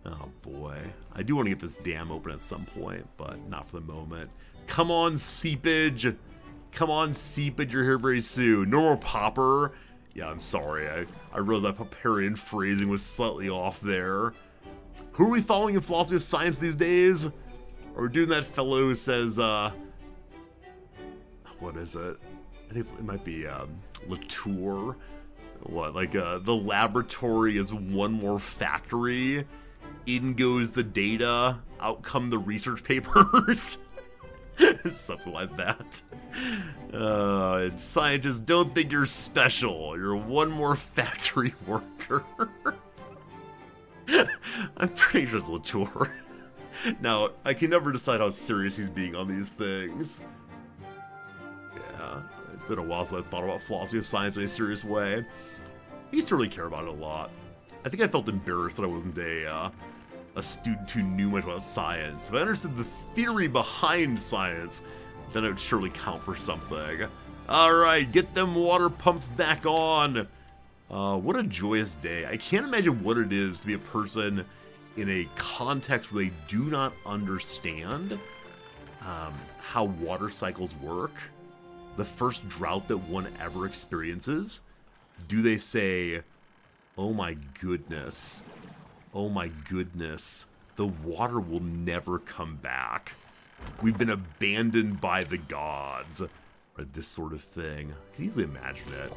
Oh boy. I do want to get this dam open at some point, but not for the moment. Come on, seepage! Come on, seepage, you're here very soon. No more popper. Yeah, I'm sorry. I realized that Popperian phrasing was slightly off there. Who are we following in philosophy of science these days? Or we're doing that fellow who says, what is it? I think it might be, Latour. What, like, the laboratory is one more factory. In goes the data, out come the research papers. Something like that. Scientists don't think you're special. You're one more factory worker. I'm pretty sure it's Latour. Now, I can never decide how serious he's being on these things. Yeah, it's been a while since I thought about philosophy of science in a serious way. I used to really care about it a lot. I think I felt embarrassed that I wasn't a student who knew much about science. If I understood the theory behind science, then it would surely count for something. Alright, get them water pumps back on! What a joyous day. I can't imagine what it is to be a person in a context where they do not understand how water cycles work. The first drought that one ever experiences. Do they say, oh my goodness, the water will never come back. We've been abandoned by the gods. Or this sort of thing. I can easily imagine it.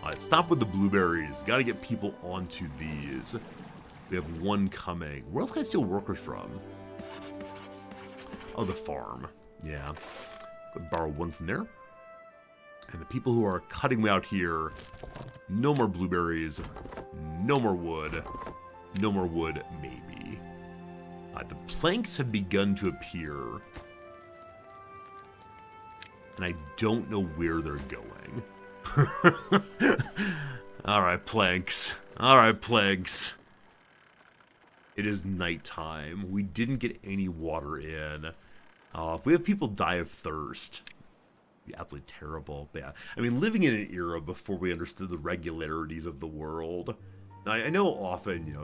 Alright, stop with the blueberries. Gotta get people onto these. We have one coming. Where else can I steal workers from? Oh, the farm. Yeah. Borrow one from there. And the people who are cutting me out here, no more blueberries, no more wood, maybe. The planks have begun to appear, and I don't know where they're going. Alright, planks. It is nighttime. We didn't get any water in. If we have people die of thirst, it'd be absolutely terrible. But yeah, I mean, living in an era before we understood the regularities of the world. Now, I know often,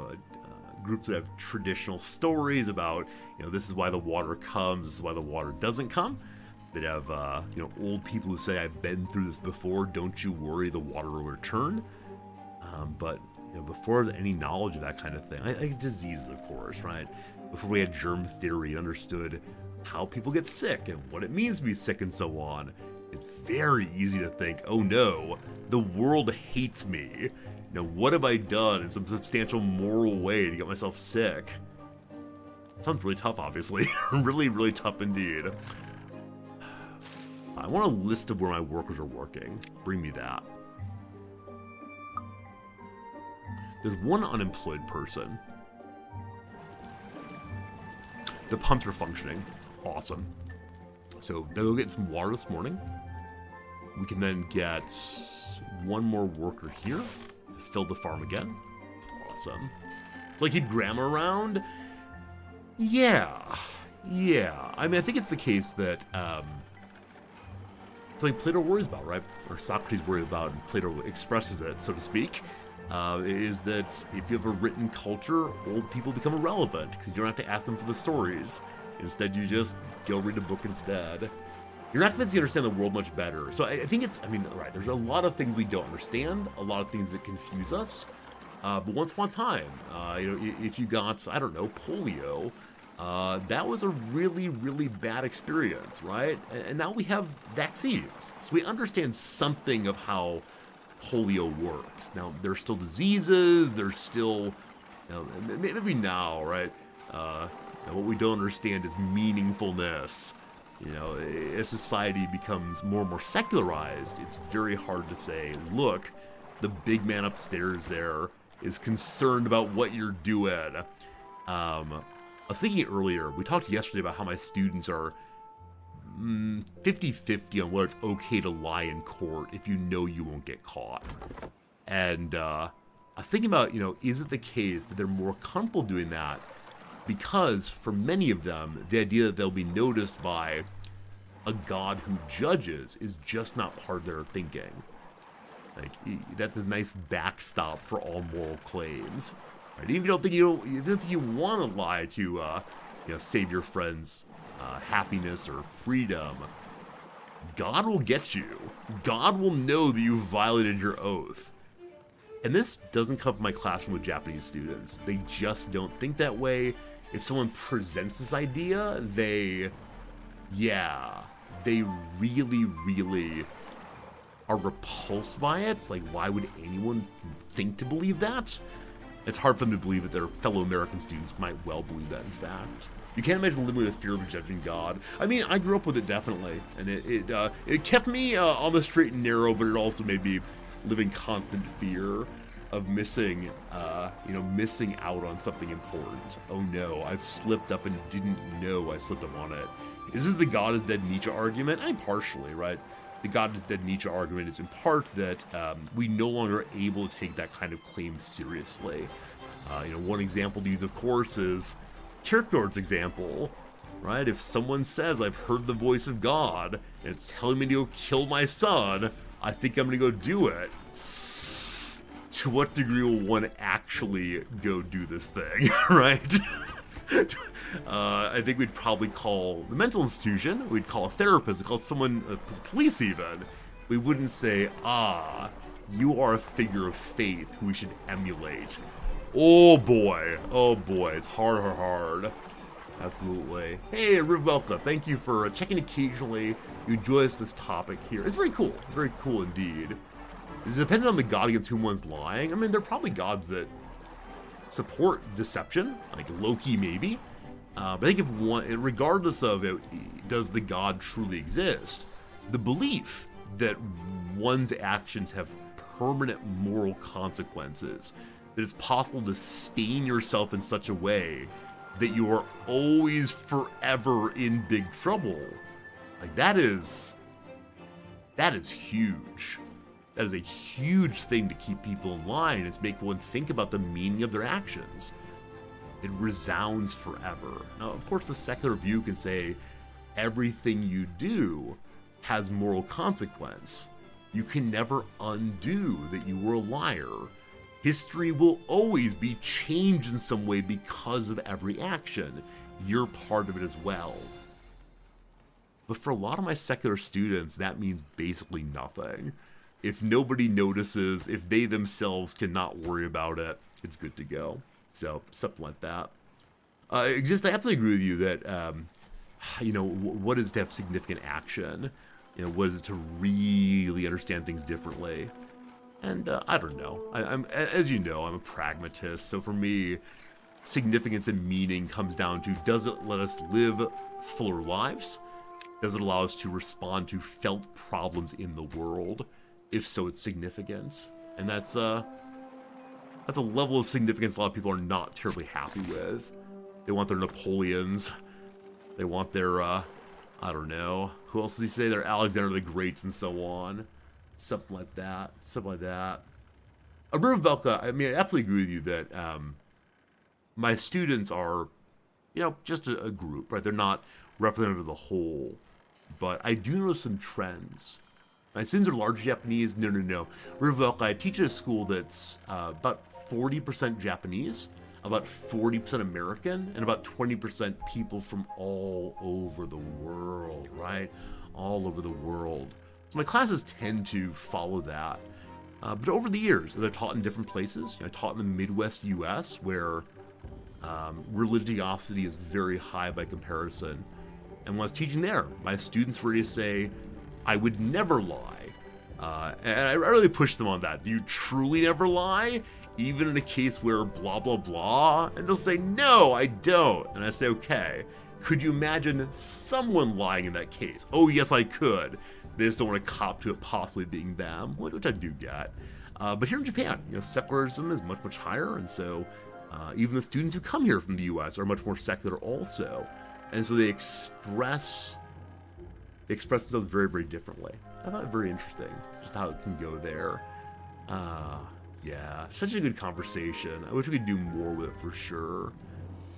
groups that have traditional stories about, this is why the water comes, this is why the water doesn't come. They'd have, old people who say, I've been through this before, don't you worry, the water will return. But, before there's any knowledge of that kind of thing, like diseases, of course, right? Before we had germ theory, understood how people get sick and what it means to be sick and so on, it's very easy to think, oh no, the world hates me. What have I done in some substantial moral way to get myself sick? Sounds really tough, obviously. Really, really tough indeed. I want a list of where my workers are working. Bring me that. There's one unemployed person. The pumps are functioning. Awesome. So they'll go get some water this morning. We can then get one more worker here. Fill the farm again. Awesome. So, like, keep grandma around? Yeah. I mean, I think it's the case that, it's like Plato worries about, right? Or Socrates worries about, and Plato expresses it, so to speak, is that if you have a written culture, old people become irrelevant, because you don't have to ask them for the stories. Instead, you just go read a book instead. You're not convinced you understand the world much better. So I think it's, I mean, right, there's a lot of things we don't understand, a lot of things that confuse us. But once upon a time, if you got, I don't know, polio, that was a really, really bad experience, right? And now we have vaccines. So we understand something of how polio works. Now, there's still diseases, there's still, maybe now, right? What we don't understand is meaningfulness. As society becomes more and more secularized, it's very hard to say, look, the big man upstairs there is concerned about what you're doing. I was thinking earlier, we talked yesterday about how my students are 50-50 on whether it's okay to lie in court if you know you won't get caught. And I was thinking about, is it the case that they're more comfortable doing that because for many of them, the idea that they'll be noticed by a god who judges is just not part of their thinking. Like, that's a nice backstop for all moral claims. Right? Even if you don't think you want to lie to, save your friend's happiness or freedom, God will get you. God will know that you violated your oath. And this doesn't come from my classroom with Japanese students. They just don't think that way. If someone presents this idea, they really, really are repulsed by it. It's like, why would anyone think to believe that? It's hard for them to believe that their fellow American students might well believe that, in fact. You can't imagine living with the fear of judging God. I mean, I grew up with it, definitely. And it kept me on the straight and narrow, but it also made me live in constant fear of missing out on something important. Oh no, I've slipped up and didn't know I slipped up on it. Is this the God is dead Nietzsche argument? I mean, partially, right? The God is dead Nietzsche argument is in part that we no longer are able to take that kind of claim seriously. One example to use, of course, is Kierkegaard's example, right? If someone says, I've heard the voice of God, and it's telling me to go kill my son, I think I'm going to go do it. To what degree will one actually go do this thing, right? I think we'd probably call the mental institution, we'd call a therapist, we'd call someone, police even. We wouldn't say, you are a figure of faith who we should emulate. Oh boy, it's hard. Absolutely. Hey, Rivelka, thank you for checking occasionally. You enjoy this topic here. It's very cool indeed. Is it dependent on the god against whom one's lying? I mean, there are probably gods that support deception, like Loki maybe. But I think if one, regardless of it, does the god truly exist, the belief that one's actions have permanent moral consequences, that it's possible to stain yourself in such a way that you are always forever in big trouble, like that is huge. That is a huge thing to keep people in line and to make one think about the meaning of their actions. It resounds forever. Now, of course, the secular view can say everything you do has moral consequence. You can never undo that you were a liar. History will always be changed in some way because of every action. You're part of it as well. But for a lot of my secular students, that means basically nothing. If nobody notices, if they themselves cannot worry about it, it's good to go. So, something like that. I absolutely agree with you that, what is to have significant action? What is it to really understand things differently? And I don't know. As you know, I'm a pragmatist. So for me, significance and meaning comes down to, does it let us live fuller lives? Does it allow us to respond to felt problems in the world? If so, it's significant. And that's That's a level of significance a lot of people are not terribly happy with. They want their Napoleons. They want their, I don't know. Who else does he say? Their Alexander the Greats and so on. Something like that. Something like that. River Velka, I mean, I absolutely agree with you that my students are, you know, just a group, right? They're not representative of the whole. But I do notice some trends. My students are largely Japanese. No. River Velka, I teach at a school that's about 40% Japanese, about 40% American, and about 20% people from all over the world, right? All over the world. So my classes tend to follow that. But over the years, they're taught in different places. I taught in the Midwest U.S., where religiosity is very high by comparison. And when I was teaching there, my students were to say, I would never lie. And I really pushed them on that. Do you truly never lie? Even in a case where blah, blah, blah? And they'll say, no, I don't. And I say, okay. Could you imagine someone lying in that case? Oh, yes, I could. They just don't want to cop to it possibly being them, which I do get. But here in Japan, you know, secularism is much, much higher. And so even the students who come here from the U.S. are much more secular also. And so they express themselves very, very differently. I thought it very interesting, just how it can go there. Yeah, such a good conversation. I wish we could do more with it for sure.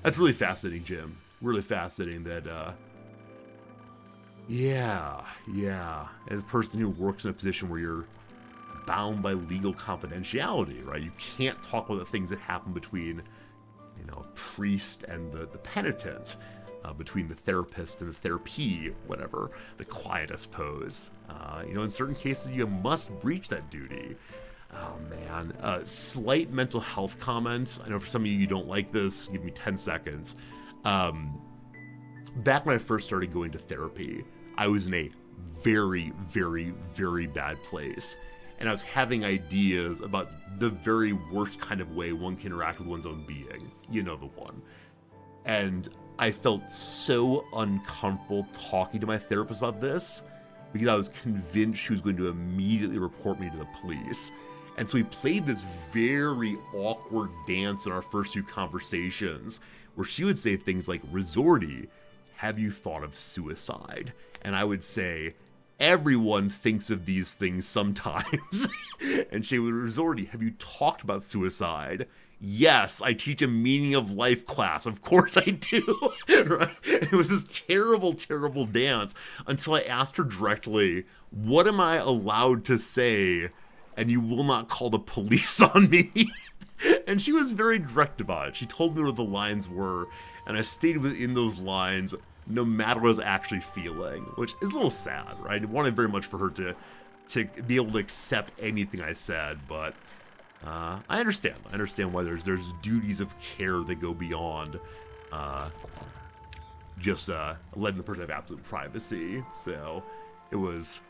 That's really fascinating, Jim. Really fascinating that, yeah. As a person who works in a position where you're bound by legal confidentiality, right? You can't talk about the things that happen between, you know, a priest and the penitent. Between the therapist and the therapy, whatever, the quiet, I suppose. You know, in certain cases, you must breach that duty. Oh, man. Slight mental health comments. I know for some of you, you don't like this. Give me 10 seconds. Back when I first started going to therapy, I was in a very, very, very bad place. And I was having ideas about the very worst kind of way one can interact with one's own being. You know the one. And I felt so uncomfortable talking to my therapist about this because I was convinced she was going to immediately report me to the police. And so we played this very awkward dance in our first few conversations where she would say things like, Resorti, have you thought of suicide? And I would say, everyone thinks of these things sometimes. And she would, Resorti, have you talked about suicide? Yes, I teach a meaning of life class. Of course I do. Right? It was this terrible, terrible dance until I asked her directly, what am I allowed to say and you will not call the police on me? And she was very direct about it. She told me what the lines were, and I stayed within those lines no matter what I was actually feeling, which is a little sad, right? I wanted very much for her to be able to accept anything I said, but I understand. I understand why there's duties of care that go beyond just letting the person have absolute privacy. So it was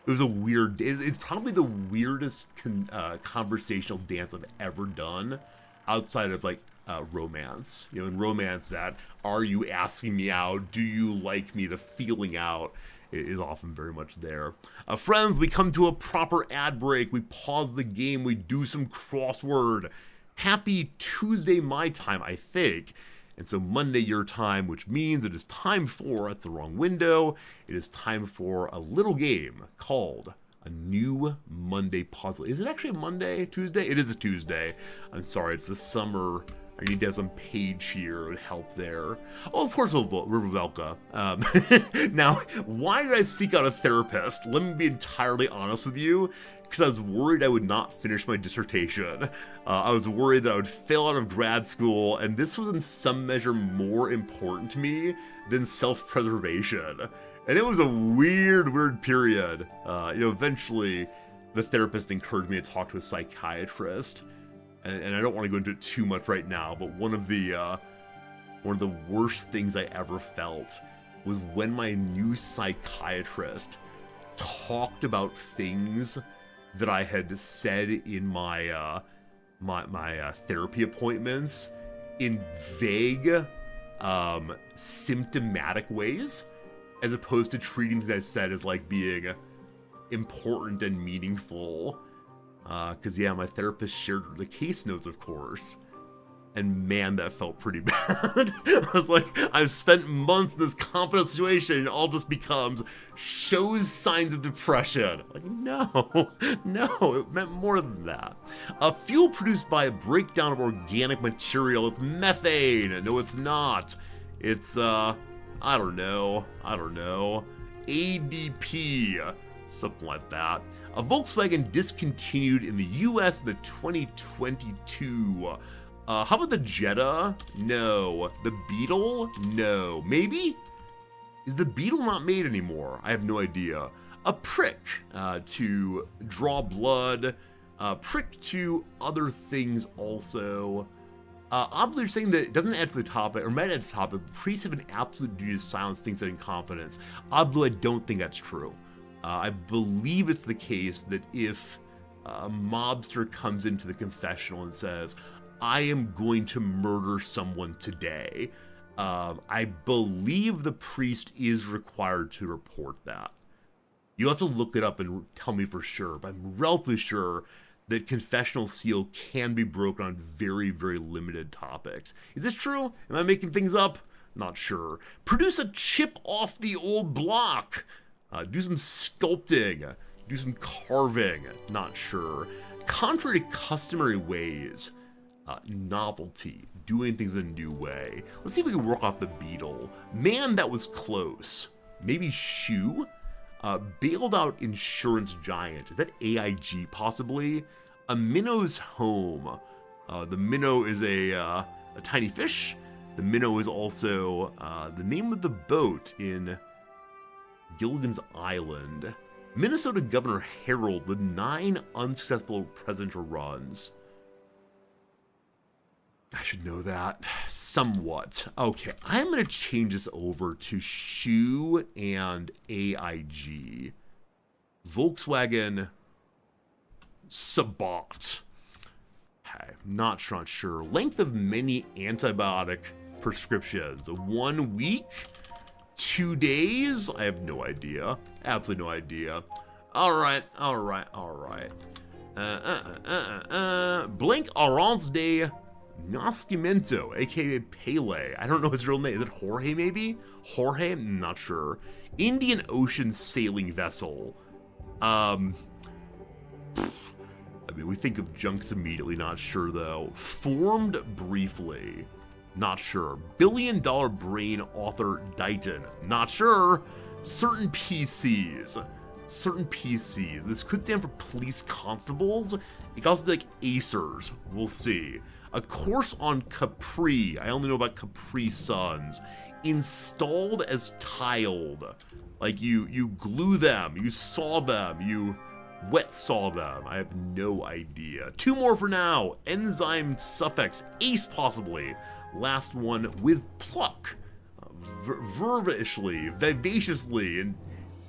a weird. It's probably the weirdest conversational dance I've ever done, outside of like romance. You know, in romance, that are you asking me out? Do you like me? The feeling out is often very much there. Friends, we come to a proper ad break. We pause the game. We do some crossword. Happy Tuesday my time, I think. And so Monday your time, which means it is time for, that's the wrong window, it is time for a little game called a new Monday puzzle. Is it actually a Monday? Tuesday? It is a Tuesday. I'm sorry, it's the summer. I need to have some page here. It would help there. Oh, of course, River Velka. Now, why did I seek out a therapist? Let me be entirely honest with you. Because I was worried I would not finish my dissertation. I was worried that I would fail out of grad school, and this was in some measure more important to me than self-preservation. And it was a weird period. Eventually, the therapist encouraged me to talk to a psychiatrist. And I don't want to go into it too much right now, but one of the worst things I ever felt was when my new psychiatrist talked about things that I had said in my my therapy appointments in vague, symptomatic ways, as opposed to treating things I said as like being important and meaningful. Because, yeah, my therapist shared the case notes, of course. And man, that felt pretty bad. I was like, I've spent months in this confident situation, and it all just becomes shows signs of depression. Like, no, no, it meant more than that. A fuel produced by a breakdown of organic material. It's methane. No, it's not. It's, I don't know. ADP. Something like that. A Volkswagen discontinued in the US in the 2022. How about the Jetta? No. The Beetle? No. Maybe? Is the Beetle not made anymore? I have no idea. A prick to draw blood. Prick to other things also. Oddly, you're saying that it doesn't add to the topic, or might add to the topic, but priests have an absolute duty to silence things that incompetence. Oddly, I don't think that's true. I believe it's the case that if a mobster comes into the confessional and says, I am going to murder someone today, I believe the priest is required to report that. You'll have to look it up and tell me for sure, but I'm relatively sure that confessional seal can be broken on very, very limited topics. Is this true? Am I making things up? Not sure. Produce a chip off the old block. Do some sculpting. Do some carving. Not sure. Contrary to customary ways. Novelty, doing things in a new way. Let's see if we can work off the Beetle. Man, that was close. Maybe Shoe? Bailed out insurance giant. Is that AIG possibly? A minnow's home. The minnow is a tiny fish. The minnow is also the name of the boat in Gilligan's Island. Minnesota Governor Harold with 9 unsuccessful presidential runs. I should know that somewhat. Okay, I'm going to change this over to Shoe and AIG. Volkswagen Sabot. Okay, not sure. Length of many antibiotic prescriptions. 1 week? 2 days? I have no idea. Absolutely no idea. Alright. Blank Orange de Nascimento, aka Pele. I don't know his real name. Is it Jorge, maybe? Jorge? I'm not sure. Indian Ocean sailing vessel. I mean, we think of junks immediately, not sure though. Formed briefly. Not sure. Billion Dollar Brain author Dighton. Not sure. Certain PCs. This could stand for police constables. It could also be like Acers. We'll see. A course on Capri. I only know about Capri Suns. Installed as tiled. Like you glue them, you saw them, you wet saw them. I have no idea. 2 more for now. Enzyme suffix ace possibly. Last one with pluck. Vivaciously, and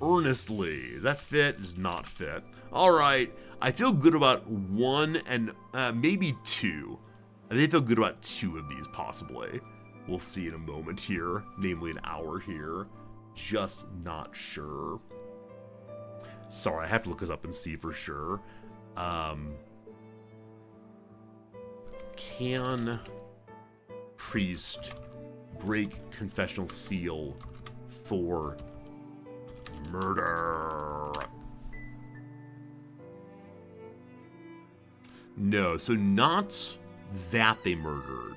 earnestly. Does that fit? Does not fit. Alright, I feel good about 1 and maybe 2. I think I feel good about 2 of these possibly. We'll see in a moment here, namely an hour here. Just not sure. Sorry, I have to look this up and see for sure. Can priest break confessional seal for murder? No, so not that they murdered.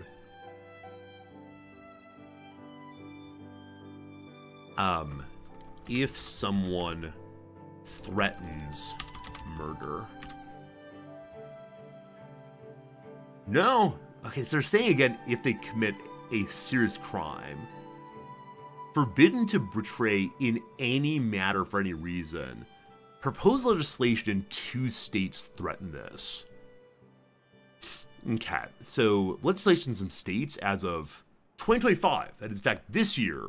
If someone threatens murder. No. Okay, so they're saying again, if they commit a serious crime. Forbidden to betray in any matter for any reason. Proposed legislation in 2 states threaten this. Okay, so legislation in some states as of 2025, that is in fact this year,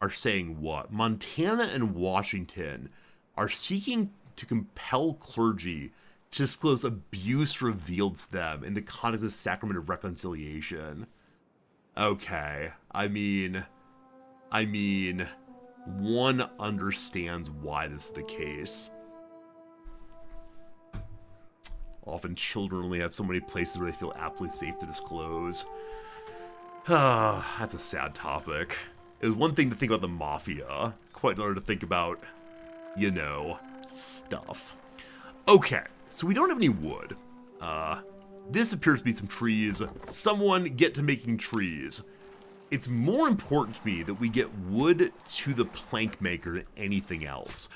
are saying what? Montana and Washington are seeking to compel clergy to disclose abuse revealed to them in the context of the Sacrament of Reconciliation. Okay, I mean, one understands why this is the case. Often children only have so many places where they feel absolutely safe to disclose. Ah, that's a sad topic. It was one thing to think about the mafia, quite another to think about, you know, stuff. Okay, so we don't have any wood. This appears to be some trees. Someone get to making trees. It's more important to me that we get wood to the plank maker than anything else.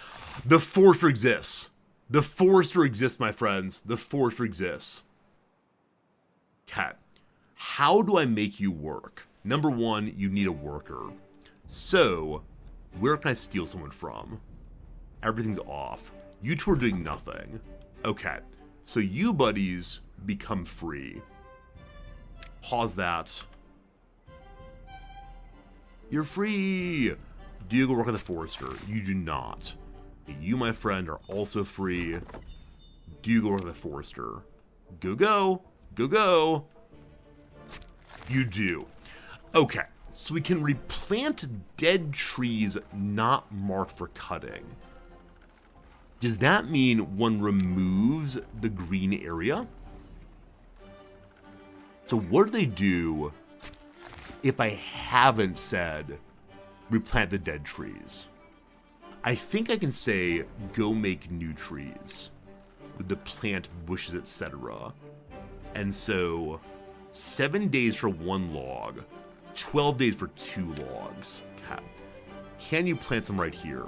The forester exists. The forester exists, my friends. The forester exists. Okay. How do I make you work? Number one, you need a worker. So, where can I steal someone from? Everything's off. You two are doing nothing. Okay. So you buddies become free. Pause that. You're free! Do you go work at the forester? You do not. You, my friend, are also free. Do you go work at the forester? Go, go! Go, go! You do. Okay, so we can replant dead trees not marked for cutting. Does that mean one removes the green area? So what do they do if I haven't said replant the dead trees? I think I can say go make new trees with the plant bushes, etc. And so 7 days for 1 log, 12 days for 2 logs. Okay. Can you plant some right here?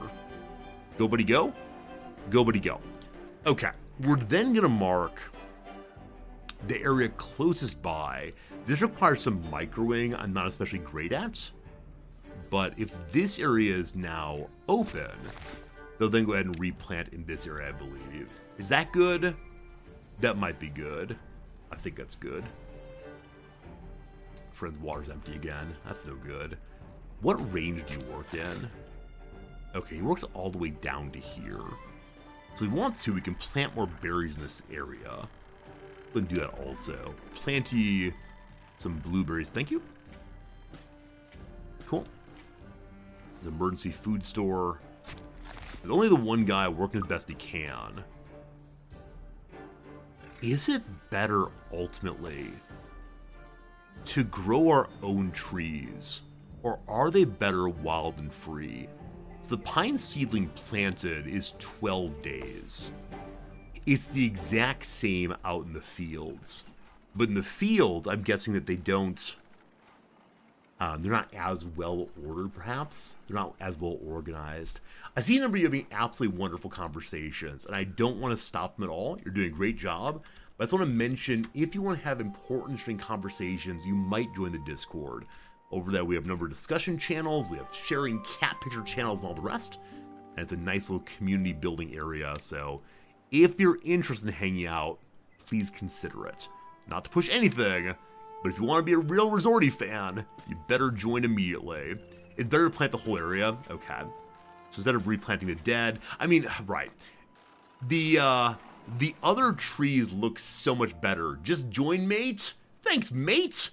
Go, buddy, go. Go, buddy, go. Okay. We're then going to mark the area closest by. This requires some microwing I'm not especially great at. But if this area is now open, they'll then go ahead and replant in this area, I believe. Is that good? That might be good. I think that's good. Friend's water's empty again. That's no good. What range do you work in? Okay, he works all the way down to here. So if we want to, we can plant more berries in this area. We can do that also. Plant some blueberries. Thank you. Cool. There's an emergency food store. There's only the one guy working as best he can. Is it better, ultimately, to grow our own trees? Or are they better wild and free? So the pine seedling planted is 12 days. It's the exact same out in the fields. But in the fields, I'm guessing that they don't... they're not as well ordered, perhaps. They're not as well organized. I see a number of you having absolutely wonderful conversations, and I don't want to stop them at all. You're doing a great job. But I just want to mention, if you want to have important, interesting conversations, you might join the Discord. Over there, we have a number of discussion channels. We have sharing cat picture channels and all the rest. And it's a nice little community building area. So if you're interested in hanging out, please consider it. Not to push anything, but if you want to be a real resorty fan, you better join immediately. It's better to plant the whole area. Okay. So instead of replanting the dead, I mean, right. The other trees look so much better. Just join, mate. Thanks, mate.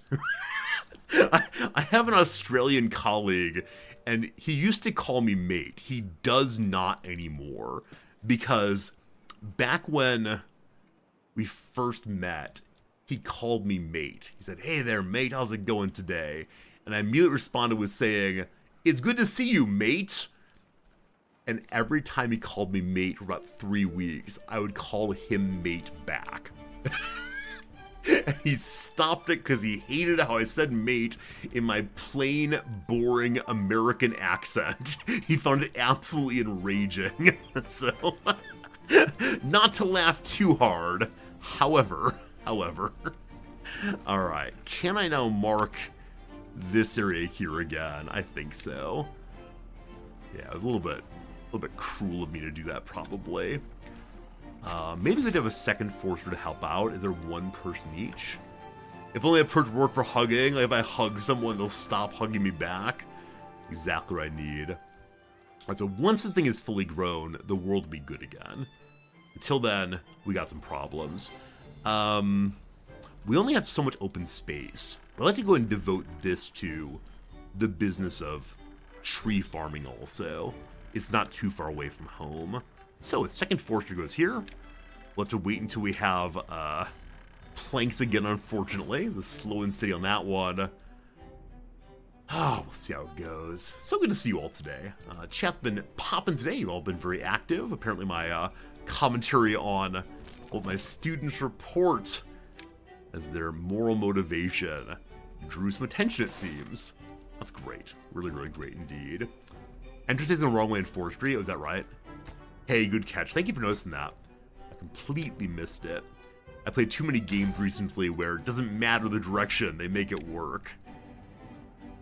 I have an Australian colleague, and he used to call me mate. He does not anymore, because back when we first met, he called me mate. He said, "Hey there, mate, how's it going today?" And I immediately responded with saying, "It's good to see you, mate." And every time he called me mate for about 3 weeks, I would call him mate back. And he stopped it because he hated how I said mate in my plain, boring American accent. He found it absolutely enraging. So, not to laugh too hard. However. Alright, can I now mark this area here again? I think so. Yeah, it was a little bit cruel of me to do that, probably. Maybe we could have a second forester to help out. Is there one person each? If only a person worked for hugging. Like if I hug someone, they'll stop hugging me back. Exactly what I need. Alright, so once this thing is fully grown, the world will be good again. Until then, we got some problems. We only have so much open space. I'd like to go ahead and devote this to the business of tree farming also. It's not too far away from home. So, a second forester goes here. We'll have to wait until we have planks again, unfortunately. The slow and steady on that one. Oh, we'll see how it goes. So good to see you all today. Chat's been popping today. You've all been very active. Apparently my commentary on what my students report as their moral motivation drew some attention, it seems. That's great. Really, really great indeed. Enters the wrong way in forestry. Oh, is that right? Hey, good catch. Thank you for noticing that. I completely missed it. I played too many games recently where it doesn't matter the direction, they make it work.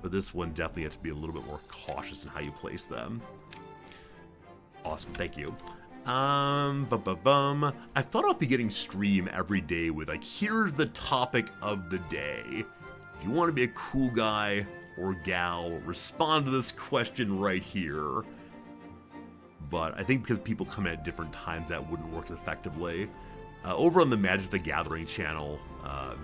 But this one definitely has to be a little bit more cautious in how you place them. Awesome, thank you. I thought I'd be getting stream every day with like, here's the topic of the day. If you want to be a cool guy or gal, respond to this question right here. But I think because people come at different times, that wouldn't work effectively. Over on the Magic the Gathering channel,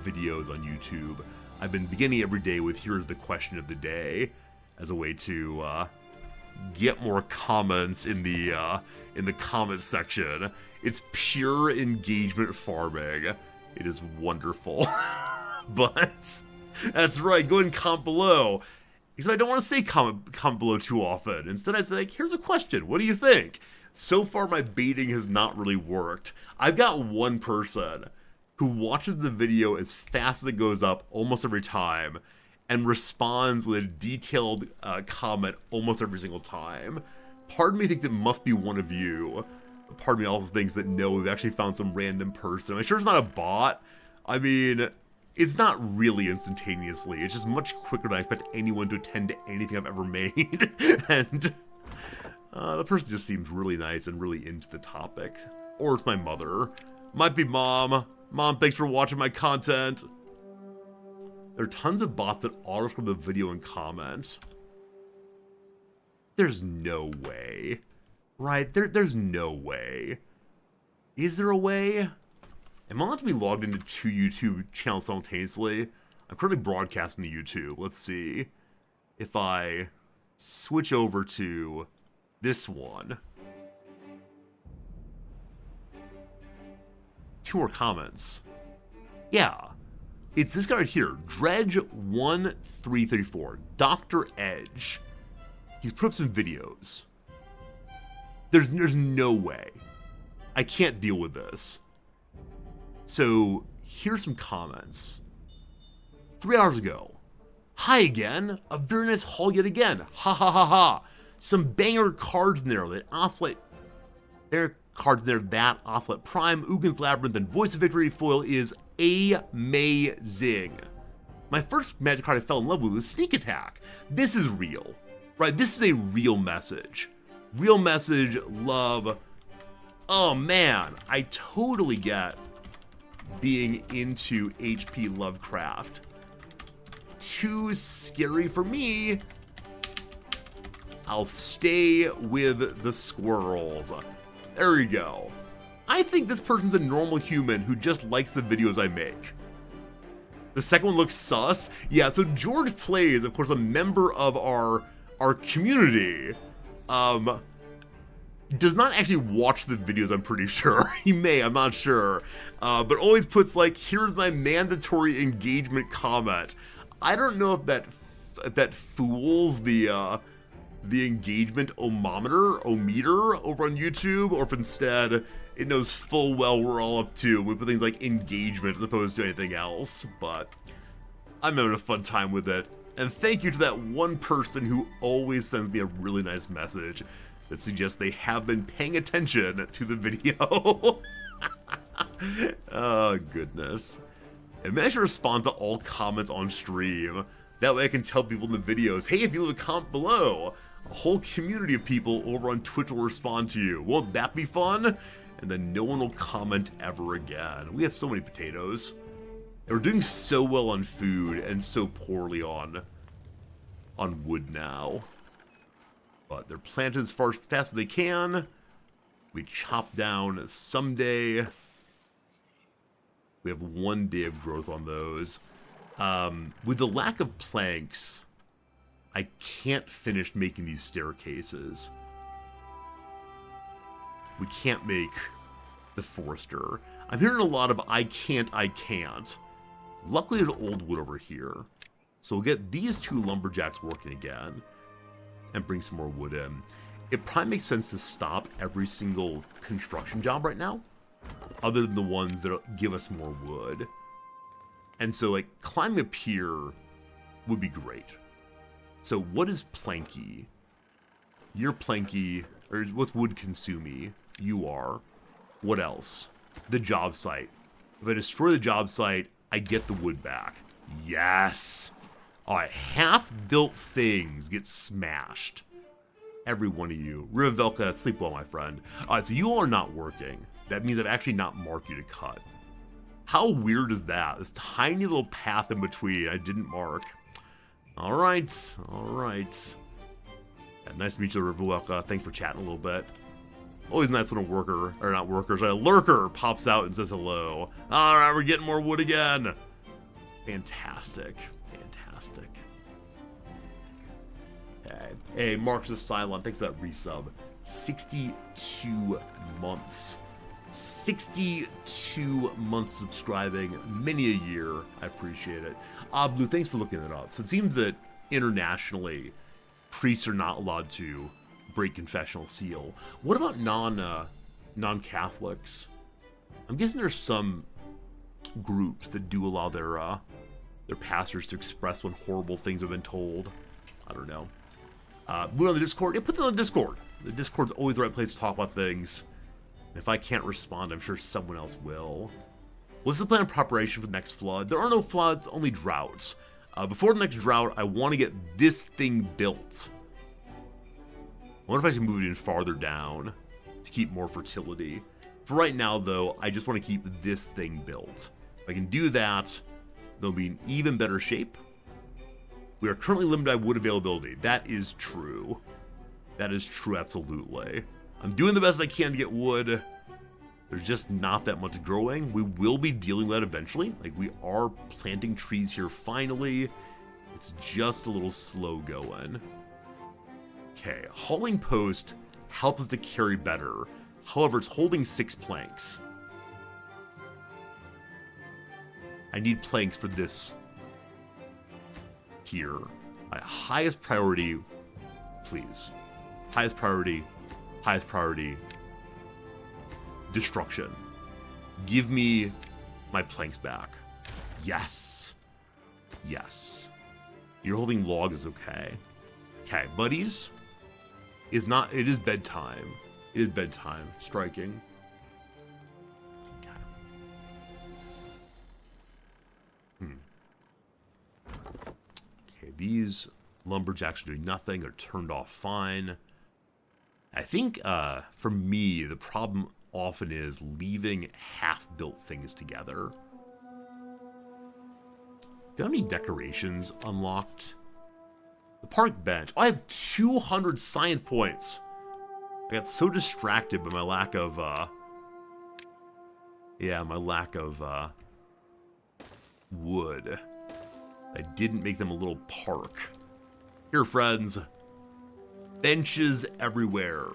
videos on YouTube, I've been beginning every day with here's the question of the day as a way to get more comments in the comment section. It's pure engagement farming. It is wonderful. But that's right, go ahead and comment below. Because I don't want to say comment below too often. Instead I say, like, here's a question, what do you think? So far my baiting has not really worked. I've got one person who watches the video as fast as it goes up almost every time and responds with a detailed comment almost every single time. Part of me thinks it must be one of you. Part of me also thinks that no, we've actually found some random person. I'm sure it's not a bot. I mean, it's not really instantaneously. It's just much quicker than I expect anyone to attend to anything I've ever made. And the person just seems really nice and really into the topic. Or it's my mother. Might be mom. Mom, thanks for watching my content. There are tons of bots that auto-scroll the video and comment. There's no way. Right? There's no way. Is there a way? Am I allowed to be logged into 2 YouTube channels simultaneously? I'm currently broadcasting to YouTube. Let's see. If I switch over to this one. 2 more comments. Yeah. It's this guy right here. Dredge1334. Dr. Edge. He's put up some videos. There's no way. I can't deal with this. So, here's some comments. 3 hours ago. Hi again. A very nice haul yet again. Ha ha ha ha. Some banger cards in there that oscillate. There are cards in there that oscillate. Prime, Ugin's Labyrinth, and Voice of Victory foil is amazing. My first Magic card I fell in love with was Sneak Attack. This is real. Right? This is a real message. Real message, love. Oh man, I totally get being into H.P. Lovecraft. Too scary for me. I'll stay with the squirrels. There we go. I think this person's a normal human who just likes the videos I make. The second one looks sus. Yeah, so George Plays, of course, a member of our community, does not actually watch the videos, I'm pretty sure. He may, I'm not sure. But always puts like, here's my mandatory engagement comment. I don't know if that fools the engagement ometer over on YouTube, or if instead it knows full well we're all up to. We put things like engagement as opposed to anything else, but I'm having a fun time with it. And thank you to that one person who always sends me a really nice message that suggests they have been paying attention to the video. Oh, goodness. And manage to respond to all comments on stream. That way I can tell people in the videos, hey, if you leave a comment below, a whole community of people over on Twitch will respond to you. Won't that be fun? And then no one will comment ever again. We have so many potatoes. And we're doing so well on food and so poorly on wood now. But they're planted as fast as they can. We chop down someday. We have 1 day of growth on those. With the lack of planks, I can't finish making these staircases. We can't make the forester. I'm hearing a lot of I can't, I can't. Luckily, there's old wood over here. So we'll get these two lumberjacks working again and bring some more wood in. It probably makes sense to stop every single construction job right now, other than the ones that give us more wood. And so, like, climbing up here would be great. So what is planky? You're planky, or what's wood consumey? You are. What else? The job site. If I destroy the job site, I get the wood back. Yes! Alright, half-built things get smashed. Every one of you. Rivelka, sleep well, my friend. Alright, so you all are not working. That means I've actually not marked you to cut. How weird is that? This tiny little path in between I didn't mark. Alright, alright. Yeah, nice to meet you, Rivelka. Thanks for chatting a little bit. Always nice when a worker, or not worker, sorry, a lurker pops out and says hello. Alright, we're getting more wood again. Fantastic. Fantastic. Okay. Hey, Mark's is silent. Thanks for that resub. 62 months. 62 months subscribing. Many a year. I appreciate it. Blue, thanks for looking it up. So it seems that internationally, priests are not allowed to break confessional seal. What about non-Catholics? I'm guessing there's some groups that do allow their pastors to express when horrible things have been told. I don't know. Blue on the Discord? Yeah, put them on the Discord. The Discord's always the right place to talk about things. And if I can't respond, I'm sure someone else will. What's the plan of preparation for the next flood? There are no floods, only droughts. Before the next drought, I want to get this thing built. I wonder if I can move it in farther down to keep more fertility. For right now, though, I just want to keep this thing built. If I can do that, they'll be in even better shape. We are currently limited by wood availability. That is true. That is true, absolutely. I'm doing the best I can to get wood. There's just not that much growing. We will be dealing with that eventually. Like, we are planting trees here finally. It's just a little slow going. Okay, hauling post helps us to carry better. However, it's holding 6 planks. I need planks for this here. My highest priority, please. Highest priority, destruction. Give me my planks back. Yes. Yes. You're holding logs, okay. Okay, buddies. It is bedtime. It is bedtime. Striking. Okay, these lumberjacks are doing nothing. They're turned off fine. I think, for me, the problem often is leaving half-built things together. Do I have any decorations unlocked? The park bench. Oh, I have 200 science points. I got so distracted by my lack of, wood. I didn't make them a little park. Here, friends. Benches everywhere.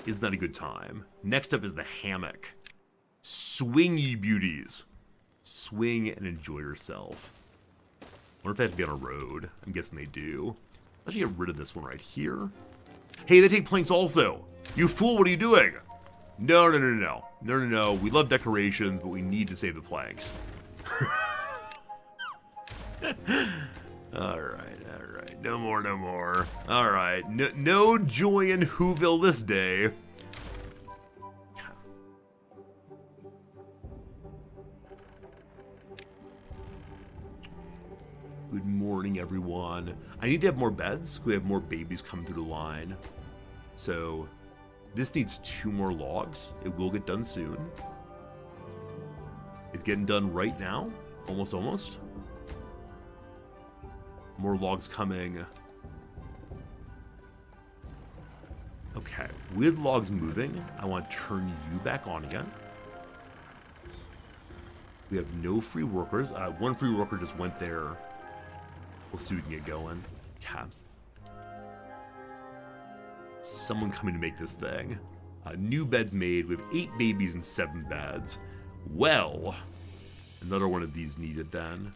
Isn't that a good time? Next up is the hammock. Swing, ye beauties. Swing and enjoy yourself. I wonder if they have to be on a road. I'm guessing they do. Let's get rid of this one right here. Hey, they take planks also. You fool, what are you doing? No. No. We love decorations, but we need to save the planks. Alright. No more. Alright. No joy in Whoville this day. Good morning, everyone. I need to have more beds. We have more babies coming through the line. So, this needs 2 more logs. It will get done soon. It's getting done right now. Almost. More logs coming. Okay, with logs moving, I want to turn you back on again. We have no free workers. One free worker just went there. We'll see if we can get going. Okay. Someone coming to make this thing. New beds made. We have 8 babies and 7 beds. Well, another one of these needed then.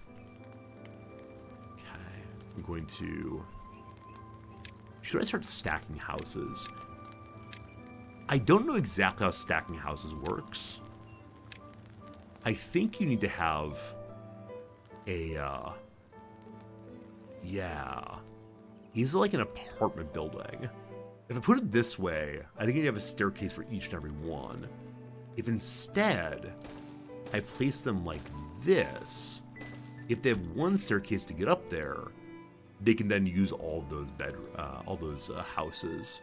Okay, I'm going to... Should I start stacking houses? I don't know exactly how stacking houses works. I think you need to have a, yeah. Is it like an apartment building? If I put it this way, I think you have a staircase for each and every one. If instead, I place them like this, if they have one staircase to get up there, they can then use all those houses.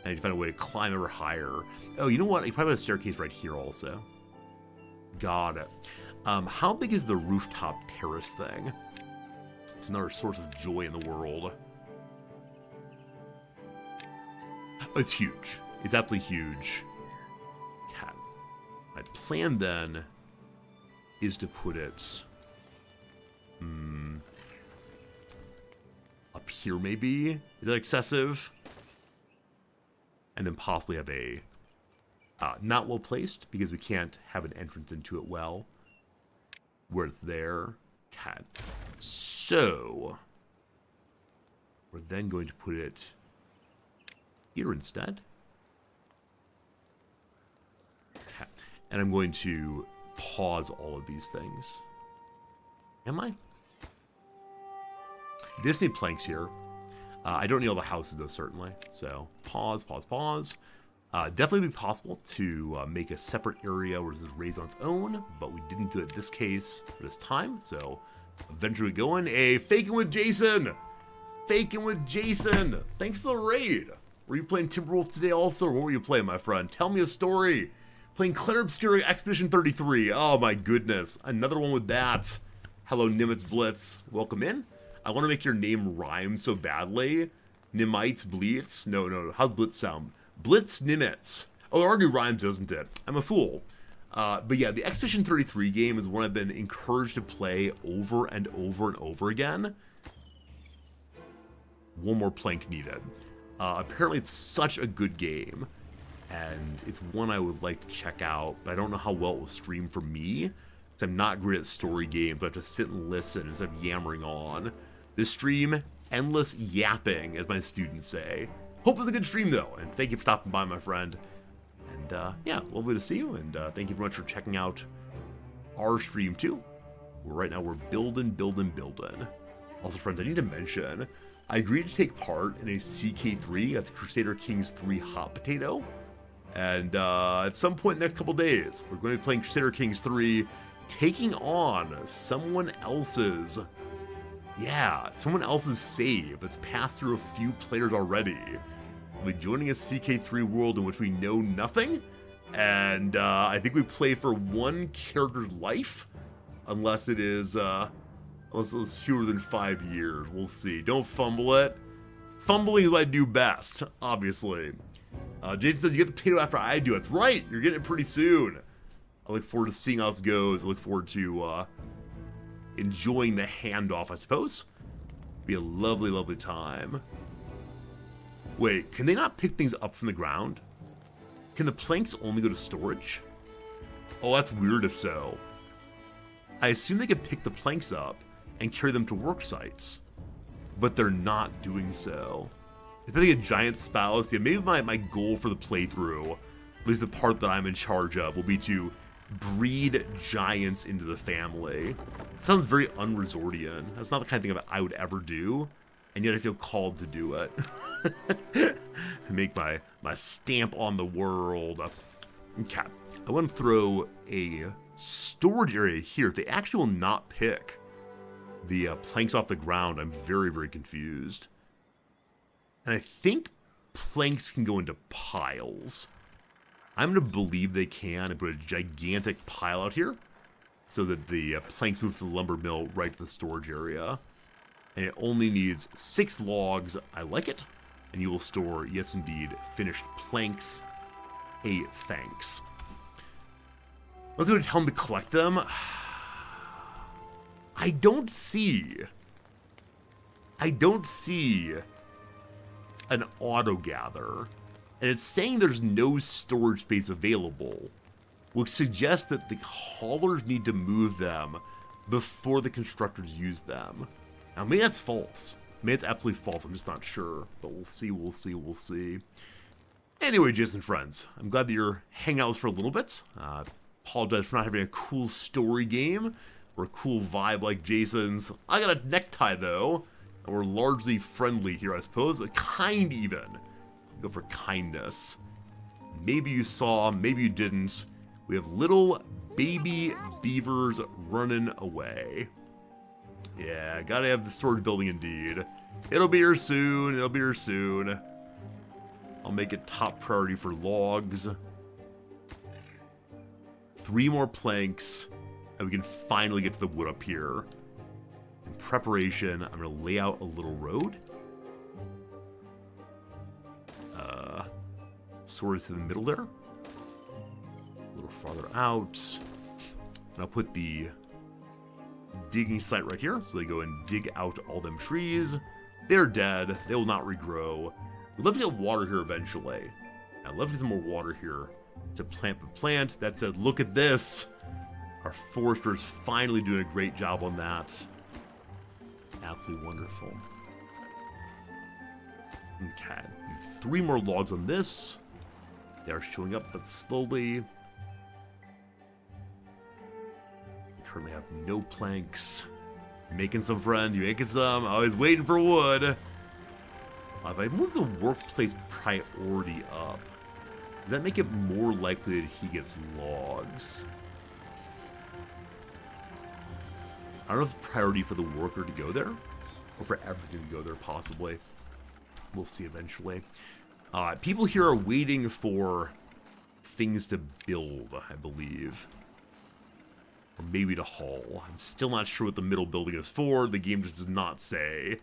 And I need to find a way to climb ever higher. Oh, you know what? You probably have a staircase right here also. Got it. How big is the rooftop terrace thing? It's another source of joy in the world. It's huge. It's absolutely huge. Okay. My plan then is to put it up here maybe? Is that excessive? And then possibly have a not well placed because we can't have an entrance into it well. Where it's there. Okay. So we're then going to put it here instead. Okay. And I'm going to pause all of these things. Am I? This need planks here. I don't need all the houses though, certainly. So pause, pause, pause. Definitely be possible to make a separate area where this is raised on its own, but we didn't do it this case for this time. So eventually we go in a faking with Jason. Faking with Jason. Thanks for the raid. Were you playing Timberwolf today also, or what were you playing, my friend? Tell me a story. Playing Clair Obscura Expedition 33. Oh my goodness. Another one with that. Hello, Nimitz Blitz. Welcome in. I want to make your name rhyme so badly. Nimites Blitz? No. How's Blitz sound? Blitz Nimitz. Oh, it already rhymes, doesn't it? I'm a fool. But yeah, the Expedition 33 game is one I've been encouraged to play over and over and over again. One more plank needed. Apparently it's such a good game, and it's one I would like to check out, but I don't know how well it will stream for me, because I'm not great at story games, but I have to sit and listen instead of yammering on. This stream, endless yapping, as my students say. Hope it was a good stream, though, and thank you for stopping by, my friend. And, yeah, lovely to see you, and thank you very much for checking out our stream, too. Right now, we're building. Also, friends, I need to mention, I agreed to take part in a CK3, that's Crusader Kings 3 Hot Potato, and at some point in the next couple days, we're going to be playing Crusader Kings 3, taking on someone else's save that's passed through a few players already. We'll be joining a CK3 world in which we know nothing, and I think we play for one character's life, unless it is, unless it's fewer than 5 years. We'll see. Don't fumble it. Fumbling is what I do best, obviously. Jason says, you get the potato after I do. That's right. You're getting it pretty soon. I look forward to seeing how this goes. I look forward to enjoying the handoff, I suppose. Be a lovely, lovely time. Wait, can they not pick things up from the ground? Can the planks only go to storage? Oh, that's weird if so. I assume they could pick the planks up and carry them to work sites, but they're not doing so. If I get a giant spouse, yeah, maybe my goal for the playthrough, at least the part that I'm in charge of, will be to breed giants into the family. It sounds very unresortian. That's not the kind of thing I would ever do, and yet I feel called to do it. Make my stamp on the world. Okay, I want to throw a storage area here. If they actually will not pick the planks off the ground, I'm very, very confused. And I think planks can go into piles. I'm going to believe they can and put a gigantic pile out here so that the planks move to the lumber mill right to the storage area. And it only needs 6 logs. I like it. And you will store, yes indeed, finished planks. Thanks. Let's go to tell them to collect them. I don't see an auto gather and it's saying there's no storage space available, which suggests that the haulers need to move them before the constructors use them. Now, maybe that's false. Maybe it's absolutely false. I'm just not sure. But we'll see, we'll see, we'll see. Anyway, Jason friends, I'm glad that you're hanging out for a little bit. Apologize for not having a cool story game or a cool vibe like Jason's. I got a necktie, though. And we're largely friendly here, I suppose. But kind, even. Go for kindness. Maybe you saw, maybe you didn't. We have little baby beavers running away. Yeah, gotta have the storage building indeed. It'll be here soon, it'll be here soon. I'll make it top priority for logs. 3 more planks, and we can finally get to the wood up here. In preparation, I'm gonna lay out a little road. Sort of to the middle there. A little farther out. And I'll put the digging site right here, so they go and dig out all them trees. They're dead. They will not regrow. We'd love to get water here eventually. I'd love to get some more water here to plant the plant. That said, look at this. Our forester's finally doing a great job on that. Absolutely wonderful. Okay, 3 more logs on this. They are showing up, but slowly. We currently have no planks. Making some, friend. You making some? Always waiting for wood. If I move the workplace priority up, does that make it more likely that he gets logs? I don't know if it's priority for the worker to go there, or for everything to go there, possibly. We'll see eventually. People here are waiting for things to build, I believe. Or maybe to haul. I'm still not sure what the middle building is for. The game just does not say.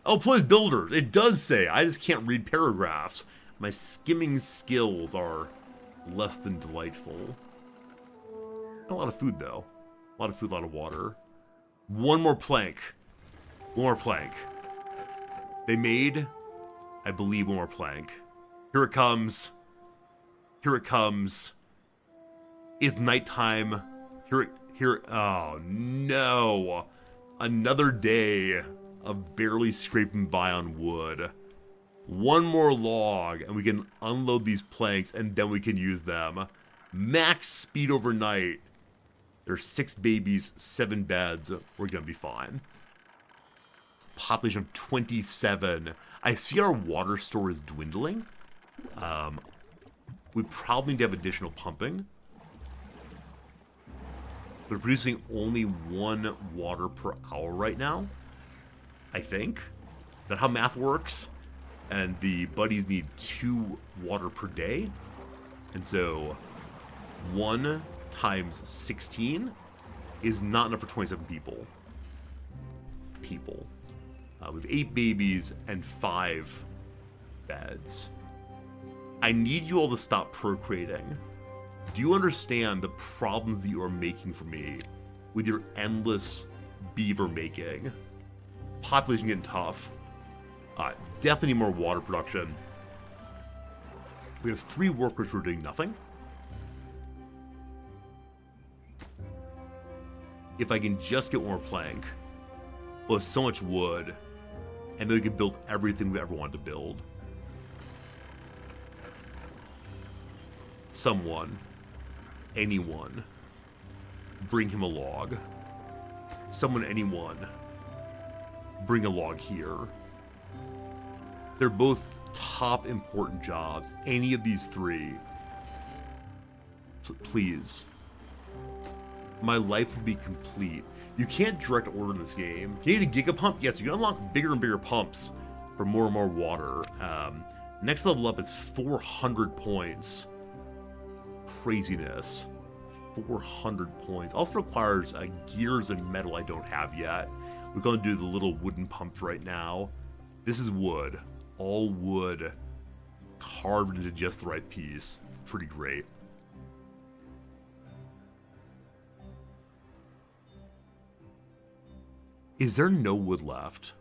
Oh, please, builders. It does say. I just can't read paragraphs. My skimming skills are less than delightful. Not a lot of food, though. A lot of food, a lot of water. 1 more plank. 1 more plank. They made, I believe, 1 more plank. Here it comes. Here it comes. It's nighttime. Oh no. Another day of barely scraping by on wood. 1 more log and we can unload these planks and then we can use them. Max speed overnight. There's 6 babies, 7 beds. We're gonna be fine. Population of 27. I see our water store is dwindling. We probably need to have additional pumping. We're producing only 1 water per hour right now, I think. Is that how math works? And the buddies need 2 water per day. And so 1 times 16 is not enough for 27 people. We have 8 babies and 5 beds. I need you all to stop procreating. Do you understand the problems that you are making for me with your endless beaver making? Population getting tough. Definitely more water production. We have 3 workers who are doing nothing. If I can just get 1 more plank, we'll have so much wood, and then we can build everything we ever wanted to build. Someone, anyone, bring him a log. Someone, anyone, bring a log here. They're both top important jobs. Any of these 3, please. My life would be complete. You can't direct order in this game. You need a giga pump? Yes, you can unlock bigger and bigger pumps for more and more water. Next level up is 400 points. Craziness. 400 points. Also requires gears and metal I don't have yet. We're going to do the little wooden pumps right now. This is wood. All wood. Carved into just the right piece. It's pretty great. Is there no wood left?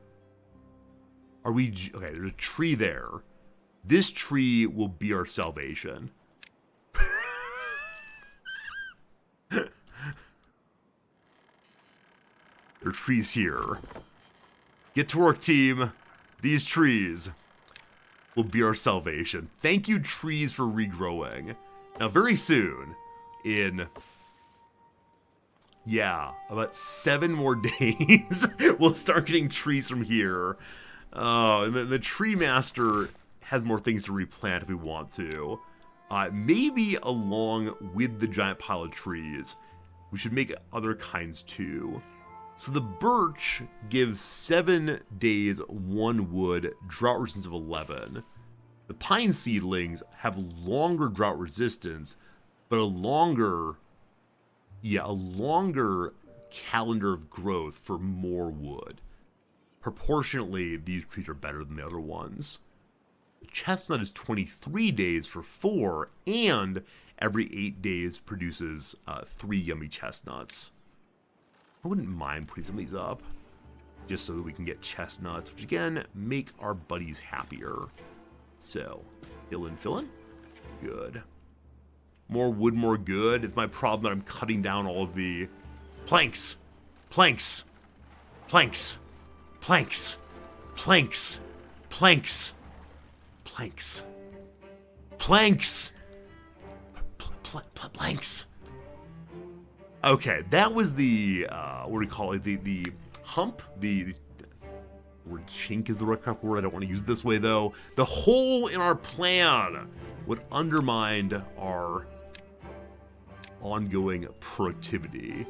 Are we... Okay, there's a tree there. This tree will be our salvation. There are trees here. Get to work, team. These trees will be our salvation. Thank you, trees, for regrowing. Now, very soon, in, yeah, about 7 more days, we'll start getting trees from here. And then the tree master has more things to replant if we want to. Maybe along with the giant pile of trees, we should make other kinds too. So the birch gives 7 days 1 wood, drought resistance of 11. The pine seedlings have longer drought resistance, but a longer calendar of growth for more wood. Proportionately, these trees are better than the other ones. The chestnut is 23 days for 4, and every 8 days produces 3 yummy chestnuts. I wouldn't mind putting some of these up, just so that we can get chestnuts, which again, make our buddies happier. So, fill in. Good. More wood, more good. It's my problem that I'm cutting down all of the planks. Planks. Planks. Planks. Planks. Planks. Planks. Planks. Planks. Okay, that was the, what do we call it? The hump? The word chink is the right word. I don't want to use it this way, though. The hole in our plan would undermine our ongoing productivity.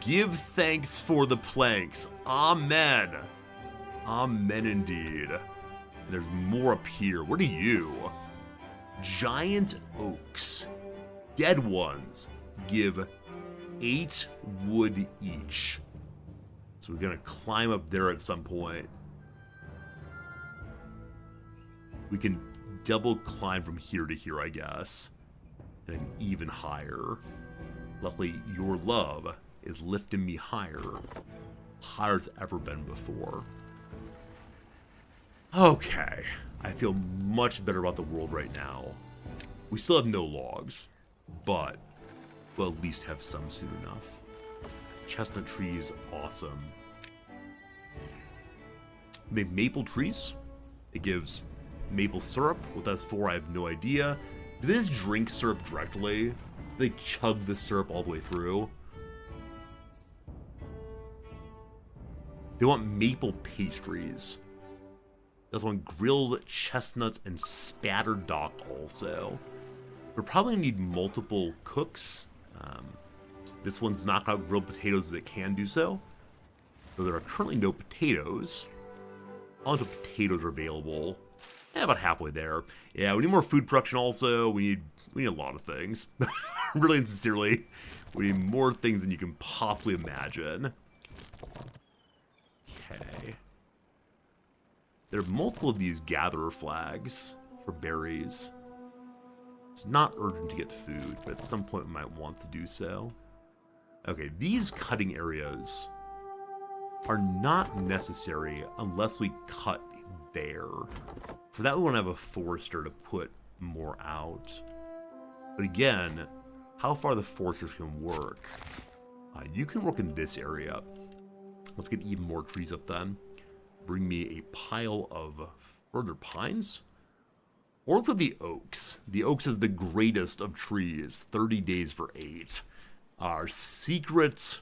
Give thanks for the planks. Amen. Amen indeed. There's more up here. What are you? Giant oaks. Dead ones give 8 wood each. So we're gonna climb up there at some point. We can double climb from here to here, I guess. And even higher. Luckily, your love is lifting me higher. Higher as ever been before. Okay. I feel much better about the world right now. We still have no logs, but we'll at least have some soon enough. Chestnut trees, awesome. Make maple trees. It gives maple syrup. What that's for, I have no idea. Do they just drink syrup directly? Do they chug the syrup all the way through? They want maple pastries. They also want grilled chestnuts and spattered dock also. We're probably gonna need multiple cooks. This one's knocked out grilled potatoes as it can do so. Though there are currently no potatoes. All the potatoes are available. About halfway there. Yeah, we need more food production also. We need a lot of things. Really and sincerely. We need more things than you can possibly imagine. Okay. There are multiple of these gatherer flags for berries. It's not urgent to get food, but at some point we might want to do so. Okay, these cutting areas are not necessary unless we cut there. For that, we want to have a forester to put more out. But again, how far the foresters can work. You can work in this area. Let's get even more trees up then. Bring me a pile of further pines. Or look at the oaks. The oaks is the greatest of trees. 30 days for 8. Our secret...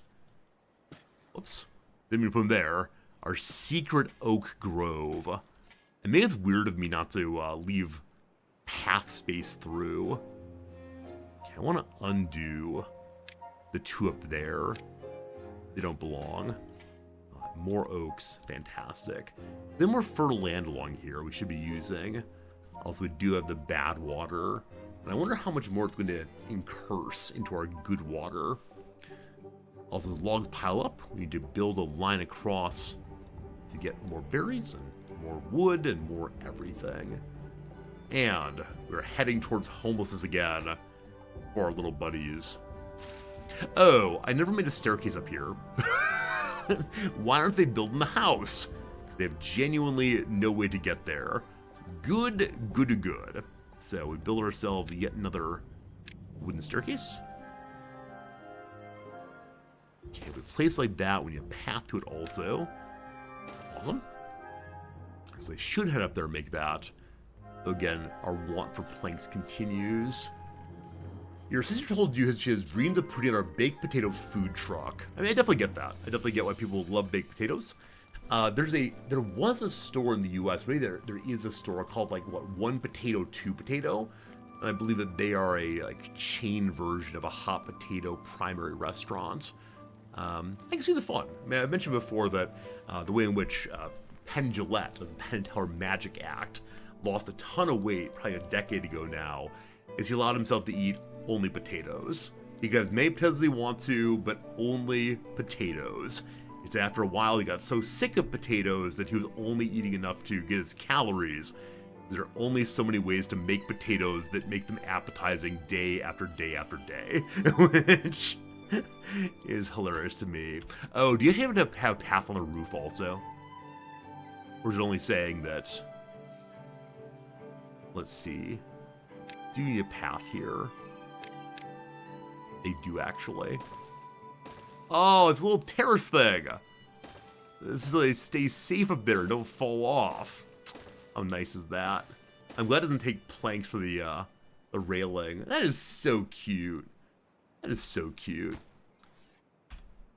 Whoops. Didn't mean to put them there. Our secret oak grove. It may it's weird of me not to leave path space through. Okay, I want to undo the 2 up there. They don't belong. More oaks. Fantastic. Then more fertile land along here we should be using. Also, we do have the bad water. And I wonder how much more it's going to incurse into our good water. Also, as logs pile up, we need to build a line across to get more berries and more wood and more everything. And we're heading towards homelessness again for our little buddies. Oh, I never made a staircase up here. Why aren't they building the house? Because they have genuinely no way to get there. Good, good, good. So we build ourselves yet another wooden staircase. Okay, we place like that. We need a path to it also. Awesome. So I should head up there and make that. Again, our want for planks continues. Your sister told you she has dreams of putting on our baked potato food truck. I mean, I definitely get that. I definitely get why people love baked potatoes. There was a store in the U.S. Maybe there is a store called like what, One Potato, Two Potato, and I believe that they are a like chain version of a hot potato primary restaurant. I can see the fun. I mean, I mentioned before that the way in which Penn Jillette of the Penn and Teller Magic Act lost a ton of weight probably a decade ago now is he allowed himself to eat only potatoes. He can have as many potatoes as he wants to, but only potatoes. It's after a while he got so sick of potatoes that he was only eating enough to get his calories. There are only so many ways to make potatoes that make them appetizing day after day after day, which is hilarious to me. Oh, do you actually have to have path on the roof also? Or is it only saying that... Let's see. Do you need a path here? They do actually. Oh, it's a little terrace thing. This is so they stay safe up there, don't fall off. How nice is that? I'm glad it doesn't take planks for the railing. That is so cute. That is so cute.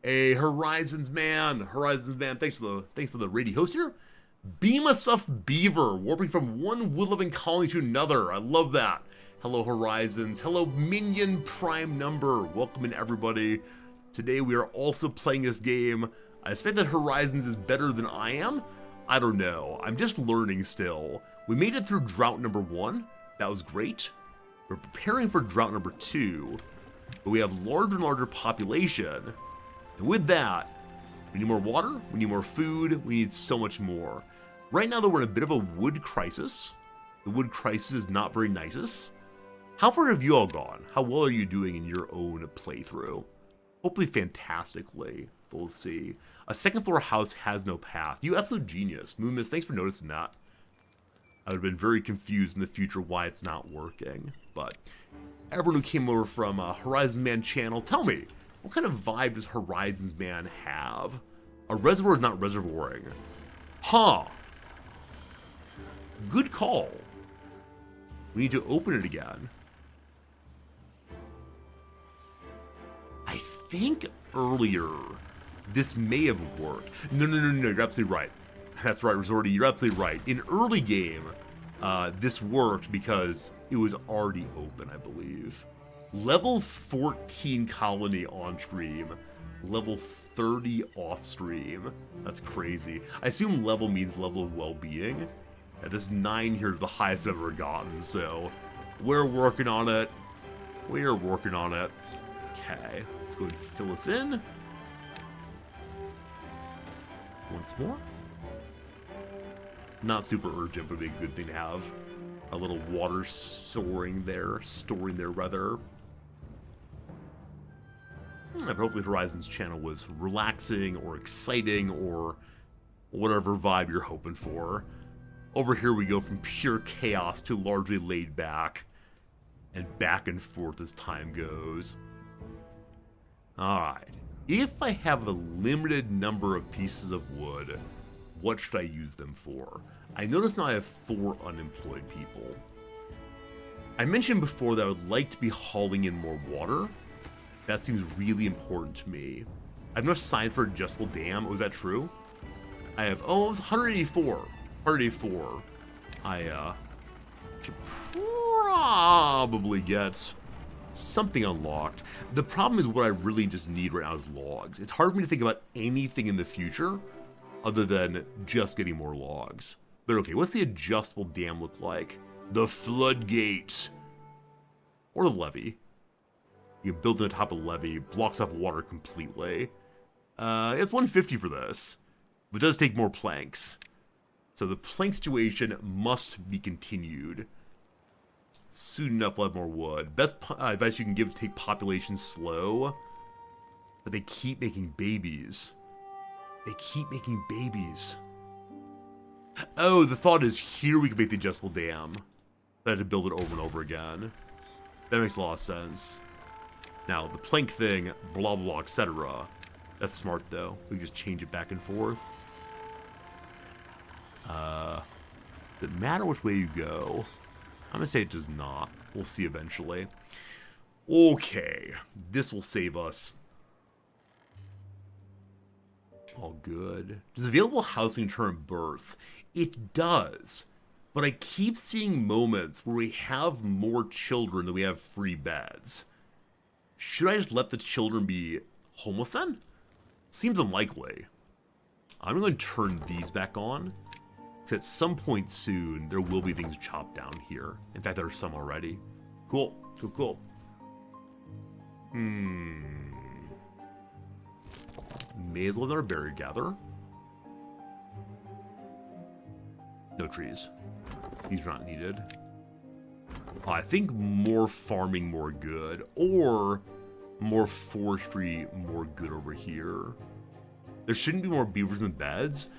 Hey, Horizons man, thanks for the raid host here. Beam us up, beaver, warping from one wood-loving colony to another. I love that. Hello, Horizons. Hello, Minion Prime Number. Welcome in, everybody. Today we are also playing this game. I suspect that Horizons is better than I am. I don't know. I'm just learning still. We made it through drought number 1. That was great. We're preparing for drought number 2. But we have larger and larger population. And with that, we need more water, we need more food, we need so much more. Right now, though, we're in a bit of a wood crisis. The wood crisis is not very nicest. How far have you all gone? How well are you doing in your own playthrough? Hopefully fantastically. We'll see. A second floor house has no path. You absolute genius. Moonmiss, thanks for noticing that. I would have been very confused in the future why it's not working. But everyone who came over from Horizons Man channel, tell me, what kind of vibe does Horizons Man have? A reservoir is not reservoiring. Huh. Good call. We need to open it again. I think earlier this may have worked. No, you're absolutely right. That's right, Resorty, you're absolutely right. In early game, this worked because it was already open, I believe. Level 14 colony on stream, level 30 off stream. That's crazy. I assume level means level of well-being. Yeah, this 9 here is the highest I've ever gotten, so we're working on it. We're working on it. Okay, let's go and fill this in. Once more. Not super urgent, but it'd be a good thing to have. A little water storing there rather. But hopefully Horizons channel was relaxing or exciting or whatever vibe you're hoping for. Over here we go from pure chaos to largely laid back and forth as time goes. Alright, if I have a limited number of pieces of wood, what should I use them for? I notice now I have 4 unemployed people. I mentioned before that I would like to be hauling in more water. That seems really important to me. I have enough signs for adjustable dam. Was that true? I have, it was 184. 184. I should probably get something unlocked. The problem is what I really just need right now is logs. It's hard for me to think about anything in the future other than just getting more logs. But okay, what's the adjustable dam look like? The floodgate. Or the levee. You can build it on top of the levee, blocks off water completely. It's 150 for this. But it does take more planks. So the plank situation must be continued. Soon enough, we'll have more wood. Best advice you can give is take population slow. But they keep making babies. They keep making babies. Oh, the thought is here we can make the adjustable dam. I had to build it over and over again. That makes a lot of sense. Now, the plank thing, blah, blah, etc. That's smart, though. We can just change it back and forth. Does it matter which way you go? I'm gonna say it does not. We'll see eventually. Okay. This will save us. All good. Does available housing turn births? It does. But I keep seeing moments where we have more children than we have free beds. Should I just let the children be homeless then? Seems unlikely. I'm going to turn these back on. Because at some point soon, there will be things chopped down here. In fact, there are some already. Cool. Cool, cool. May as well let our berry gather. No trees. These are not needed. I think more farming, more good. Or more forestry, more good over here. There shouldn't be more beavers in the beds.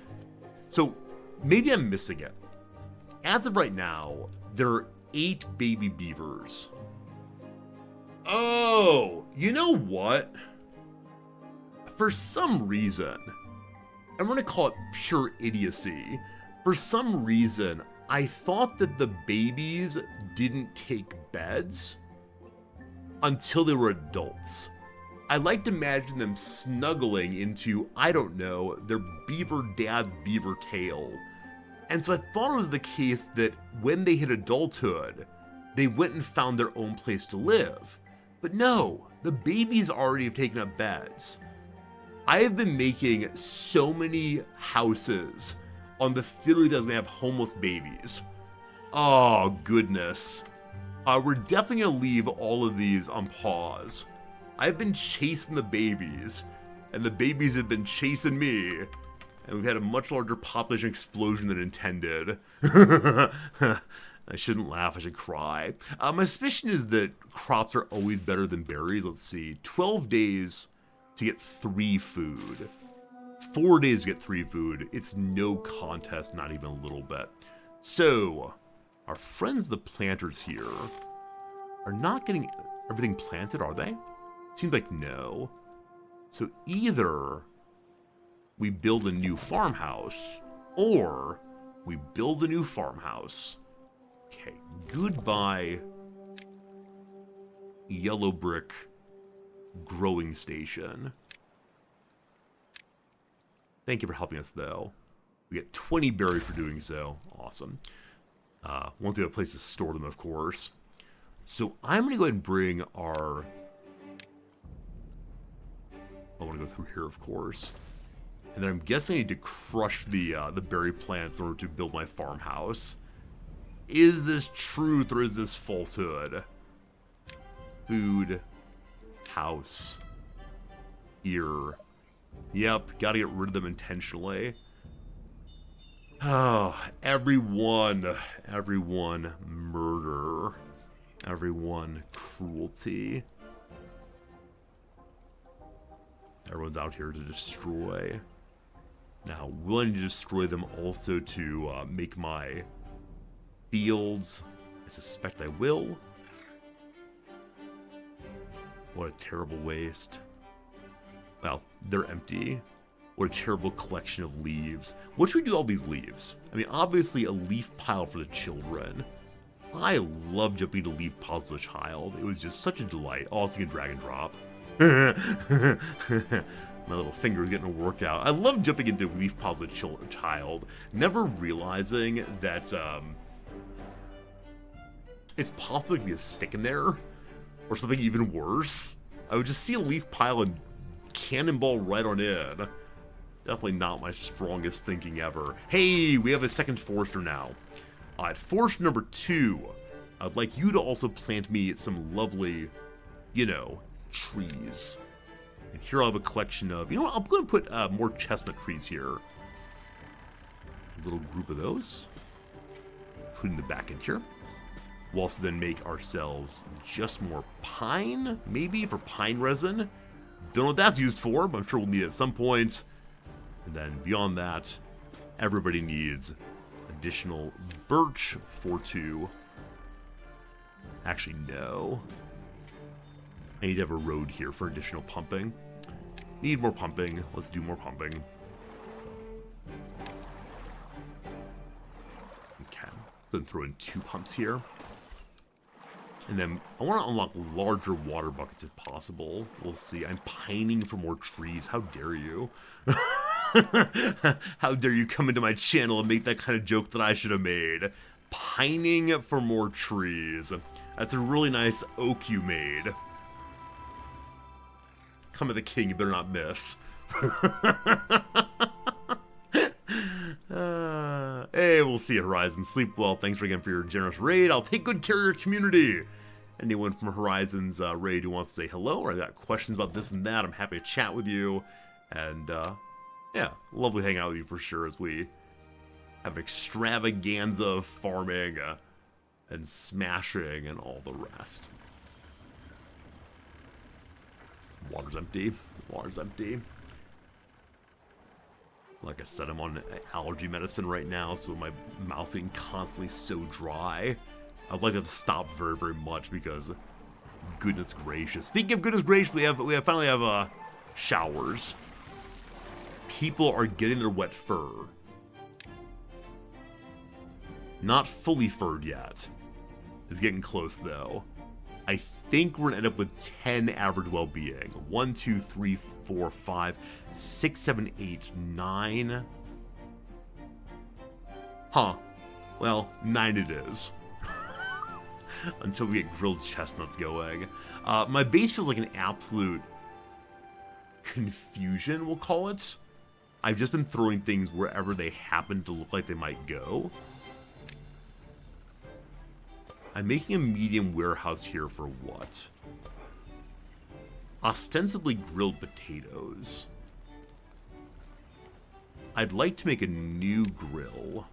So, maybe I'm missing it. As of right now, there are 8 baby beavers. Oh, you know what? For some reason, I'm going to call it pure idiocy. For some reason, I thought that the babies didn't take beds until they were adults. I like to imagine them snuggling into, I don't know, their beaver dad's beaver tail. And so I thought it was the case that when they hit adulthood, they went and found their own place to live. But no, the babies already have taken up beds. I have been making so many houses on the theory that I was going to have homeless babies. Oh, goodness. We're definitely going to leave all of these on pause. I've been chasing the babies, and the babies have been chasing me, and we've had a much larger population explosion than intended. I shouldn't laugh, I should cry. My suspicion is that crops are always better than berries. Let's see, 12 days to get 3 food. 4 days to get 3 food. It's no contest, not even a little bit. So, our friends the planters here are not getting everything planted, are they? Seems like no. So either we build a new farmhouse, or we build a new farmhouse. Okay, goodbye, yellow brick growing station. Thank you for helping us, though. We get 20 berry for doing so. Awesome. Won't have a place to store them, of course. So I'm going to go ahead and bring our... I want to go through here, of course. And then I'm guessing I need to crush the berry plants in order to build my farmhouse. Is this truth or is this falsehood? Food. House. Here. Yep, gotta get rid of them intentionally. Oh, everyone murder. Everyone cruelty. Everyone's out here to destroy. Now, will I need to destroy them also to make my fields? I suspect I will. What a terrible waste. Well, they're empty. What a terrible collection of leaves. What should we do with all these leaves? I mean, obviously a leaf pile for the children. I love jumping to leaf piles as a child. It was just such a delight. Also, you can drag and drop. My little finger is getting a workout. I love jumping into leaf piles as a child, never realizing that it's possible to be a stick in there, or something even worse. I would just see a leaf pile and cannonball right on in. Definitely not my strongest thinking ever. Hey, we have a second forester now. At forester number 2, I'd like you to also plant me some lovely, you know, trees. And here I'll have a collection of, you know what, I'm going to put more chestnut trees here. A little group of those. Putting them back in here. We'll also then make ourselves just more pine, maybe, for pine resin. Don't know what that's used for, but I'm sure we'll need it at some point. And then beyond that, everybody needs additional birch for 2. Actually, no. I need to have a road here for additional pumping. Need more pumping. Let's do more pumping. Okay. Then throw in 2 pumps here. And then I want to unlock larger water buckets if possible. We'll see. I'm pining for more trees. How dare you? How dare you come into my channel and make that kind of joke that I should have made. Pining for more trees. That's a really nice oak you made. Come at the king, you better not miss. Hey, we'll see you, Horizon. Sleep well. Thanks again for your generous raid. I'll take good care of your community. Anyone from Horizon's raid who wants to say hello or got questions about this and that, I'm happy to chat with you. And, yeah, lovely hanging out with you for sure as we have extravaganza of farming and smashing and all the rest. Water's empty. Water's empty. Like I said, I'm on allergy medicine right now, so my mouth's getting constantly so dry. I'd like to stop very, very much because, goodness gracious. Speaking of goodness gracious, we finally have showers. People are getting their wet fur. Not fully furred yet. It's getting close though. I think we're gonna end up with 10 average well-being. 1, 2, 3, 4, 5, 6, 7, 8, 9. Huh. Well, 9 it is. Until we get grilled chestnuts going. My base feels like an absolute confusion, we'll call it. I've just been throwing things wherever they happen to look like they might go. I'm making a medium warehouse here for what? Ostensibly grilled potatoes. I'd like to make a new grill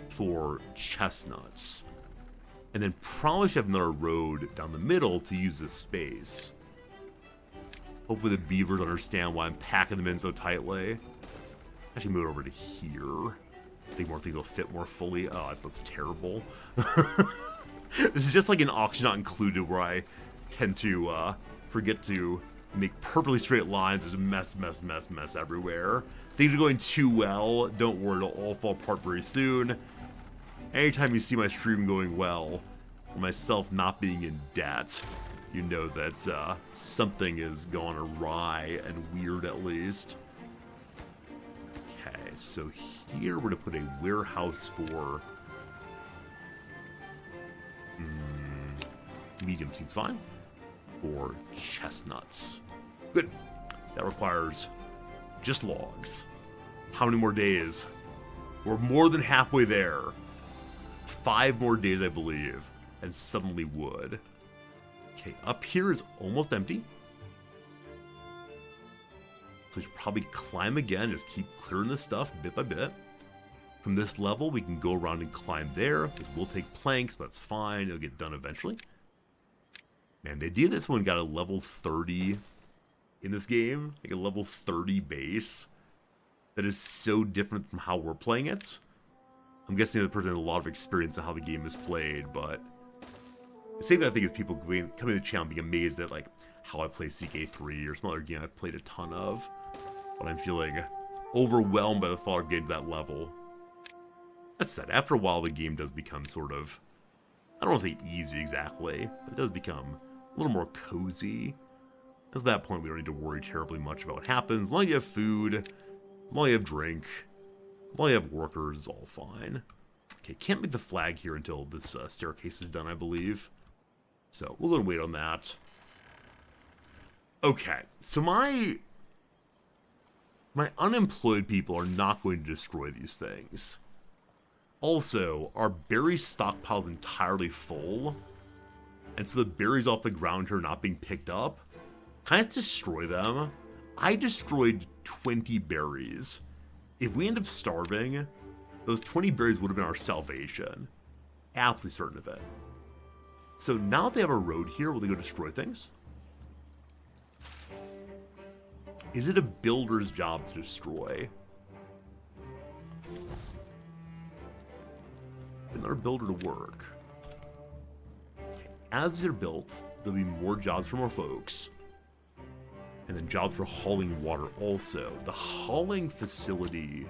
for chestnuts. And then probably should have another road down the middle to use this space. Hopefully the beavers understand why I'm packing them in so tightly. Actually move it over to here. I think more things will fit more fully. Oh, that looks terrible. This is just like an auction not included where I tend to forget to make perfectly straight lines. There's a mess everywhere. Things are going too well. Don't worry, it'll all fall apart very soon. Anytime you see my stream going well, or myself not being in debt, you know that something is going awry and weird at least. Okay, so here we're going to put a warehouse for... medium seems fine. For chestnuts. Good. That requires just logs. How many more days? We're more than halfway there. 5 more days, I believe, and suddenly wood. Okay, up here is almost empty. So we should probably climb again, just keep clearing this stuff bit by bit. From this level, we can go around and climb there. This will take planks, but it's fine. It'll get done eventually. Man, the idea that this one got a level 30 in this game, like a level 30 base, that is so different from how we're playing it. I'm guessing the person has a lot of experience on how the game is played, but the same thing I think is people coming to the channel being amazed at like how I play CK3 or some other game I've played a ton of, but I'm feeling overwhelmed by the thought of getting to that level. That said, after a while the game does become sort of, I don't want to say easy exactly, but it does become a little more cozy. At that point we don't need to worry terribly much about what happens. As long as you have food, as long as you have drink, as long as you have workers, it's all fine. Okay, can't make the flag here until this staircase is done, I believe. So we'll go and wait on that. Okay, so my unemployed people are not going to destroy these things. Also, our berry stockpile is entirely full, and so the berries off the ground here are not being picked up. Can I just destroy them? I destroyed 20 berries. If we end up starving, those 20 berries would have been our salvation. Absolutely certain of it. So now that they have a road here, will they go destroy things? Is it a builder's job to destroy? Another builder to work. As they're built, there'll be more jobs for more folks. And then jobs for hauling water also. The hauling facility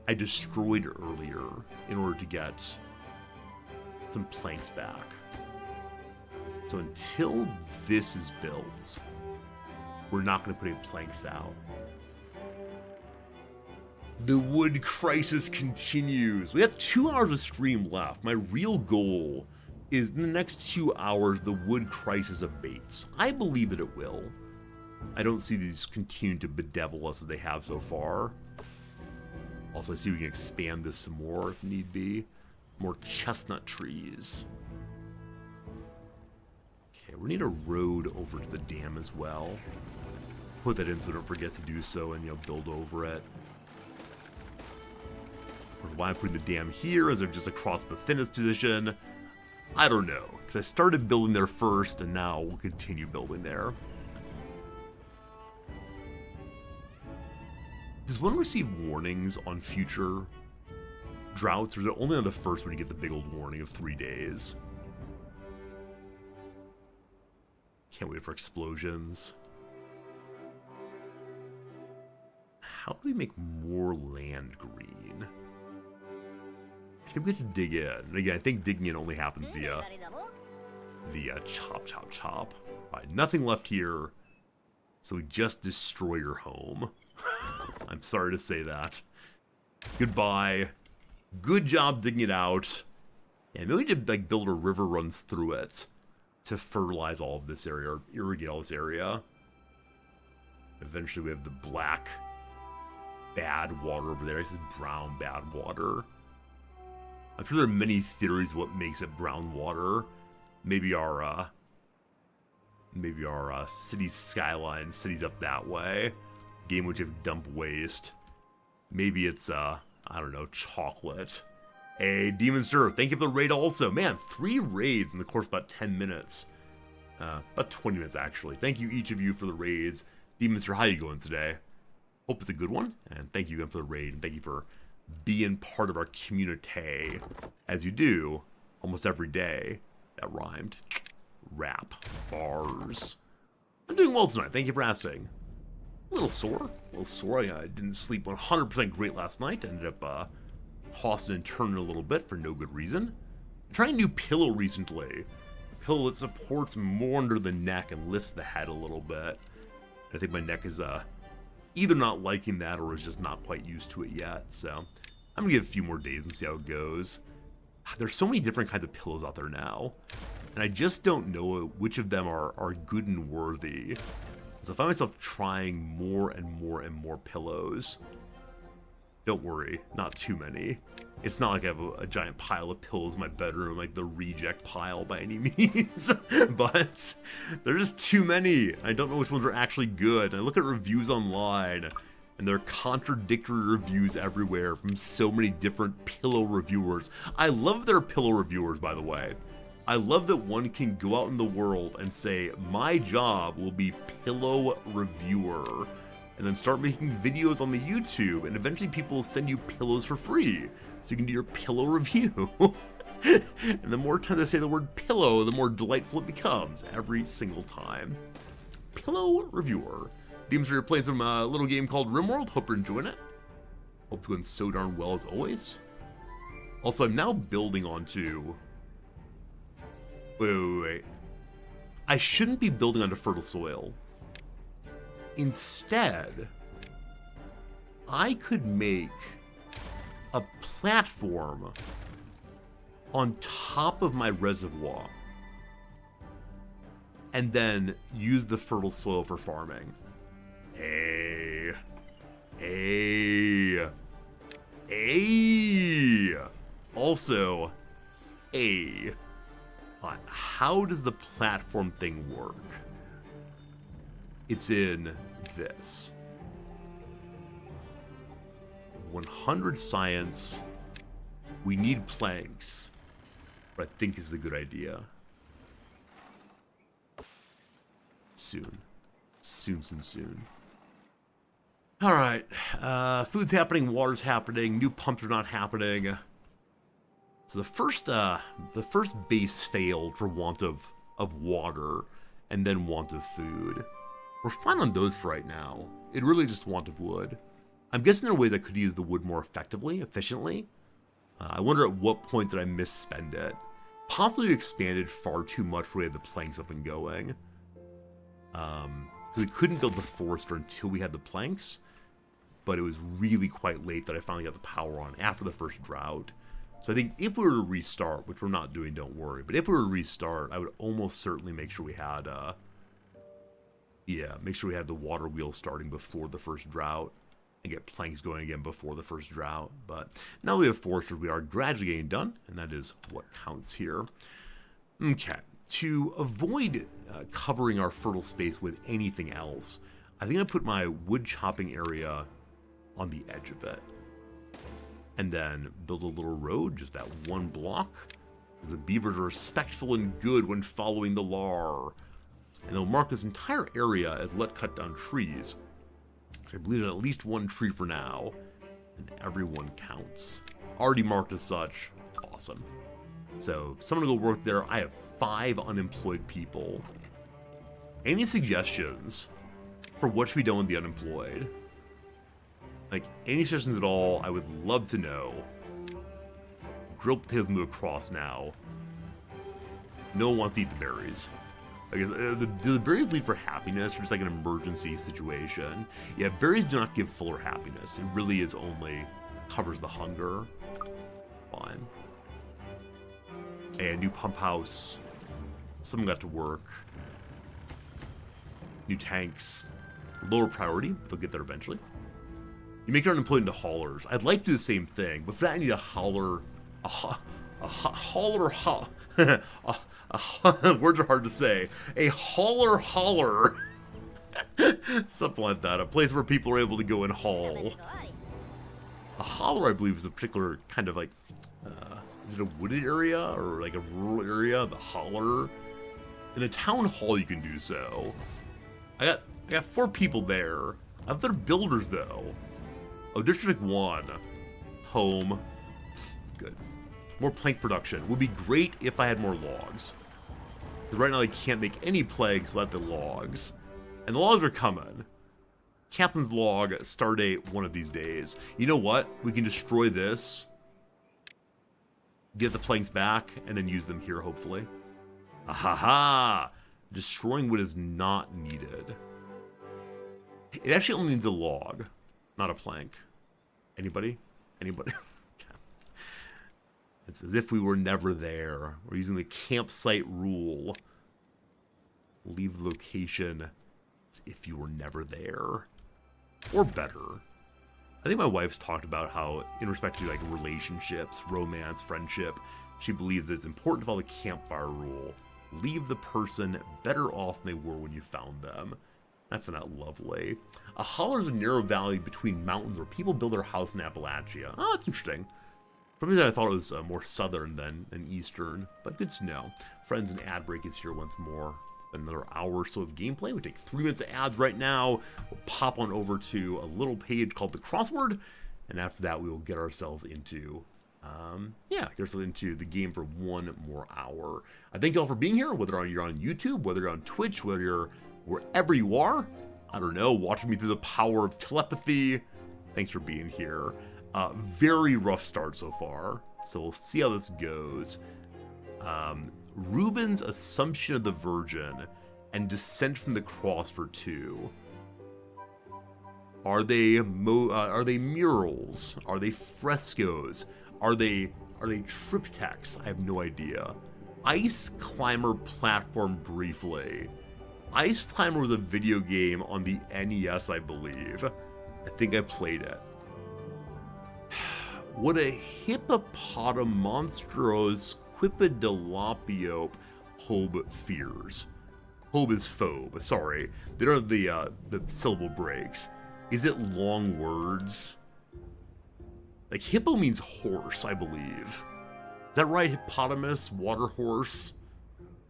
I destroyed earlier in order to get some planks back. So until this is built, we're not going to put any planks out. The wood crisis continues. We have 2 hours of stream left. My real goal is in the next 2 hours, the wood crisis abates. I believe that it will. I don't see these continue to bedevil us as they have so far. Also, I see we can expand this some more if need be. More chestnut trees. Okay, we need a road over to the dam as well. Put that in so don't forget to do so and, build over it. Or why I'm putting the dam here as they're just across the thinnest position. I don't know, because I started building there first and now we'll continue building there. Does one receive warnings on future droughts, or is it only on the first when you get the big old warning of 3 days? Can't wait for explosions. How do we make more land green? I think we have to dig in. And again, I think digging in only happens via chop, chop, chop. Alright, nothing left here. So we just destroy your home. I'm sorry to say that. Goodbye. Good job digging it out. And maybe we need to build a river runs through it to fertilize all of this area, or irrigate all this area. Eventually we have the black bad water over there. This is brown bad water. I'm sure there are many theories of what makes it brown water. Maybe our city skyline, cities up that way. Game which have dump waste. Maybe it's I don't know, chocolate. Hey, Demonster, thank you for the raid also. Man, 3 raids in the course of about 10 minutes. About 20 minutes actually. Thank you each of you for the raids. Demonster, how you going today? Hope it's a good one. And thank you again for the raid. And thank you for being part of our community. As you do almost every day. That rhymed. Rap. Bars. I'm doing well tonight. Thank you for asking. A little sore. I didn't sleep 100% great last night. Ended up tossing and turning a little bit for no good reason. I'm trying a new pillow recently. A pillow that supports more under the neck and lifts the head a little bit. I think my neck is either not liking that or is just not quite used to it yet. So I'm going to give it a few more days and see how it goes. There's so many different kinds of pillows out there now. And I just don't know which of them are good and worthy. So I find myself trying more and more and more pillows. Don't worry, not too many. It's not like I have a giant pile of pillows in my bedroom, like the reject pile by any means. But there's just too many. I don't know which ones are actually good. And I look at reviews online, and there are contradictory reviews everywhere from so many different pillow reviewers. I love their pillow reviewers, by the way. I love that one can go out in the world and say, my job will be pillow reviewer, and then start making videos on the YouTube, and eventually people will send you pillows for free, so you can do your pillow review. And the more times I say the word pillow, the more delightful it becomes every single time. Pillow reviewer. Themes are playing some little game called RimWorld. Hope you're enjoying it. Hope it's going so darn well as always. Also, I'm now building onto... Wait. I shouldn't be building onto fertile soil. Instead, I could make a platform on top of my reservoir and then use the fertile soil for farming. Hey. Also, how does the platform thing work? It's in this. 100 science. We need planks. But I think this is a good idea. Soon. Soon. Alright. Food's happening, water's happening, new pumps are not happening. So the first base failed for want of water and then want of food. We're fine on those for right now. It really just want of wood. I'm guessing there are ways I could use the wood more effectively, efficiently. I wonder at what point did I misspend it. Possibly we expanded far too much where we had the planks up and going. We couldn't build the forester until we had the planks, but it was really quite late that I finally got the power on after the first drought. So I think if we were to restart, which we're not doing, don't worry, but if we were to restart, I would almost certainly make sure we had, make sure we had the water wheel starting before the first drought and get planks going again before the first drought. But now we have foresters, we are gradually getting done, and that is what counts here. Okay, to avoid covering our fertile space with anything else, I think I put my wood chopping area on the edge of it. And then build a little road, just that one block. The beavers are respectful and good when following the law. And they'll mark this entire area as let cut down trees. So I believe in at least one tree for now. And everyone counts. Already marked as such. Awesome. So someone to go work there. I have 5 unemployed people. Any suggestions for what should be done with the unemployed? Like, any suggestions at all, I would love to know. Grilled potatoes move across now. No one wants to eat the berries. I guess, do the berries lead for happiness or just like an emergency situation? Yeah, berries do not give fuller happiness. It really is only covers the hunger. Fine. And new pump house. Someone got to work. New tanks. Lower priority, but they'll get there eventually. You make your unemployed into haulers. I'd like to do the same thing, but for that I need a hauler, words are hard to say. A hauler. Something like that. A place where people are able to go and haul. A hauler, I believe, is a particular kind of like, is it a wooded area or like a rural area? The hauler. In the town hall, you can do so. I got 4 people there. I have other builders though. Oh, District 1. Home. Good. More plank production. Would be great if I had more logs. Because right now I can't make any plagues without the logs. And the logs are coming. Captain's log, start date one of these days. You know what? We can destroy this. Get the planks back, and then use them here, hopefully. Ahaha! Destroying wood is not needed. It actually only needs a log. Not a plank. Anybody? Anybody? It's as if we were never there. We're using the campsite rule. Leave the location as if you were never there. Or better. I think my wife's talked about how, in respect to like relationships, romance, friendship, she believes it's important to follow the campfire rule. Leave the person better off than they were when you found them. I find that lovely. A holler is a narrow valley between mountains where people build their house in Appalachia. Oh, that's interesting. For some reason I thought it was more southern than eastern, but good to know. Friends, and ad break is here once more. It's been another hour or so of gameplay. We take 3 minutes of ads right now. We'll pop on over to a little page called the crossword, and after that we will get ourselves into into the game for 1 more hour. I thank you all for being here, whether you're on YouTube, whether you're on Twitch, whether you're wherever you are, I don't know, watching me through the power of telepathy. Thanks for being here. Very rough start so far, so we'll see how this goes. Reuben's Assumption of the Virgin and Descent from the Cross for 2. Are they murals? Are they frescoes? Are they triptychs? I have no idea. Ice Climber platform briefly. Ice Climber was a video game on the NES, I believe. I think I played it. What a hippopotamonstros quipidolapio hobe fears. Hobe is phobe, sorry. They don't have the syllable breaks. Is it long words? Like, hippo means horse, I believe. Is that right? Hippopotamus, water horse?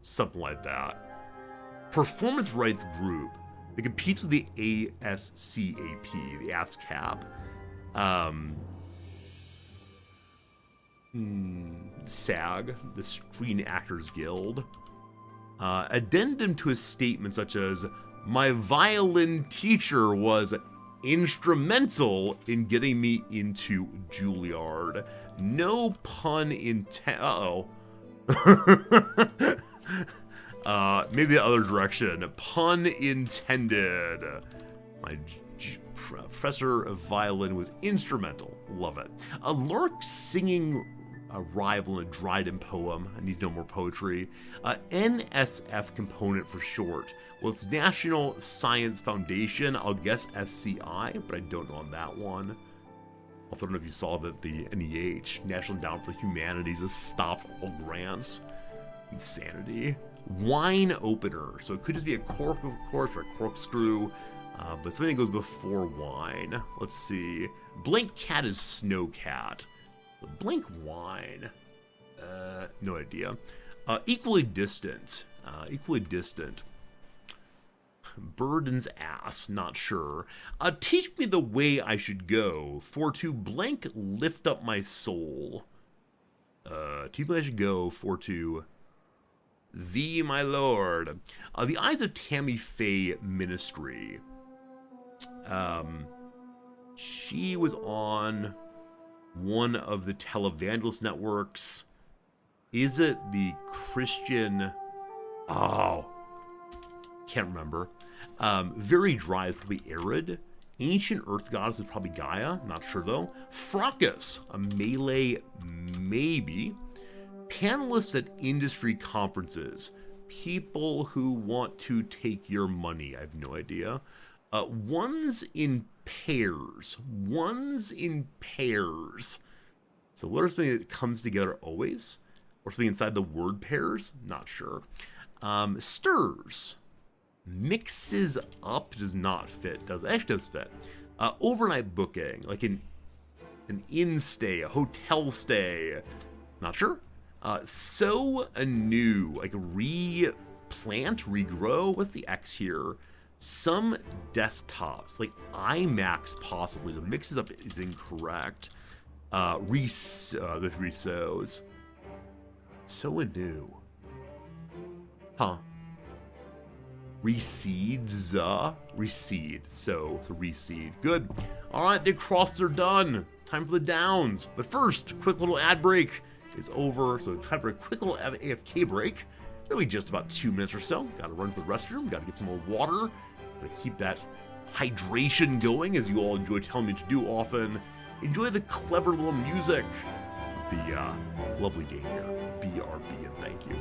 Something like that. Performance rights group that competes with the ASCAP, the ASCAP. SAG, the Screen Actors Guild. Addendum to a statement such as, "My violin teacher was instrumental in getting me into Juilliard." No pun intended. Uh-oh. Maybe the other direction. Pun intended. My professor of violin was instrumental. Love it. A lark singing a rival in a Dryden poem. I need no more poetry. NSF component for short. Well, it's National Science Foundation. I'll guess SCI, but I don't know on that one. Also, I don't know if you saw that the NEH, National Endowment for the Humanities, has stopped all grants. Insanity. Wine opener. So it could just be a cork, of course, or a corkscrew, but something that goes before wine. Let's see. Blank cat is snow cat. Blank wine. No idea. Equally distant. Equally distant. Burden's ass, not sure. Teach me the way I should go, for to blank lift up my soul. Teach me I should go, for to thee, my lord. The Eyes of Tammy Faye Ministry. She was on one of the televangelist networks. Is it the Christian? Oh, can't remember. Very dry, is probably arid. Ancient Earth Goddess is probably Gaia, not sure though. Fracas, a melee, maybe. Panelists at industry conferences. People who want to take your money, I have no idea. Ones in pairs. Ones in pairs. So what are something that comes together always? Or something inside the word pairs? Not sure. Stirs. Mixes up does not fit. Does actually does fit. Overnight booking, like an inn stay, a hotel stay. Not sure. Sow anew, like replant, regrow. What's the X here? Some desktops, like iMacs possibly. The mixes up is incorrect. Resows. Sow anew. Huh. Reseeds, reseed, so reseed. Good. All right, the cross are done. Time for the downs. But first, quick little ad break is over, so time for a quick little AFK break. It'll be just about 2 minutes or so. Got to run to the restroom. Got to get some more water. Got to keep that hydration going, as you all enjoy telling me to do often. Enjoy the clever little music of the lovely game here, BRB, and thank you.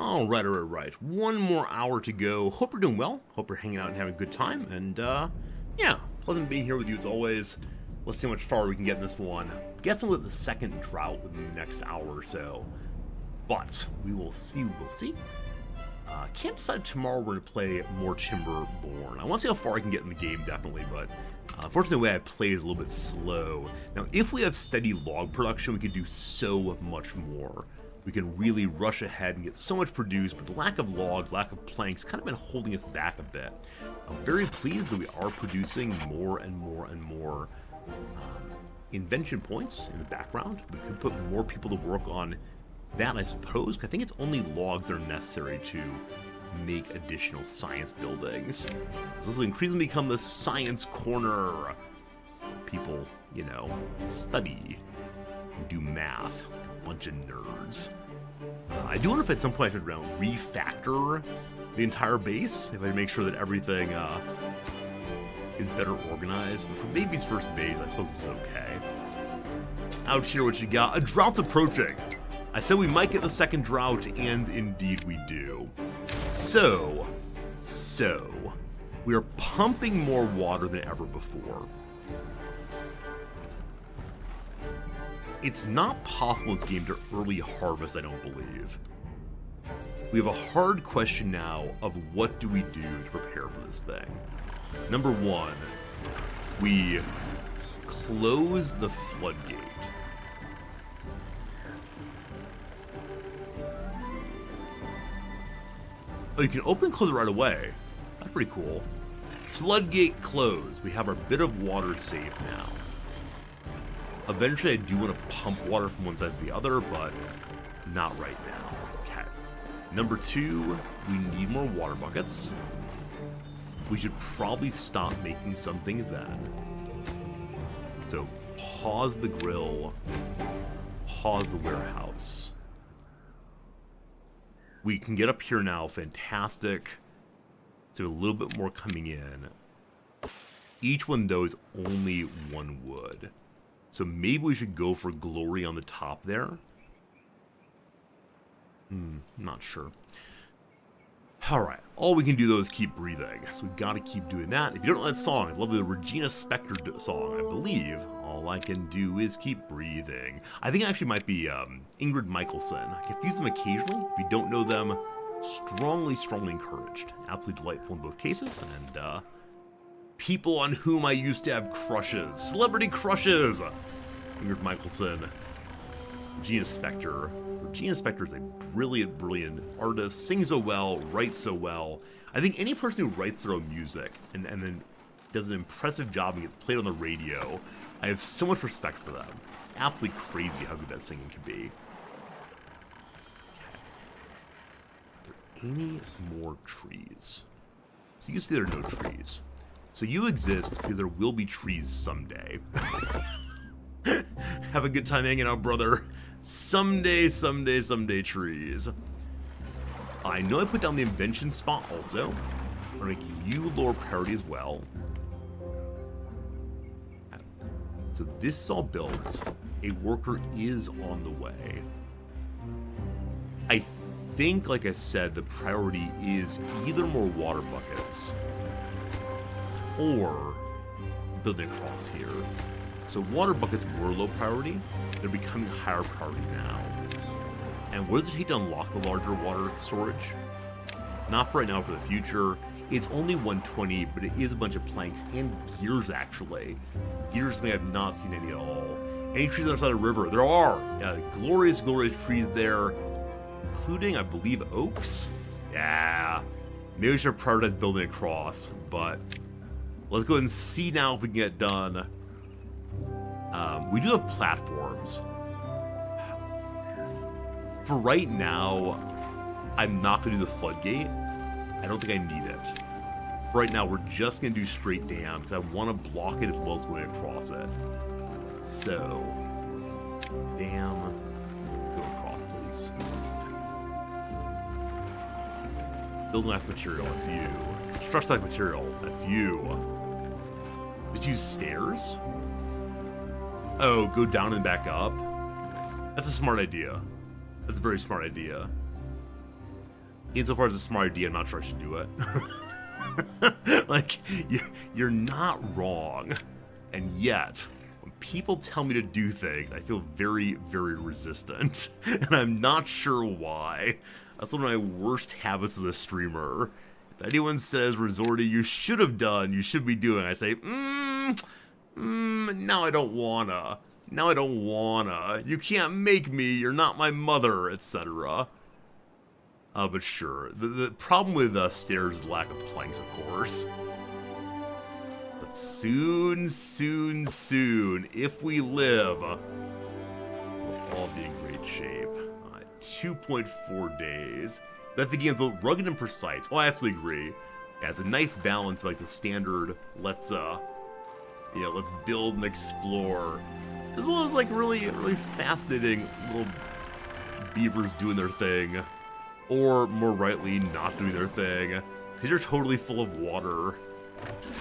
All right. One more hour to go. Hope you're doing well. Hope you're hanging out and having a good time. And, yeah, pleasant being here with you as always. Let's see how much farther we can get in this one. Guessing with the second drought within the next hour or so. But we will see. Can't decide tomorrow we're going to play more Timberborn. I want to see how far I can get in the game, definitely, but unfortunately the way I play is a little bit slow. Now, if we have steady log production, we can do so much more. We can really rush ahead and get so much produced, but the lack of logs, lack of planks, kind of been holding us back a bit. I'm very pleased that we are producing more and more invention points in the background. We could put more people to work on that, I suppose. I think it's only logs that are necessary to make additional science buildings. This will increasingly become the science corner. People, you know, study, do math, a bunch of nerds. I do wonder if at some point I should refactor the entire base, if I make sure that everything is better organized. But for baby's first base, I suppose it's okay. Out here, what you got? A drought's approaching. I said we might get the second drought, and indeed we do. So, we are pumping more water than ever before. It's not possible this game to early harvest, I don't believe. We have a hard question now of what do we do to prepare for this thing. Number one, we close the floodgate. Oh, you can open and close it right away. That's pretty cool. Floodgate closed. We have our bit of water saved now. Eventually, I do want to pump water from one side to the other, but not right now. Okay. Number two, we need more water buckets. We should probably stop making some things then. So, pause the grill. Pause the warehouse. We can get up here now, fantastic. So a little bit more coming in. Each one of those only one wood. So maybe we should go for glory on the top there. Not sure. Alright, all we can do though is keep breathing. So we gotta keep doing that. If you don't know that song, I love the Regina Spektor song, I believe. All I can do is keep breathing. I think it actually might be Ingrid Michaelson. I confuse them occasionally. If you don't know them, strongly encouraged. Absolutely delightful in both cases. And people on whom I used to have crushes. Celebrity crushes! Ingrid Michaelson. Regina Spektor. Regina Spektor is a brilliant artist. Sings so well, writes so well. I think any person who writes their own music and then does an impressive job and gets played on the radio, I have so much respect for them. Absolutely crazy how good that singing can be. Okay. Are there any more trees? So you see there are no trees. So you exist because there will be trees someday. Have a good time hanging out, brother. Someday trees. I know I put down the invention spot also. I'm gonna give you lower priority as well. So this is all built. A worker is on the way. I think, like I said, the priority is either more water buckets or building across here. So water buckets were low priority. They're becoming higher priority now. And what does it take to unlock the larger water storage? Not for right now, for the future. It's only 120, but it is a bunch of planks and gears, actually. Gears may have not seen any at all. Any trees on the side of the river? There are! Yeah, glorious trees there, including, I believe, oaks? Yeah. Maybe we should prioritize building across, but let's go ahead and see now if we can get it done. We do have platforms. For right now, I'm not going to do the floodgate. I don't think I need it. For right now, we're just going to do straight dam, because I want to block it as well as going across it. So, dam, go across, please. Building mass material, that's you. Construct type material, that's you. Just use stairs? Oh, go down and back up? That's a smart idea. That's a very smart idea. Insofar as a smart idea, I'm not sure I should do it. Like, you're not wrong. And yet, when people tell me to do things, I feel very, very resistant. And I'm not sure why. That's one of my worst habits as a streamer. If anyone says, Resorty, you should have done, you should be doing, I say, now I don't wanna. Now I don't wanna. You can't make me, you're not my mother, etc. But sure. The problem with stairs is lack of planks, of course. But soon, soon, soon, if we live, we'll all be in great shape. 2.4 days. That the game's both rugged and precise. Oh, I absolutely agree. Yeah, it's a nice balance of like the standard, let's build and explore, as well as like really, really fascinating little beavers doing their thing. Or, more rightly, not doing their thing. Because you're totally full of water.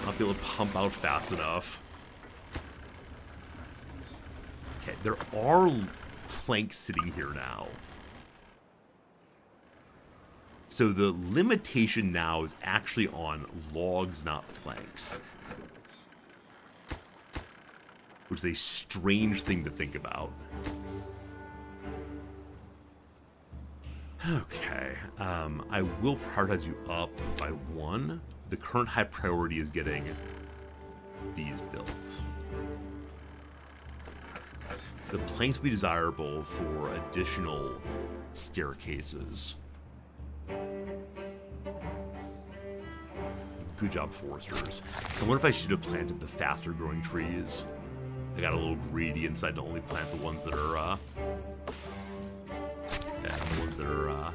Not be able to pump out fast enough. Okay, there are planks sitting here now. So the limitation now is actually on logs, not planks. Which is a strange thing to think about. Okay, I will prioritize you up by 1. The current high priority is getting these builds. The planks will be desirable for additional staircases. Good job, foresters. I wonder if I should have planted the faster growing trees. I got a little greedy and decided to only plant the ones that are, the ones that are a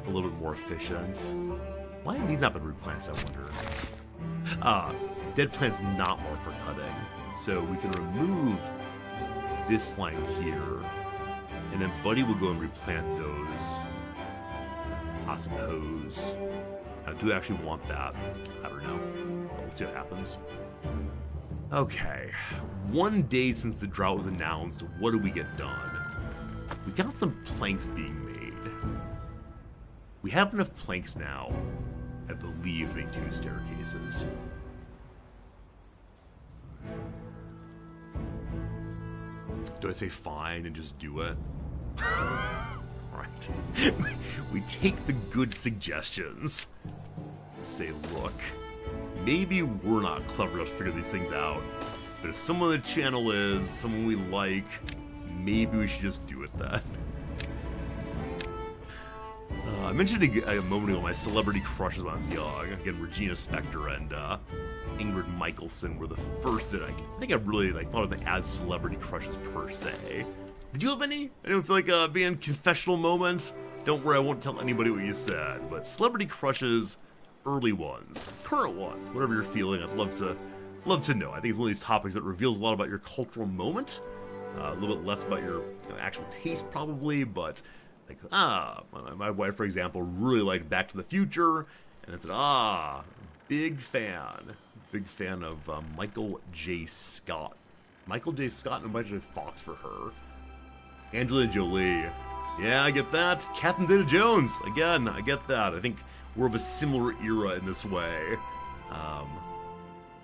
little bit more efficient. Why have these not been replanted, I wonder? Dead plants not marked for cutting. So we can remove this line here, and then Buddy will go and replant those, I suppose. Do I actually want that? I don't know. We'll see what happens. Okay, 1 day since the drought was announced, what did we get done? We got some planks being made. We have enough planks now, I believe, to make 2 staircases. Do I say fine and just do it? Right. We take the good suggestions. Say, look, maybe we're not clever enough to figure these things out, but if someone on the channel is, someone we like, maybe we should just do it then. I mentioned a moment ago my celebrity crushes when I was young. Again, Regina Spektor and Ingrid Michaelson were the first that I think I really thought of them as celebrity crushes per se. Did you have any? I don't feel like being confessional moments. Don't worry, I won't tell anybody what you said. But celebrity crushes, early ones, current ones, whatever you're feeling, I'd love to know. I think it's one of these topics that reveals a lot about your cultural moment. A little bit less about your actual taste, probably, but like, my wife, for example, really liked Back to the Future, and then said, big fan of Michael J. Scott. Michael J. Scott and Michael J. Fox for her. Angelina Jolie. Yeah, I get that. Catherine Zeta-Jones. Again, I get that. I think we're of a similar era in this way.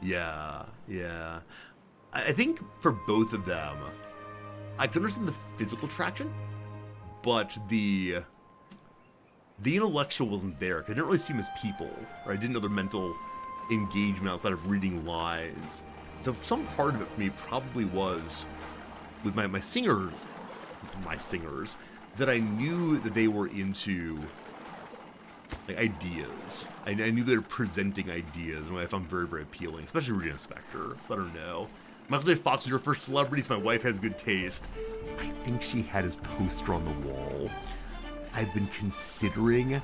Yeah. I think for both of them, I could understand the physical attraction, but the intellectual wasn't there, because I didn't really see them as people, or I didn't know their mental engagement outside of reading lines. So some part of it for me probably was with my singers, that I knew that they were into like ideas. I knew they were presenting ideas, and I found very, very appealing, especially Regina Spektor. So I don't know. Michael J. Fox was your first celebrity, so my wife has good taste. I think she had his poster on the wall. I've been considering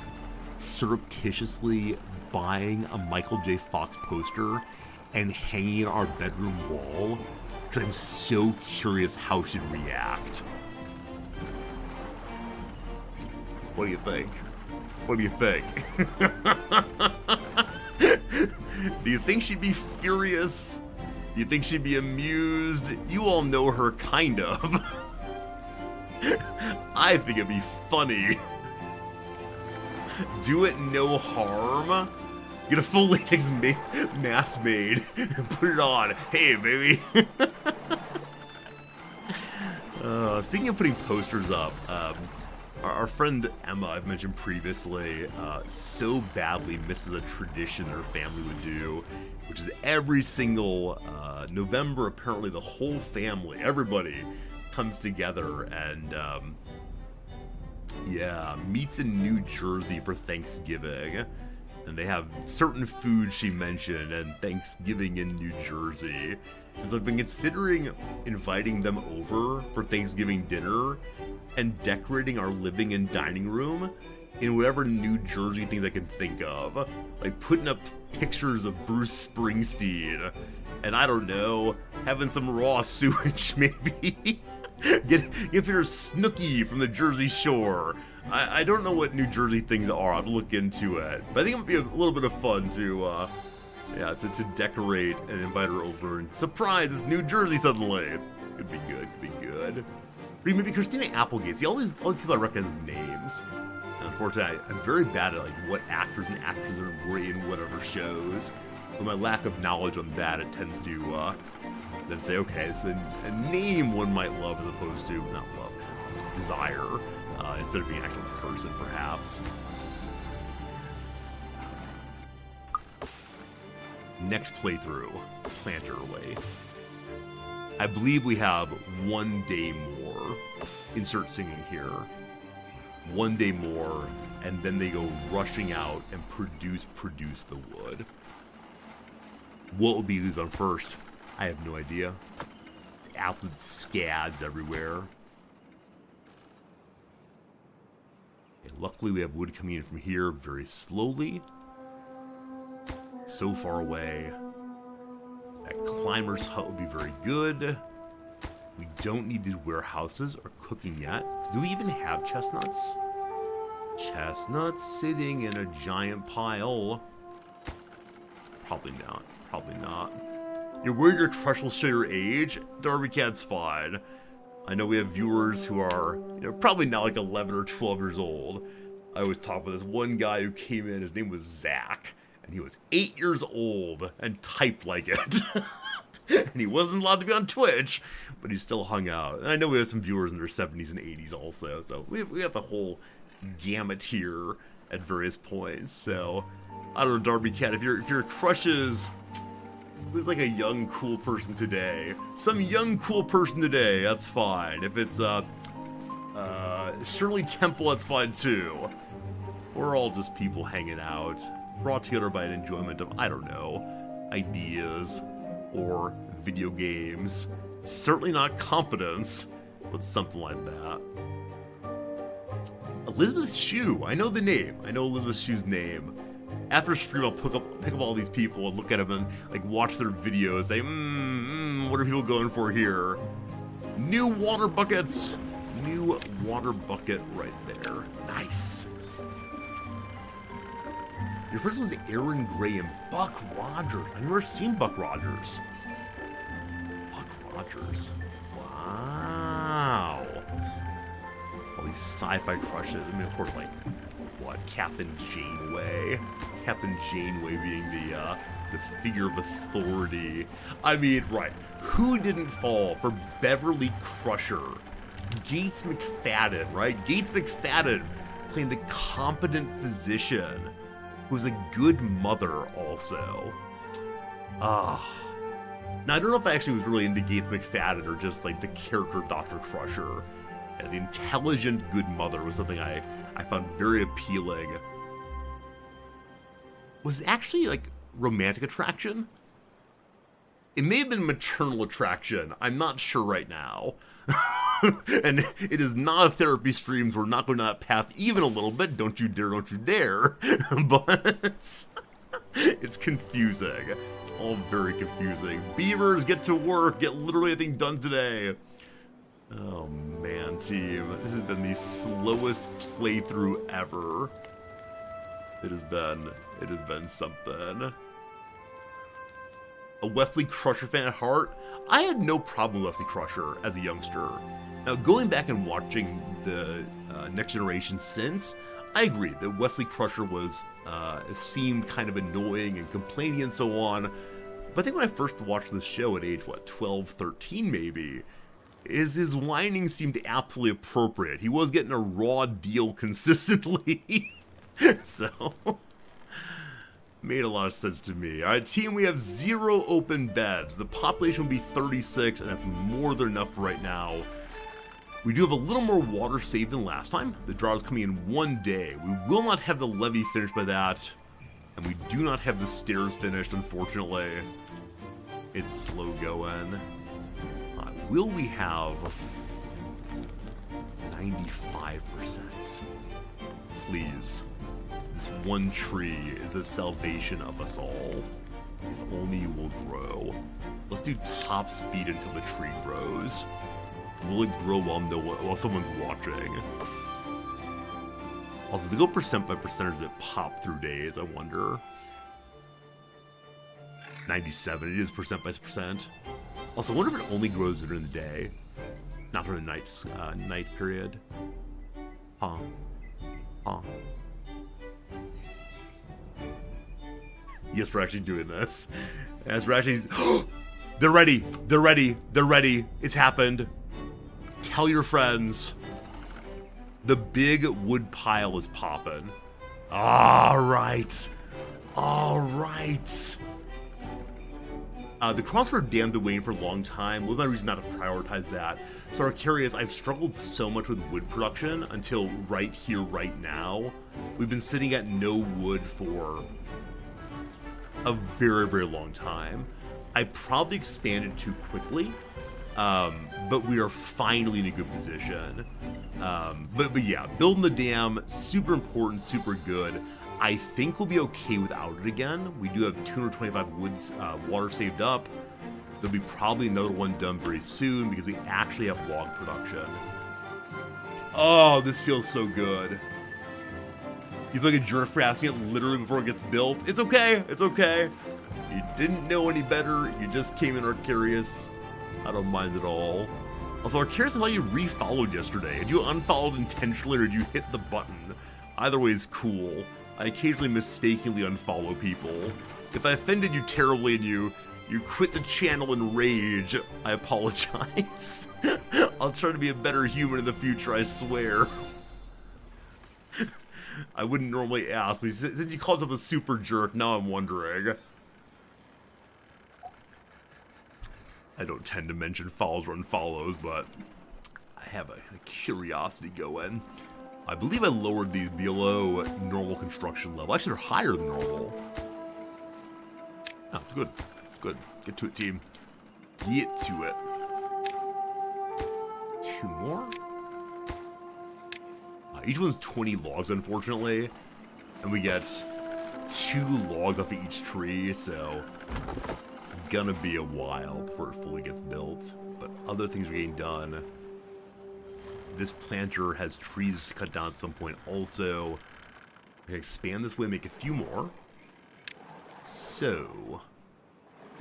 surreptitiously buying a Michael J. Fox poster and hanging it on our bedroom wall, because I'm so curious how she'd react. What do you think? What do you think? Do you think she'd be furious? Do you think she'd be amused? You all know her, kind of. I think it'd be funny. Do it no harm. Get a full latex mask made and put it on. Hey, baby. Speaking of putting posters up, our friend Emma, I've mentioned previously, so badly misses a tradition her family would do, which is every single November, apparently the whole family, everybody, comes together and, meets in New Jersey for Thanksgiving. And they have certain foods she mentioned, and Thanksgiving in New Jersey. And so I've been considering inviting them over for Thanksgiving dinner and decorating our living and dining room in whatever New Jersey things I can think of. Like putting up pictures of Bruce Springsteen, and I don't know, having some raw sewage maybe. Get Peter Snooki from the Jersey Shore. I don't know what New Jersey things are. I'll look into it. But I think it would be a little bit of fun to decorate and invite her over and surprise, it's New Jersey suddenly. Could be good, could be good. Maybe Christina Applegate. See, all these people I recognize as names. And unfortunately, I'm very bad at like what actors and actresses are in whatever shows. With my lack of knowledge on that, it tends to then say, okay, so a name one might love as opposed to not love, desire. Instead of being an actual person, perhaps. Next playthrough, Planter Away. I believe we have 1 day more. Insert singing here. 1 day more, and then they go rushing out and produce the wood. What will be done first? I have no idea. Absolute scads everywhere. Okay, luckily we have wood coming in from here very slowly. So far away. That climber's hut will be very good. We don't need these warehouses or cooking yet. Do we even have chestnuts? Chestnuts sitting in a giant pile. Probably not. Probably not. You're worried your crush will show your age? Darby Cat's fine. I know we have viewers who are, probably not like 11 or 12 years old. I always talk about this one guy who came in, his name was Zach, and he was 8 years old and typed like it. And he wasn't allowed to be on Twitch, but he still hung out. And I know we have some viewers in their 70s and 80s also, so we have the whole gamut here at various points. So, I don't know, Darby Cat, if your crush is... who's like a young, cool person today? Some young, cool person today, that's fine. If it's, Shirley Temple, that's fine too. We're all just people hanging out, brought together by an enjoyment of, I don't know, ideas or video games. Certainly not competence, but something like that. Elizabeth Shue, I know the name. I know Elizabeth Shue's name. After stream, I'll pick up all these people and look at them and like watch their videos. Say, what are people going for here? New water buckets. New water bucket right there. Nice. Your first one was Aaron Gray and Buck Rogers. I've never seen Buck Rogers. Buck Rogers. Wow. All these sci-fi crushes. I mean, of course, like, what? Captain Janeway. Captain Janeway being the figure of authority. I mean, right. Who didn't fall for Beverly Crusher? Gates McFadden, right? Gates McFadden playing the competent physician who was a good mother also. Now, I don't know if I actually was really into Gates McFadden or just like the character Dr. Crusher. And the intelligent good mother was something I found very appealing. Was it actually like romantic attraction? It may have been maternal attraction. I'm not sure right now. And it is not a therapy stream, so we're not going down that path even a little bit. Don't you dare, don't you dare. But it's confusing. It's all very confusing. Beavers, get to work. Get literally anything done today. Oh man, team. This has been the slowest playthrough ever. It has been something. A Wesley Crusher fan at heart? I had no problem with Wesley Crusher as a youngster. Now, going back and watching the Next Generation since, I agree that Wesley Crusher was seemed kind of annoying and complaining and so on. But I think when I first watched the show at age, 12, 13 maybe, his whining seemed absolutely appropriate. He was getting a raw deal consistently. So, made a lot of sense to me. Alright, team, we have 0 open beds. The population will be 36, and that's more than enough right now. We do have a little more water saved than last time. The draw is coming in 1 day. We will not have the levee finished by that. And we do not have the stairs finished, unfortunately. It's slow going. Will we have 95%? Please. This one tree is the salvation of us all. If only you will grow. Let's do top speed until the tree grows. Will it grow while someone's watching? Also, to go percent by percentage that pop through days, I wonder. 97, it is percent by percent. Also, I wonder if it only grows during the day, not during the night period. Huh. Yes, we're actually doing this. As we're actually... They're ready! They're ready! They're ready! It's happened! Tell your friends. The big wood pile is popping. Alright. Alright. The crossroad dam been waiting for a long time. Well, my reason not to prioritize that. So our curious, I've struggled so much with wood production until right here, right now. We've been sitting at no wood for a very, very long time. I probably expanded too quickly, but we are finally in a good position. But yeah, building the dam, super important, super good. I think we'll be okay without it again. We do have 225 woods, water saved up. There'll be probably another one done very soon because we actually have log production. Oh, this feels so good. You feel like a jerk for asking it literally before it gets built. It's okay. It's okay. You didn't know any better. You just came in Arcarius. I don't mind at all. Also, Arcarius is how you refollowed yesterday. Did you unfollowed intentionally or did you hit the button? Either way is cool. I occasionally mistakenly unfollow people. If I offended you terribly and you quit the channel in rage, I apologize. I'll try to be a better human in the future, I swear. I wouldn't normally ask, but since you called yourself a super jerk, now I'm wondering. I don't tend to mention follows or unfollows, but I have a curiosity going. I believe I lowered these below normal construction level. Actually, they're higher than normal. Oh, good. Good. Get to it, team. Get to it. 2 more? Each one's 20 logs, unfortunately. And we get 2 logs off of each tree, so it's gonna be a while before it fully gets built. But other things are getting done. This planter has trees to cut down at some point also. I can expand this way and make a few more. So,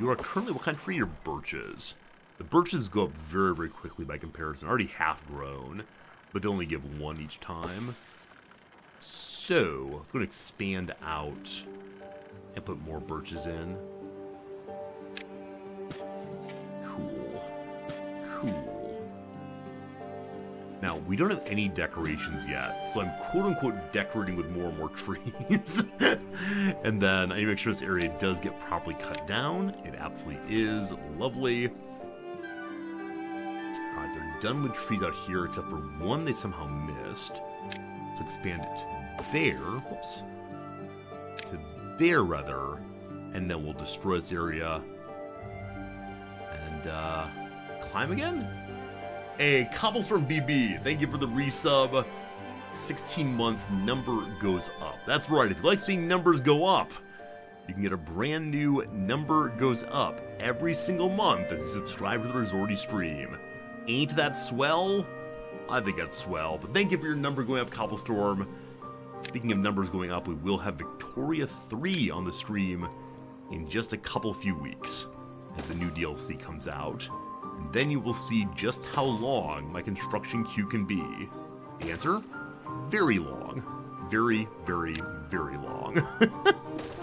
you are currently, what kind of tree are birches? The birches go up very, very quickly by comparison. Already half grown, but they only give 1 each time. So, let's go and expand out and put more birches in. Cool. Cool. Now, we don't have any decorations yet, so I'm quote-unquote decorating with more and more trees. And then I need to make sure this area does get properly cut down. It absolutely is. Lovely. Alright, they're done with trees out here, except for one they somehow missed. So expand it to there. Whoops. To there, rather. And then we'll destroy this area. And, climb again? Hey, Cobblestorm BB, thank you for the resub. 16 months, number goes up. That's right, if you like seeing numbers go up, you can get a brand new number goes up every single month as you subscribe to the Resorty stream. Ain't that swell? I think that's swell, but thank you for your number going up, Cobblestorm. Speaking of numbers going up, we will have Victoria 3 on the stream in just a few weeks as the new DLC comes out. Then you will see just how long my construction queue can be. The answer? Very long. Very, very, very long.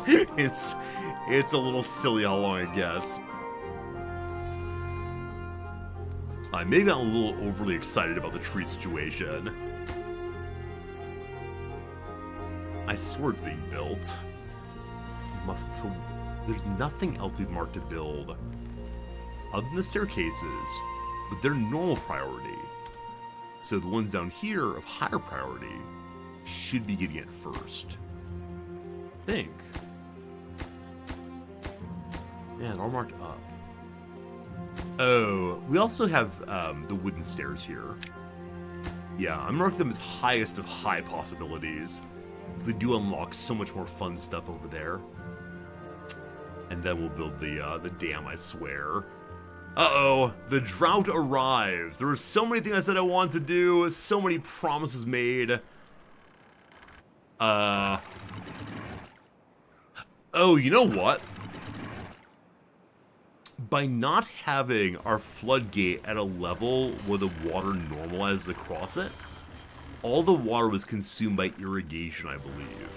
It's a little silly how long it gets. I maybe got a little overly excited about the tree situation. I swear it's being built. There's nothing else we've marked to build other than the staircases, but they're normal priority. So the ones down here of higher priority should be getting it first. I think. Yeah, they're all marked up. Oh, we also have the wooden stairs here. Yeah, I'm marking them as highest of high possibilities. They do unlock so much more fun stuff over there. And then we'll build the dam, I swear. Uh-oh, the drought arrives. There were so many things I said I wanted to do, so many promises made. Oh, you know what? By not having our floodgate at a level where the water normalizes across it, all the water was consumed by irrigation, I believe.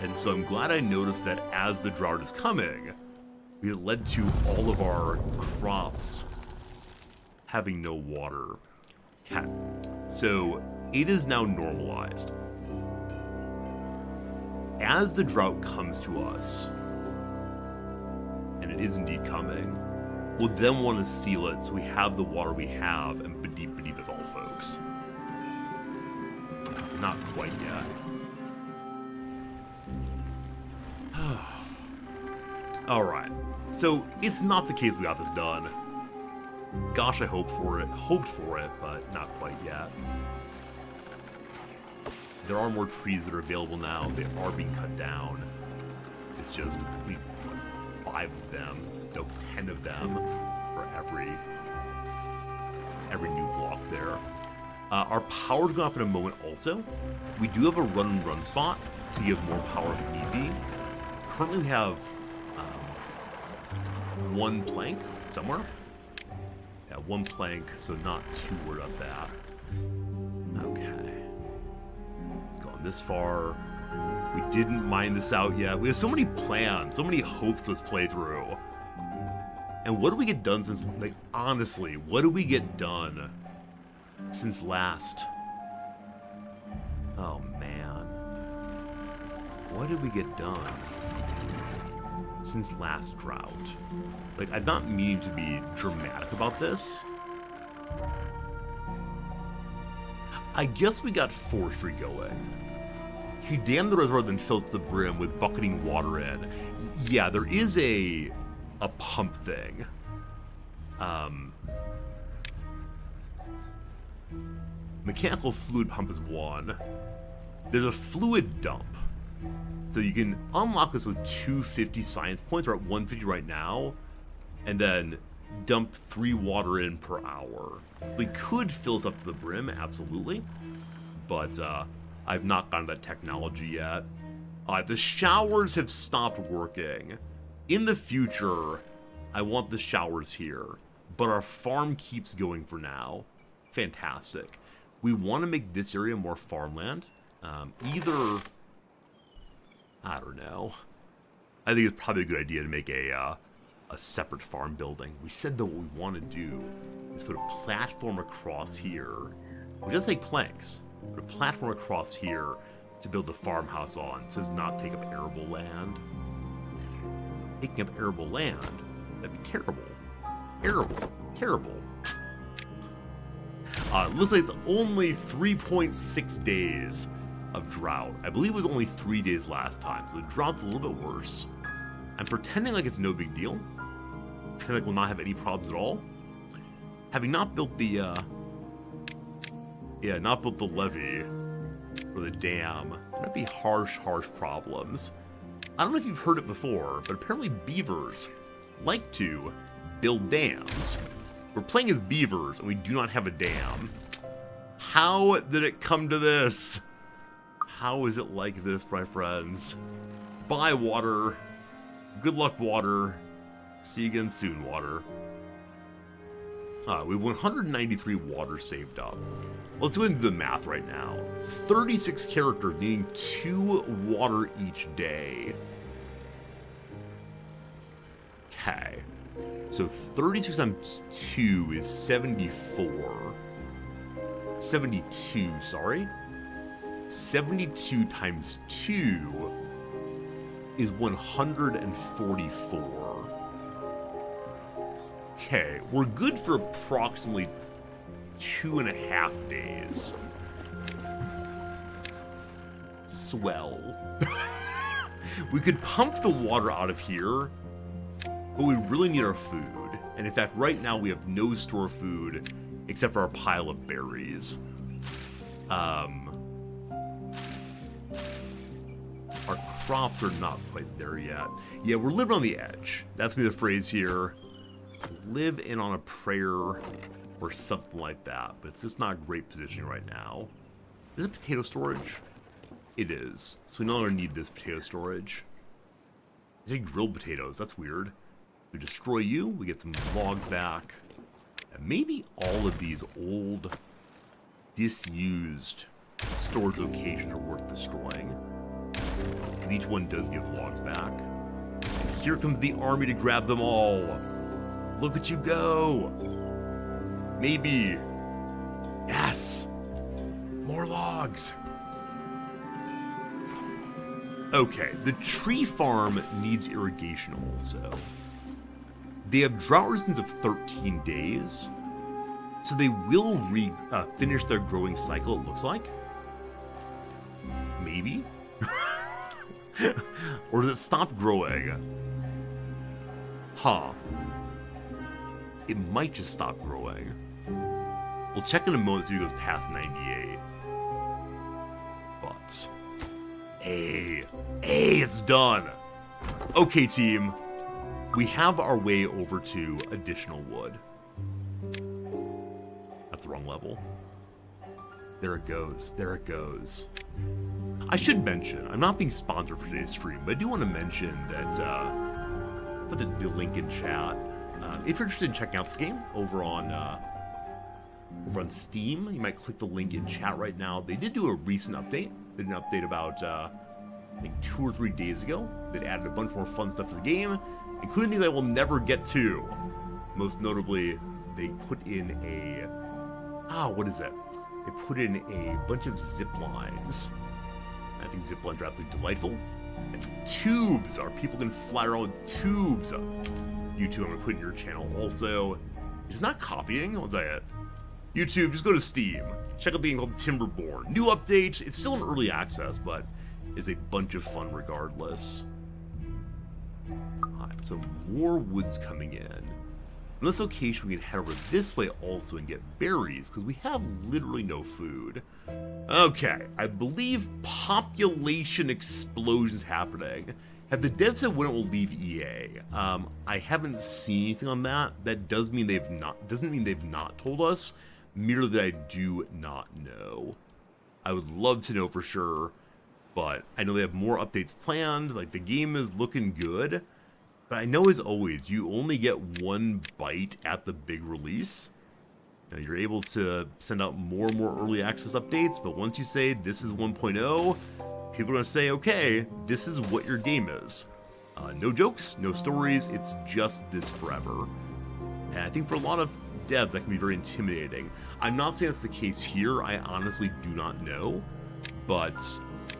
And so I'm glad I noticed that as the drought is coming, it led to all of our crops having no water. Okay. So it is now normalized. As the drought comes to us, and it is indeed coming, we'll then want to seal it so we have the water we have, and bedeep bedeep is all, folks. Not quite yet. Alright, so it's not the case we got this done. Gosh, I hoped for it, but not quite yet. There are more trees that are available now. They are being cut down. It's just, we 5 of them, no, 10 of them for every new block there. Our power's going off in a moment also. We do have a run and run spot to give more power if need be. Currently we have 1 plank somewhere. Yeah, 1 plank, so not too worried about that. Okay. Let's go on this far. We didn't mine this out yet. We have so many plans, so many hopes for this playthrough. And what did we get done since, like, honestly, what did we get done since last? Oh, man. What did we get done since last drought? Like, I'm not meaning to be dramatic about this. I guess we got forestry going. He dammed the reservoir, then filled to the brim with bucketing water in. Yeah, there is a pump thing. Mechanical fluid pump is 1. There's a fluid dump. So you can unlock this with 250 science points. We're at 150 right now. And then dump 3 water in per hour. We could fill this up to the brim, absolutely. But, I've not gotten that technology yet. The showers have stopped working. In the future, I want the showers here. But our farm keeps going for now. Fantastic. We want to make this area more farmland. Either... I don't know. I think it's probably a good idea to make a separate farm building. We said that what we want to do is put a platform across here. We just take planks. Put a platform across here to build the farmhouse on, so as not take up arable land. Taking up arable land, that'd be terrible. Terrible. Terrible. Looks like it's only 3.6 days of drought. I believe it was only 3 days last time, so the drought's a little bit worse. I'm pretending like it's no big deal. Pretending like we'll not have any problems at all. Having not built the, not built the levee or the dam, that'd be harsh problems. I don't know if you've heard it before, but apparently beavers like to build dams. We're playing as beavers, and we do not have a dam. How did it come to this? How is it like this, my friends? Bye, water. Good luck, water. See you again soon, water. We have 193 water saved up. Let's go into the math right now. 36 characters needing 2 water each day. Okay. So 36 times 2 is 74. 72, sorry. 72 times 2 is 144. Okay, we're good for approximately 2.5 days. Swell. We could pump the water out of here, but we really need our food. And in fact, right now we have no store food except for our pile of berries. Our crops are not quite there yet. Yeah, we're living on the edge. That's me the phrase here. Live in on a prayer or something like that, but it's just not great positioning right now. Is it potato storage? It is. So we no longer need this potato storage. I think grilled potatoes, that's weird. We destroy you, we get some logs back. And maybe all of these old, disused storage locations are worth destroying. Because each one does give logs back. And here comes the army to grab them all. Look at you go! Maybe. Yes! More logs! Okay, the tree farm needs irrigation also. They have drought resistance of 13 days, so they will finish their growing cycle, it looks like. Maybe? Or does it stop growing? Huh. It might just stop growing. We'll check in a moment so it goes past 98. But... Hey, it's done! Okay, team. We have our way over to additional wood. That's the wrong level. There it goes. There it goes. I should mention, I'm not being sponsored for today's stream, but I do want to mention that, put the link in chat. If you're interested in checking out this game over on Steam, you might click the link in chat right now. They did do a recent update. They did an update about, I think 2 or 3 days ago. They added a bunch more fun stuff to the game, including things I will never get to. Most notably, they put in a... what is it? They put in a bunch of zip lines. I think zip lines are absolutely delightful. And tubes! Our people can fly around with tubes. YouTube, I'm going to put in your channel also. It's not copying, I'll tell you. YouTube, just go to Steam. Check out the game called Timberborn. New update. It's still in early access, but is a bunch of fun regardless. Alright, so more wood's coming in. On this location, we can head over this way also and get berries, because we have literally no food. Okay, I believe population explosion's happening. Have the devs said when it will leave EA? I haven't seen anything on that. That doesn't mean they've not told us, merely that I do not know. I would love to know for sure, but I know they have more updates planned. Like, the game is looking good. But I know, as always, you only get one bite at the big release. You know, you're able to send out more and more early access updates, but once you say this is 1.0, people are going to say, okay, this is what your game is. No jokes, no stories, it's just this forever. And I think for a lot of devs, that can be very intimidating. I'm not saying that's the case here, I honestly do not know, but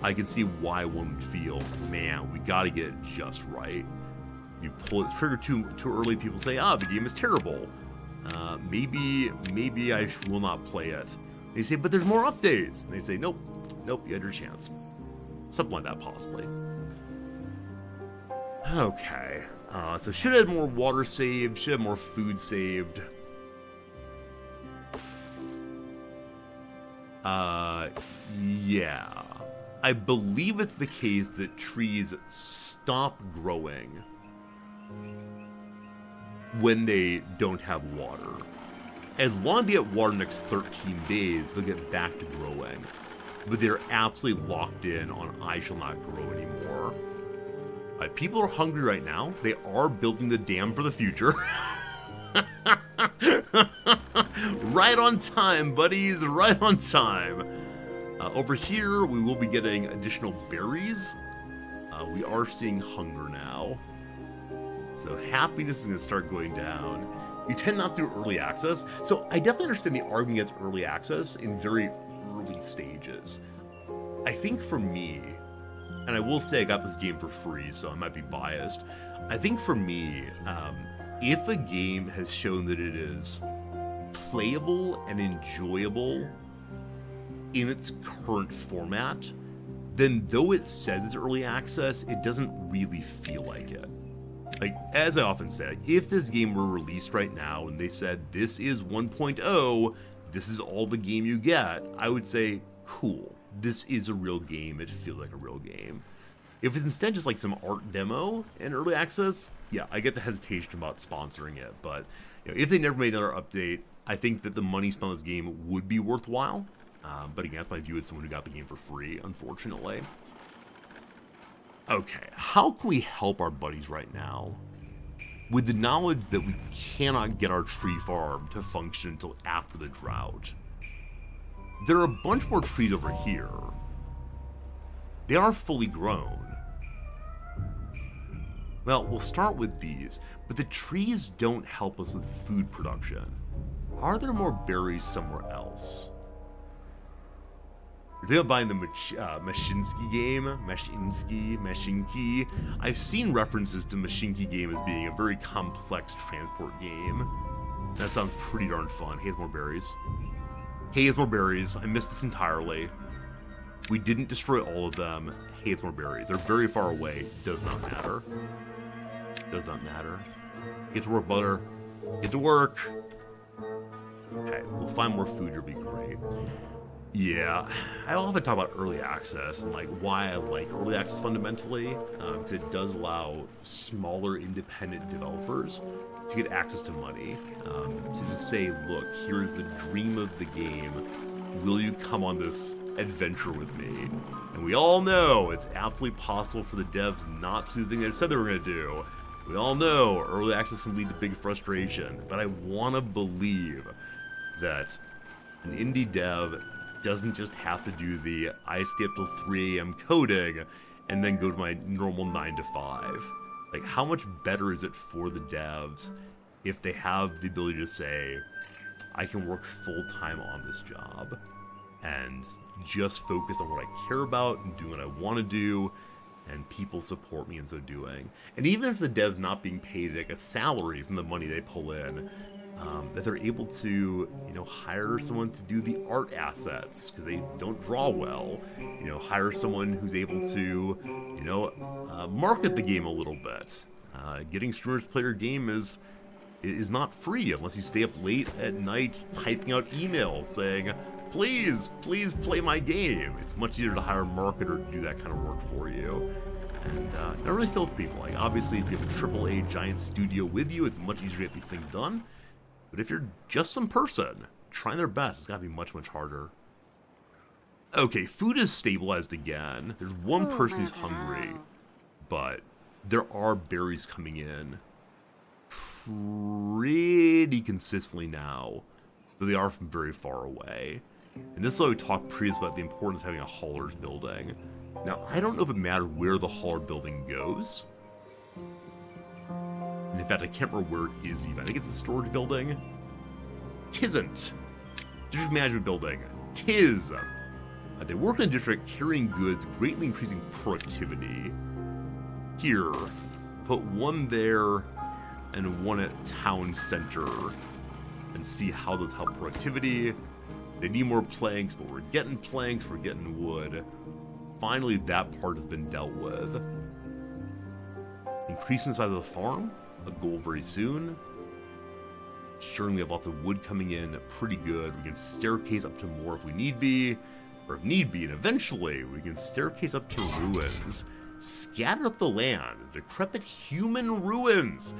I can see why one would feel, man, we gotta get it just right. You pull the trigger too early, people say, the game is terrible. Maybe I will not play it. They say, but there's more updates. And they say, nope, you had your chance. Something like that, possibly. Okay. So should have had more water saved, should have more food saved. Yeah. I believe it's the case that trees stop growing when they don't have water. As long as they get water next 13 days, they'll get back to growing. But they're absolutely locked in on I shall not grow anymore. People are hungry right now. They are building the dam for the future. Right on time, buddies, right on time. Over here, we will be getting additional berries. We are seeing hunger now. So happiness is going to start going down. You tend not to do early access. So I definitely understand the argument against early access in very early stages. I think for me, and I will say I got this game for free, so I might be biased. I think for me, if a game has shown that it is playable and enjoyable in its current format, then though it says it's early access, it doesn't really feel like it. Like, as I often say, if this game were released right now and they said, this is 1.0, this is all the game you get, I would say, cool, this is a real game, it feels like a real game. If it's instead just like some art demo in early access, yeah, I get the hesitation about sponsoring it, but if they never made another update, I think that the money spent on this game would be worthwhile. But again, that's my view as someone who got the game for free, unfortunately. Okay, how can we help our buddies right now? With the knowledge that we cannot get our tree farm to function until after the drought. There are a bunch more trees over here. They are fully grown. Well, we'll start with these, but the trees don't help us with food production. Are there more berries somewhere else? If you're buying the Mashinsky game, Mashinki, I've seen references to Mashinki game as being a very complex transport game. That sounds pretty darn fun. Hey, more berries. Hey, more berries. I missed this entirely. We didn't destroy all of them. Hey, more berries. They're very far away. Does not matter. Does not matter. Get to work, butter. Get to work. Okay, we'll find more food. It'll be great. Yeah, I often talk about early access and like why I like early access fundamentally, because it does allow smaller independent developers to get access to money, to just say, look, here's the dream of the game, will you come on this adventure with me? And we all know it's absolutely possible for the devs not to do the thing they said they were going to do. We all know early access can lead to big frustration, but I want to believe that an indie dev doesn't just have to do the I stay up till 3 a.m. coding and then go to my normal 9 to 5. Like, how much better is it for the devs if they have the ability to say, I can work full-time on this job and just focus on what I care about and do what I want to do, and people support me in so doing. And even if the dev's not being paid like a salary from the money they pull in, that they're able to, hire someone to do the art assets because they don't draw well. Hire someone who's able to, market the game a little bit. Getting streamers to play your game is not free unless you stay up late at night typing out emails saying, please play my game. It's much easier to hire a marketer to do that kind of work for you. And I really feel with people. Like, obviously, if you have a AAA giant studio with you, it's much easier to get these things done. But if you're just some person trying their best, it's got to be much, much harder. Okay, food is stabilized again. There's one person who's hungry, but there are berries coming in pretty consistently now, though they are from very far away. And this is why we talked previously about the importance of having a hauler's building. Now, I don't know if it matters where the hauler building goes. And in fact, I can't remember where it is even. I think it's the storage building. Tisn't. District management building. Tis. They work in a district carrying goods, greatly increasing productivity. Here. Put one there and one at town center. And see how those help productivity. They need more planks, but we're getting planks, we're getting wood. Finally, that part has been dealt with. Increasing the size of the farm. A goal very soon. Ensuring we have lots of wood coming in, pretty good. We can staircase up to more if we need be, or if need be, and eventually we can staircase up to ruins. Scatter up the land, decrepit human ruins.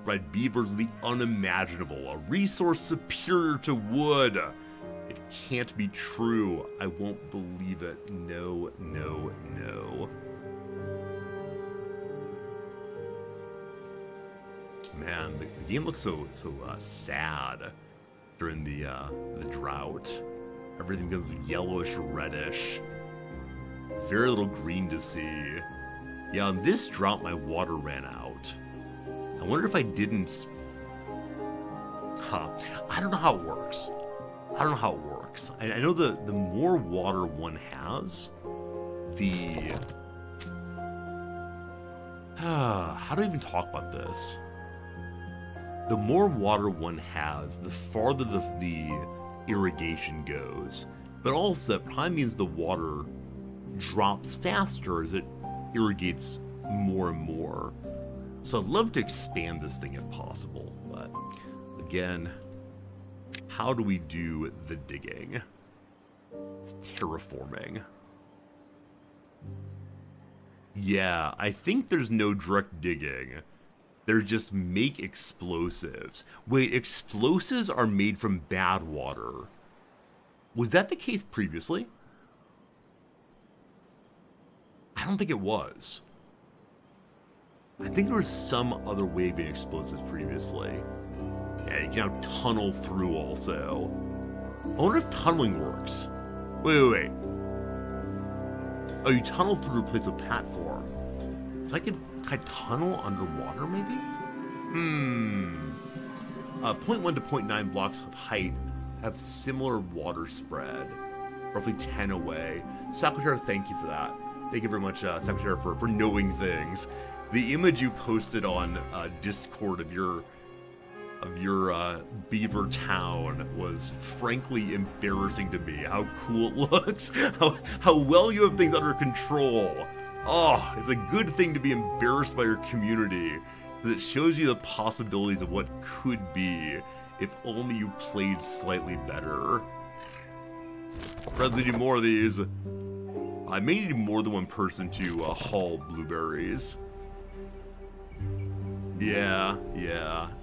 Provide beavers with the unimaginable, a resource superior to wood. It can't be true. I won't believe it. No, no, no. Man, the game looks so sad during the drought. Everything goes yellowish, reddish. Very little green to see. Yeah, on this drought, my water ran out. I wonder if I didn't... I don't know how it works. I know the more water one has, the... how do I even talk about this? The more water one has, the farther the irrigation goes. But also, that probably means the water drops faster as it irrigates more and more. So I'd love to expand this thing if possible, but again, how do we do the digging? It's terraforming. Yeah, I think there's no direct digging. There's just make explosives. Wait, explosives are made from bad water. Was that the case previously? I don't think it was. I think there was some other way of making explosives previously. Yeah, you can now tunnel through also. I wonder if tunneling works. Wait. Oh, you tunnel through to replace a platform. So can I tunnel underwater, maybe? 0.1 to 0.9 blocks of height have similar water spread. Roughly 10 away. Secretary, thank you for that. Thank you very much, Secretary, for knowing things. The image you posted on Discord of your beaver town was frankly embarrassing to me. How cool it looks, how well you have things under control. Oh, it's a good thing to be embarrassed by your community, because it shows you the possibilities of what could be if only you played slightly better. Friends, we need more of these. I may need more than one person to haul blueberries. Yeah,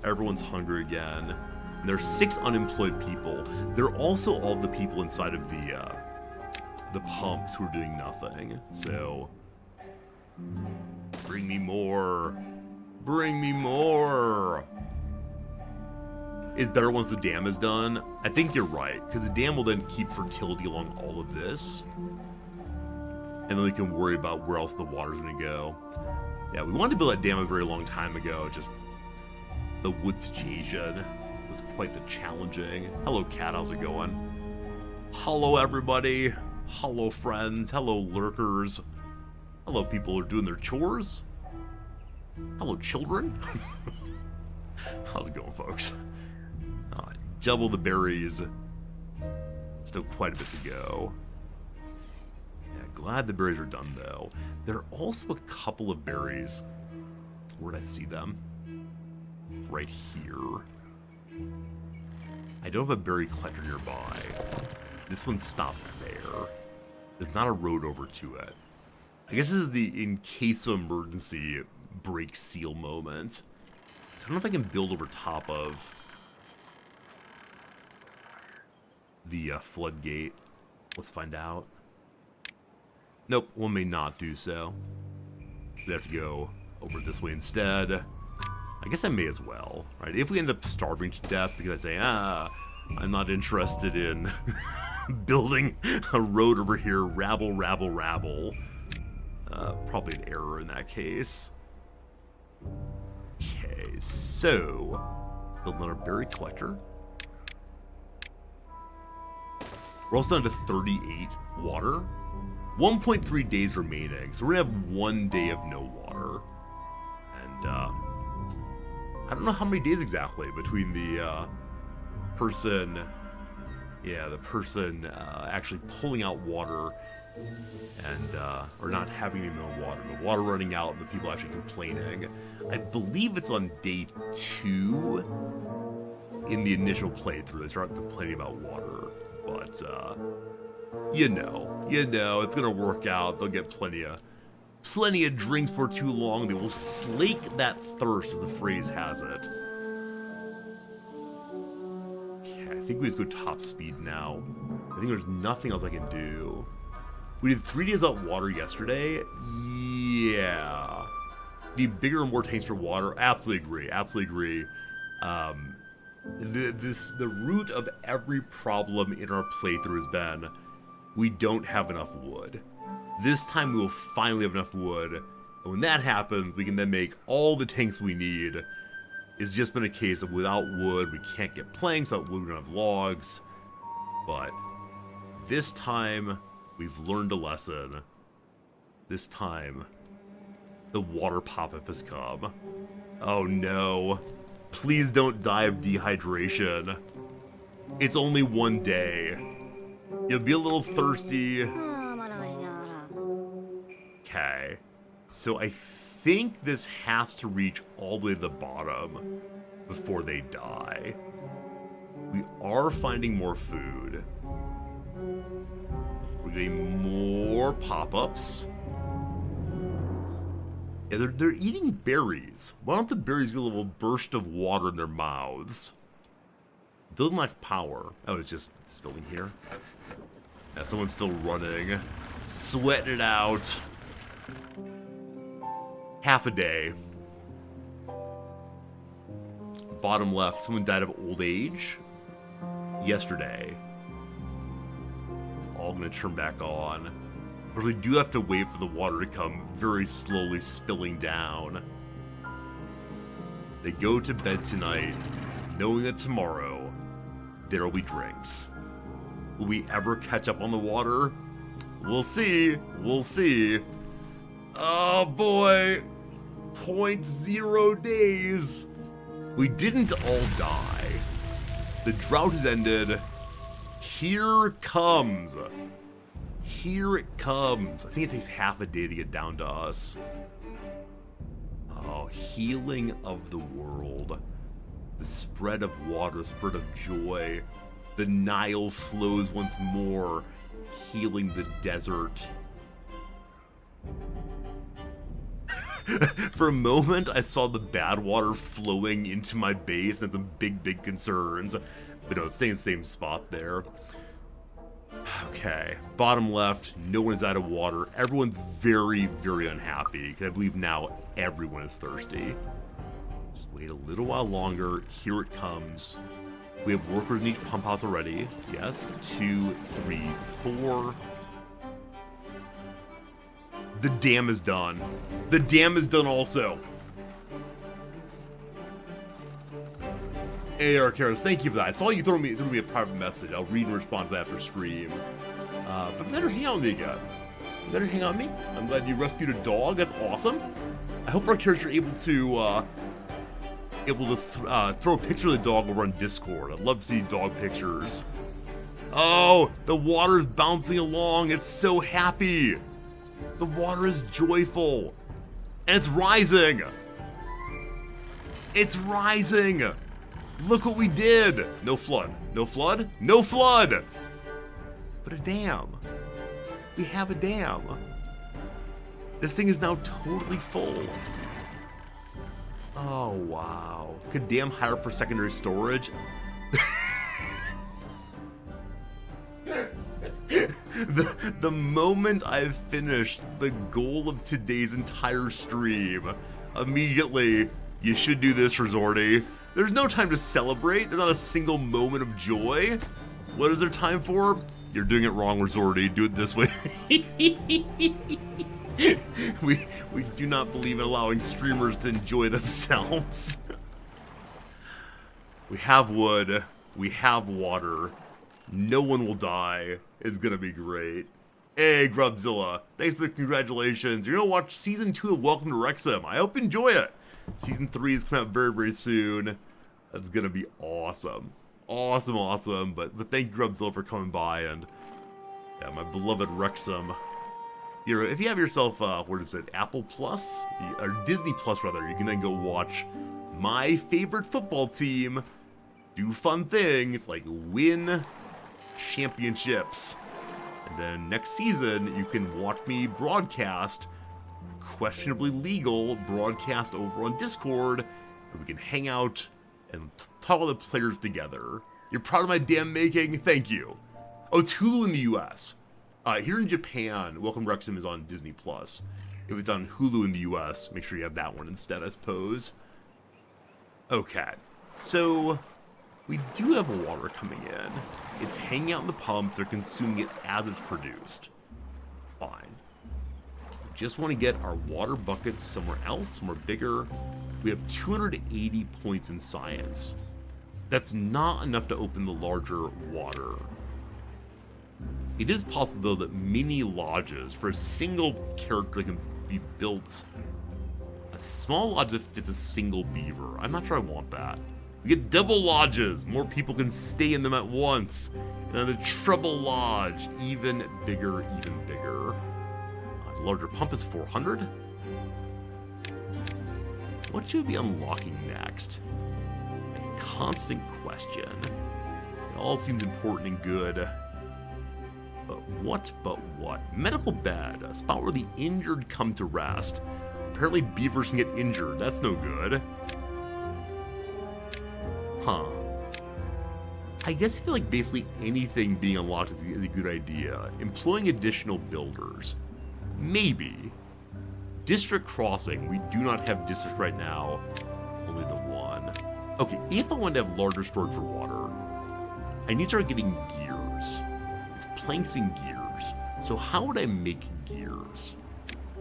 everyone's hungry again. And there's 6 unemployed people. They're also all the people inside of the pumps who are doing nothing. So, bring me more. Bring me more. It's better once the dam is done. I think you're right, because the dam will then keep fertility along all of this. And then we can worry about where else the water's gonna go. Yeah, we wanted to build that dam a very long time ago, just the wood situation was quite the challenging. Hello, cat, how's it going? Hello, everybody. Hello, friends. Hello, lurkers. Hello, people who are doing their chores. Hello, children. How's it going, folks? Double the berries. Still quite a bit to go. Yeah, glad the berries are done, though. There are also a couple of berries. Where did I see them? Right here. I don't have a berry collector nearby. This one stops there. There's not a road over to it. I guess this is the in case of emergency break seal moment. I don't know if I can build over top of the floodgate. Let's find out. Nope, one may not do so. We have to go over this way instead. I guess I may as well, right? If we end up starving to death because I say, I'm not interested in building a road over here, rabble. Probably an error in that case. Okay, so build another berry collector. We're also down to 38 water. 1.3 days remaining, so we're gonna have 1 day of no water. And I don't know how many days exactly between the person actually pulling out water and or not having any more water, the water running out and the people actually complaining. I believe it's on day 2 in the initial playthrough. They start complaining about water, but you know, it's gonna work out. They'll get plenty of drinks for too long. They will slake that thirst, as the phrase has it. Okay, I think we just go top speed now. I think there's nothing else I can do. We did 3 days without water yesterday. Yeah. Need bigger and more tanks for water. Absolutely agree. Absolutely agree. The root of every problem in our playthrough has been we don't have enough wood. This time we will finally have enough wood. And when that happens, we can then make all the tanks we need. It's just been a case of without wood, we can't get planks. Without wood, we don't have logs. But this time, we've learned a lesson. This time, the water pop-up has come. Oh no. Please don't die of dehydration. It's only one day. You'll be a little thirsty. Okay. So I think this has to reach all the way to the bottom before they die. We are finding more food. We're getting more pop-ups. Yeah, they're eating berries. Why don't the berries get a little burst of water in their mouths? Building like power. Oh, it's just this building here. Yeah, someone's still running. Sweating it out. Half a day. Bottom left, someone died of old age. Yesterday. It's all gonna turn back on. But we do have to wait for the water to come very slowly spilling down. They go to bed tonight, knowing that tomorrow, there will be drinks. Will we ever catch up on the water? We'll see. We'll see. Oh boy. 0.0 days. We didn't all die. The drought has ended. Here it comes. Here it comes. I think it takes half a day to get down to us. Oh, healing of the world. The spread of water, the spread of joy. The Nile flows once more, healing the desert. For a moment, I saw the bad water flowing into my base and some big concerns. But no, it's staying in the same spot there. Okay, bottom left, no one's out of water. Everyone's very unhappy, because I believe now everyone is thirsty. Just wait a little while longer. Here it comes. We have workers in each pump house already. Yes, 2, 3, 4. The dam is done. The dam is done also. Hey, Eric Harris, thank you for that. I saw you throw me a private message. I'll read and respond to that after stream. But better hang out with me again. Better hang out with me. I'm glad you rescued a dog. That's awesome. I hope our characters are able to throw a picture of the dog over on Discord. I'd love to see dog pictures. Oh, the water's bouncing along. It's so happy. The water is joyful. And it's rising. It's rising. Look what we did. No flood. No flood. No flood. But a dam. We have a dam. This thing is now totally full. Oh, wow. Could dam hire for secondary storage? The moment I've finished the goal of today's entire stream, immediately, you should do this, Resorty. There's no time to celebrate. There's not a single moment of joy. What is there time for? You're doing it wrong, Resorty. Do it this way. we do not believe in allowing streamers to enjoy themselves. We have wood. We have water. No one will die. It's gonna be great. Hey, Grubzilla. Thanks for the congratulations. You're gonna watch Season 2 of Welcome to Wrexham. I hope you enjoy it. Season 3 is coming out very soon. That's gonna be awesome. Awesome. But thank you, Grubzilla, for coming by. And yeah, my beloved Wrexham. If you have yourself, what is it, Apple Plus? Or Disney Plus, rather, you can then go watch my favorite football team do fun things like win championships. And then next season, you can watch me broadcast questionably legal broadcast over on Discord, where we can hang out and talk about the players together. You're proud of my damn making? Thank you. Oh, it's Hulu in the US. Here in Japan, Welcome to Wrexham is on Disney Plus. If it's on Hulu in the US, make sure you have that one instead, I suppose. Okay, so we do have water coming in. It's hanging out in the pumps, they're consuming it as it's produced. Fine. We just want to get our water buckets somewhere else, somewhere bigger. We have 280 points in science. That's not enough to open the larger water. It is possible, though, that mini lodges for a single character can be built. A small lodge that fits a single beaver. I'm not sure I want that. We get double lodges. More people can stay in them at once. And then the treble lodge. Even bigger, even bigger. The larger pump is 400. What should we be unlocking next? A constant question. It all seems important and good. But what? Medical bed. A spot where the injured come to rest. Apparently beavers can get injured. That's no good. Huh. I guess I feel like basically anything being unlocked is a good idea. Employing additional builders. Maybe. District crossing. We do not have district right now. Only the one. Okay, if I want to have larger storage for water, I need to start getting gears. It's planks and gears. So how would I make gears?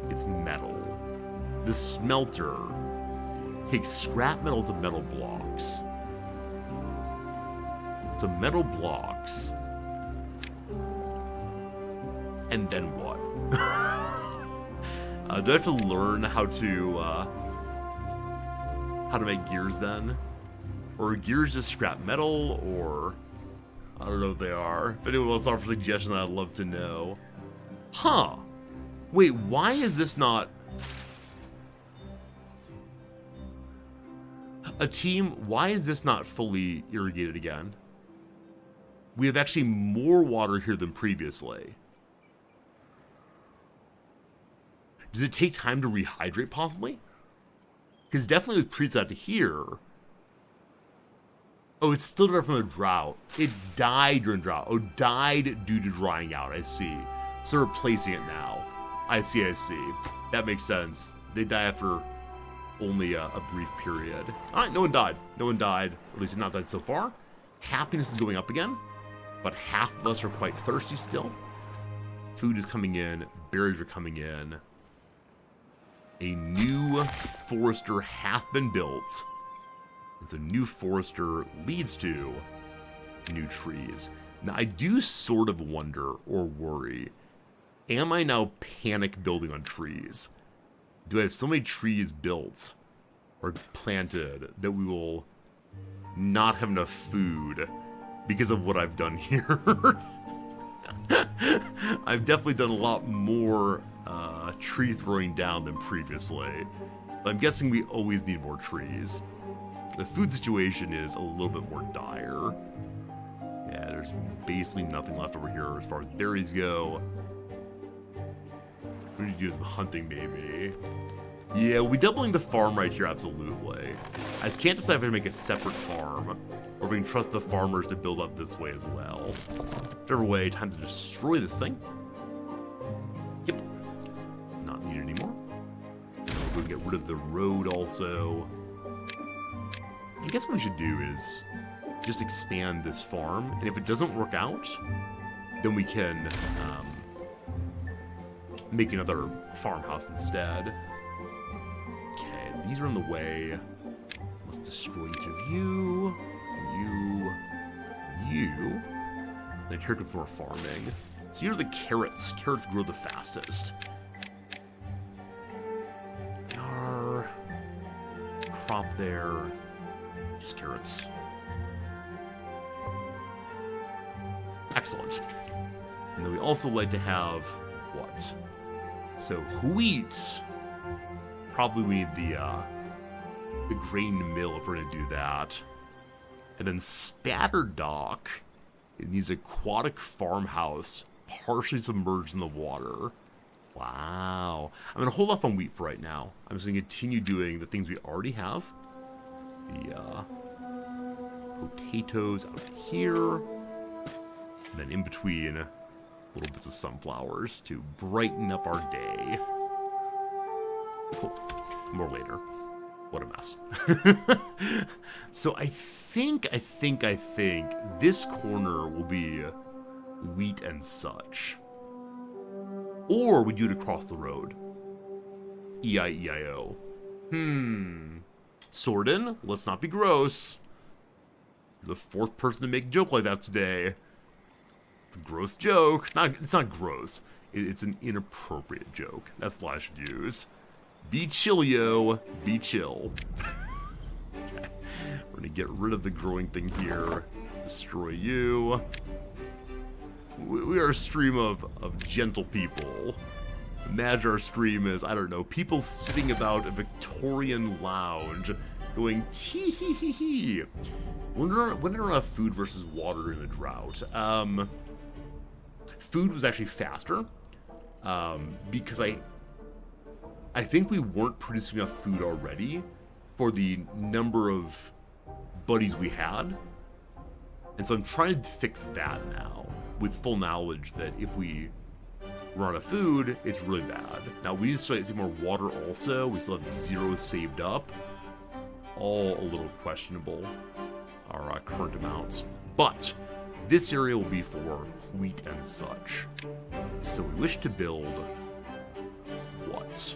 It's metal. The smelter takes scrap metal to metal blocks. So metal blocks. And then what? Do I have to learn how to make gears then? Or are gears just scrap metal, or I don't know what they are. If anyone wants to offer suggestions, I'd love to know. Huh. Wait, why is this not... A team, why is this not fully irrigated again? We have actually more water here than previously. Does it take time to rehydrate, possibly? Because definitely with preset to here... Oh, it's still derived from the drought. It died during drought. Oh, died due to drying out, I see. So they're replacing it now. I see. That makes sense. They die after only a brief period. Alright, no one died. No one died. At least not died so far. Happiness is going up again. But half of us are quite thirsty still. Food is coming in. Berries are coming in. A new forester hath been built. And so new forester leads to new trees. Now I do sort of wonder or worry, am I now panic building on trees? Do I have so many trees built or planted that we will not have enough food because of what I've done here? I've definitely done a lot more tree throwing down than previously. But I'm guessing we always need more trees. The food situation is a little bit more dire. Yeah, there's basically nothing left over here as far as berries go. We need to do some hunting, maybe. Yeah, we'll be doubling the farm right here, absolutely. I just can't decide if I can make a separate farm, or if we can trust the farmers to build up this way as well. Whichever way, time to destroy this thing. Yep. Not needed anymore. We'll get rid of the road also. I guess what we should do is just expand this farm, and if it doesn't work out, then we can make another farmhouse instead. Okay, these are in the way. Let's destroy each of you. You. Then here comes more farming. So here are the carrots. Carrots grow the fastest. Our crop there. Just carrots. Excellent. And then we also like to have what? So wheat. Probably we need the grain mill if we're gonna do that. And then Spatterdock. It needs aquatic farmhouse partially submerged in the water. Wow. I'm gonna hold off on wheat for right now. I'm just gonna continue doing the things we already have. The potatoes out here, and then in between little bits of sunflowers to brighten up our day. Cool. More later. What a mess. So I think this corner will be wheat and such. Or we do it across the road. E-I-E-I-O. Sorden, let's not be gross. You're the fourth person to make a joke like that today. It's a gross joke. It's not gross. It's an inappropriate joke. That's the line I should use. Be chill, yo. Be chill. Okay. We're gonna get rid of the growing thing here. Destroy you. We are a stream of gentle people. Imagine our stream is, I don't know, people sitting about a Victorian lounge going tee-hee-hee-hee. When are on food versus water in the drought? Food was actually faster. Because I think we weren't producing enough food already for the number of buddies we had. And so I'm trying to fix that now with full knowledge that if we run out of food, it's really bad. Now we need to see more water also. We still have 0 saved up. All a little questionable, our current amounts. But this area will be for wheat and such. So we wish to build what?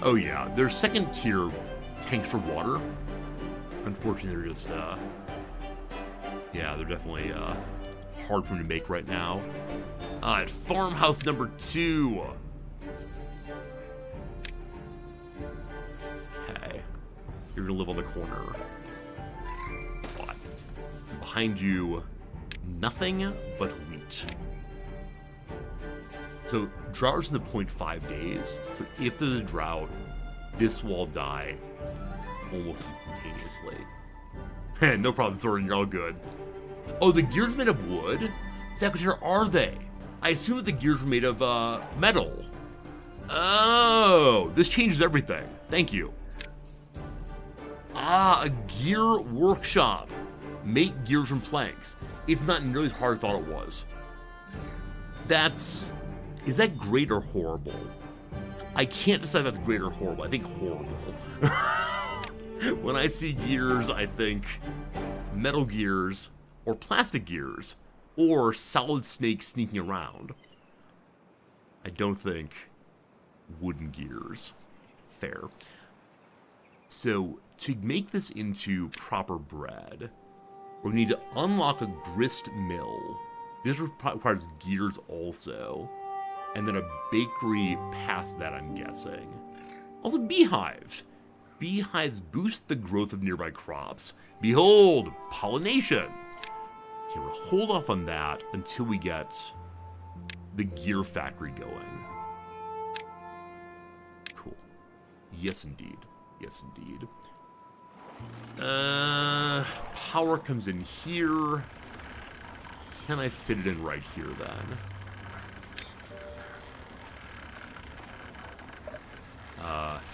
Oh yeah, there's second tier tanks for water. Unfortunately, they're just, yeah, they're definitely hard for me to make right now. At farmhouse number 2. Okay, you're gonna live on the corner. What? Behind you, nothing but wheat. So drought is in the 0.5 days. So if there's a drought, this will all die almost instantaneously. No problem, Soren, you're all good. Oh, the gears made of wood? Exactly, sure are they? I assume that the gears were made of metal. Oh, this changes everything. Thank you. Ah, a gear workshop. Make gears from planks. It's not nearly as hard as I thought it was. Is that great or horrible? I can't decide if that's great or horrible. I think horrible. When I see gears, I think metal gears, or plastic gears, or solid snakes sneaking around. I don't think wooden gears. Fair. So, to make this into proper bread, we need to unlock a grist mill. This requires gears also. And then a bakery past that, I'm guessing. Also, beehives. Beehives boost the growth of nearby crops. Behold, pollination. Okay, we'll hold off on that until we get the gear factory going. Cool. Yes, indeed. Yes, indeed. Power comes in here. Can I fit it in right here, then?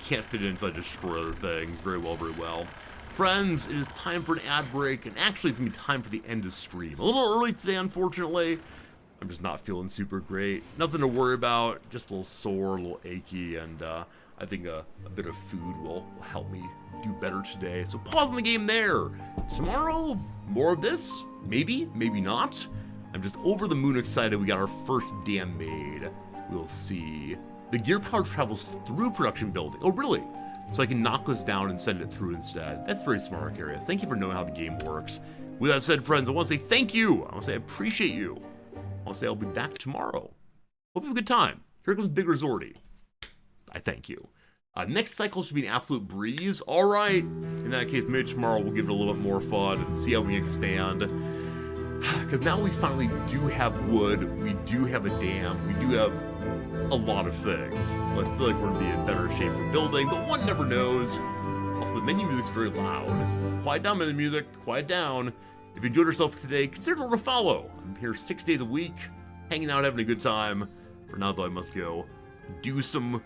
Can't fit it in until I destroy other things. Very well, very well. Friends, it is time for an ad break, and actually it's going to be time for the end of stream. A little early today, unfortunately. I'm just not feeling super great. Nothing to worry about, just a little sore, a little achy, and I think a bit of food will help me do better today. So pausing the game there. Tomorrow, more of this? Maybe, maybe not. I'm just over the moon excited we got our first dam made. We'll see. The gear power travels through production building. Oh, really? So I can knock this down and send it through instead. That's very smart, Arcaria. Thank you for knowing how the game works. With that said, friends, I want to say thank you. I want to say I appreciate you. I want to say I'll be back tomorrow. Hope you have a good time. Here comes Big Resorty. I thank you. Next cycle should be an absolute breeze. All right. In that case, maybe tomorrow we'll give it a little bit more fun and see how we expand. Because now we finally do have wood. We do have a dam. We do have a lot of things. So I feel like we're going to be in better shape for building, but one never knows. Also, the menu music's very loud. Quiet down, menu music. Quiet down. If you enjoyed yourself today, consider to follow. I'm here 6 days a week, hanging out, having a good time. For now, though, I must go do some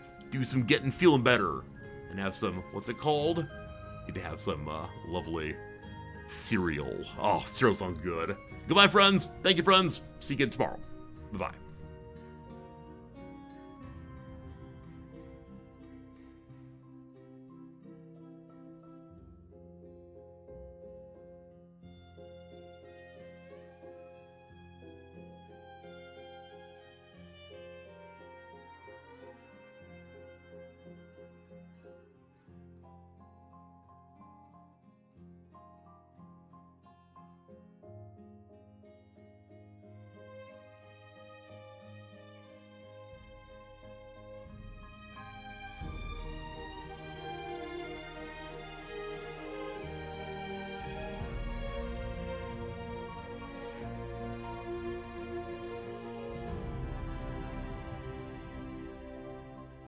getting, feeling better, and have some, what's it called? Need to have some lovely cereal. Oh, cereal sounds good. Goodbye, friends. Thank you, friends. See you again tomorrow. Bye-bye.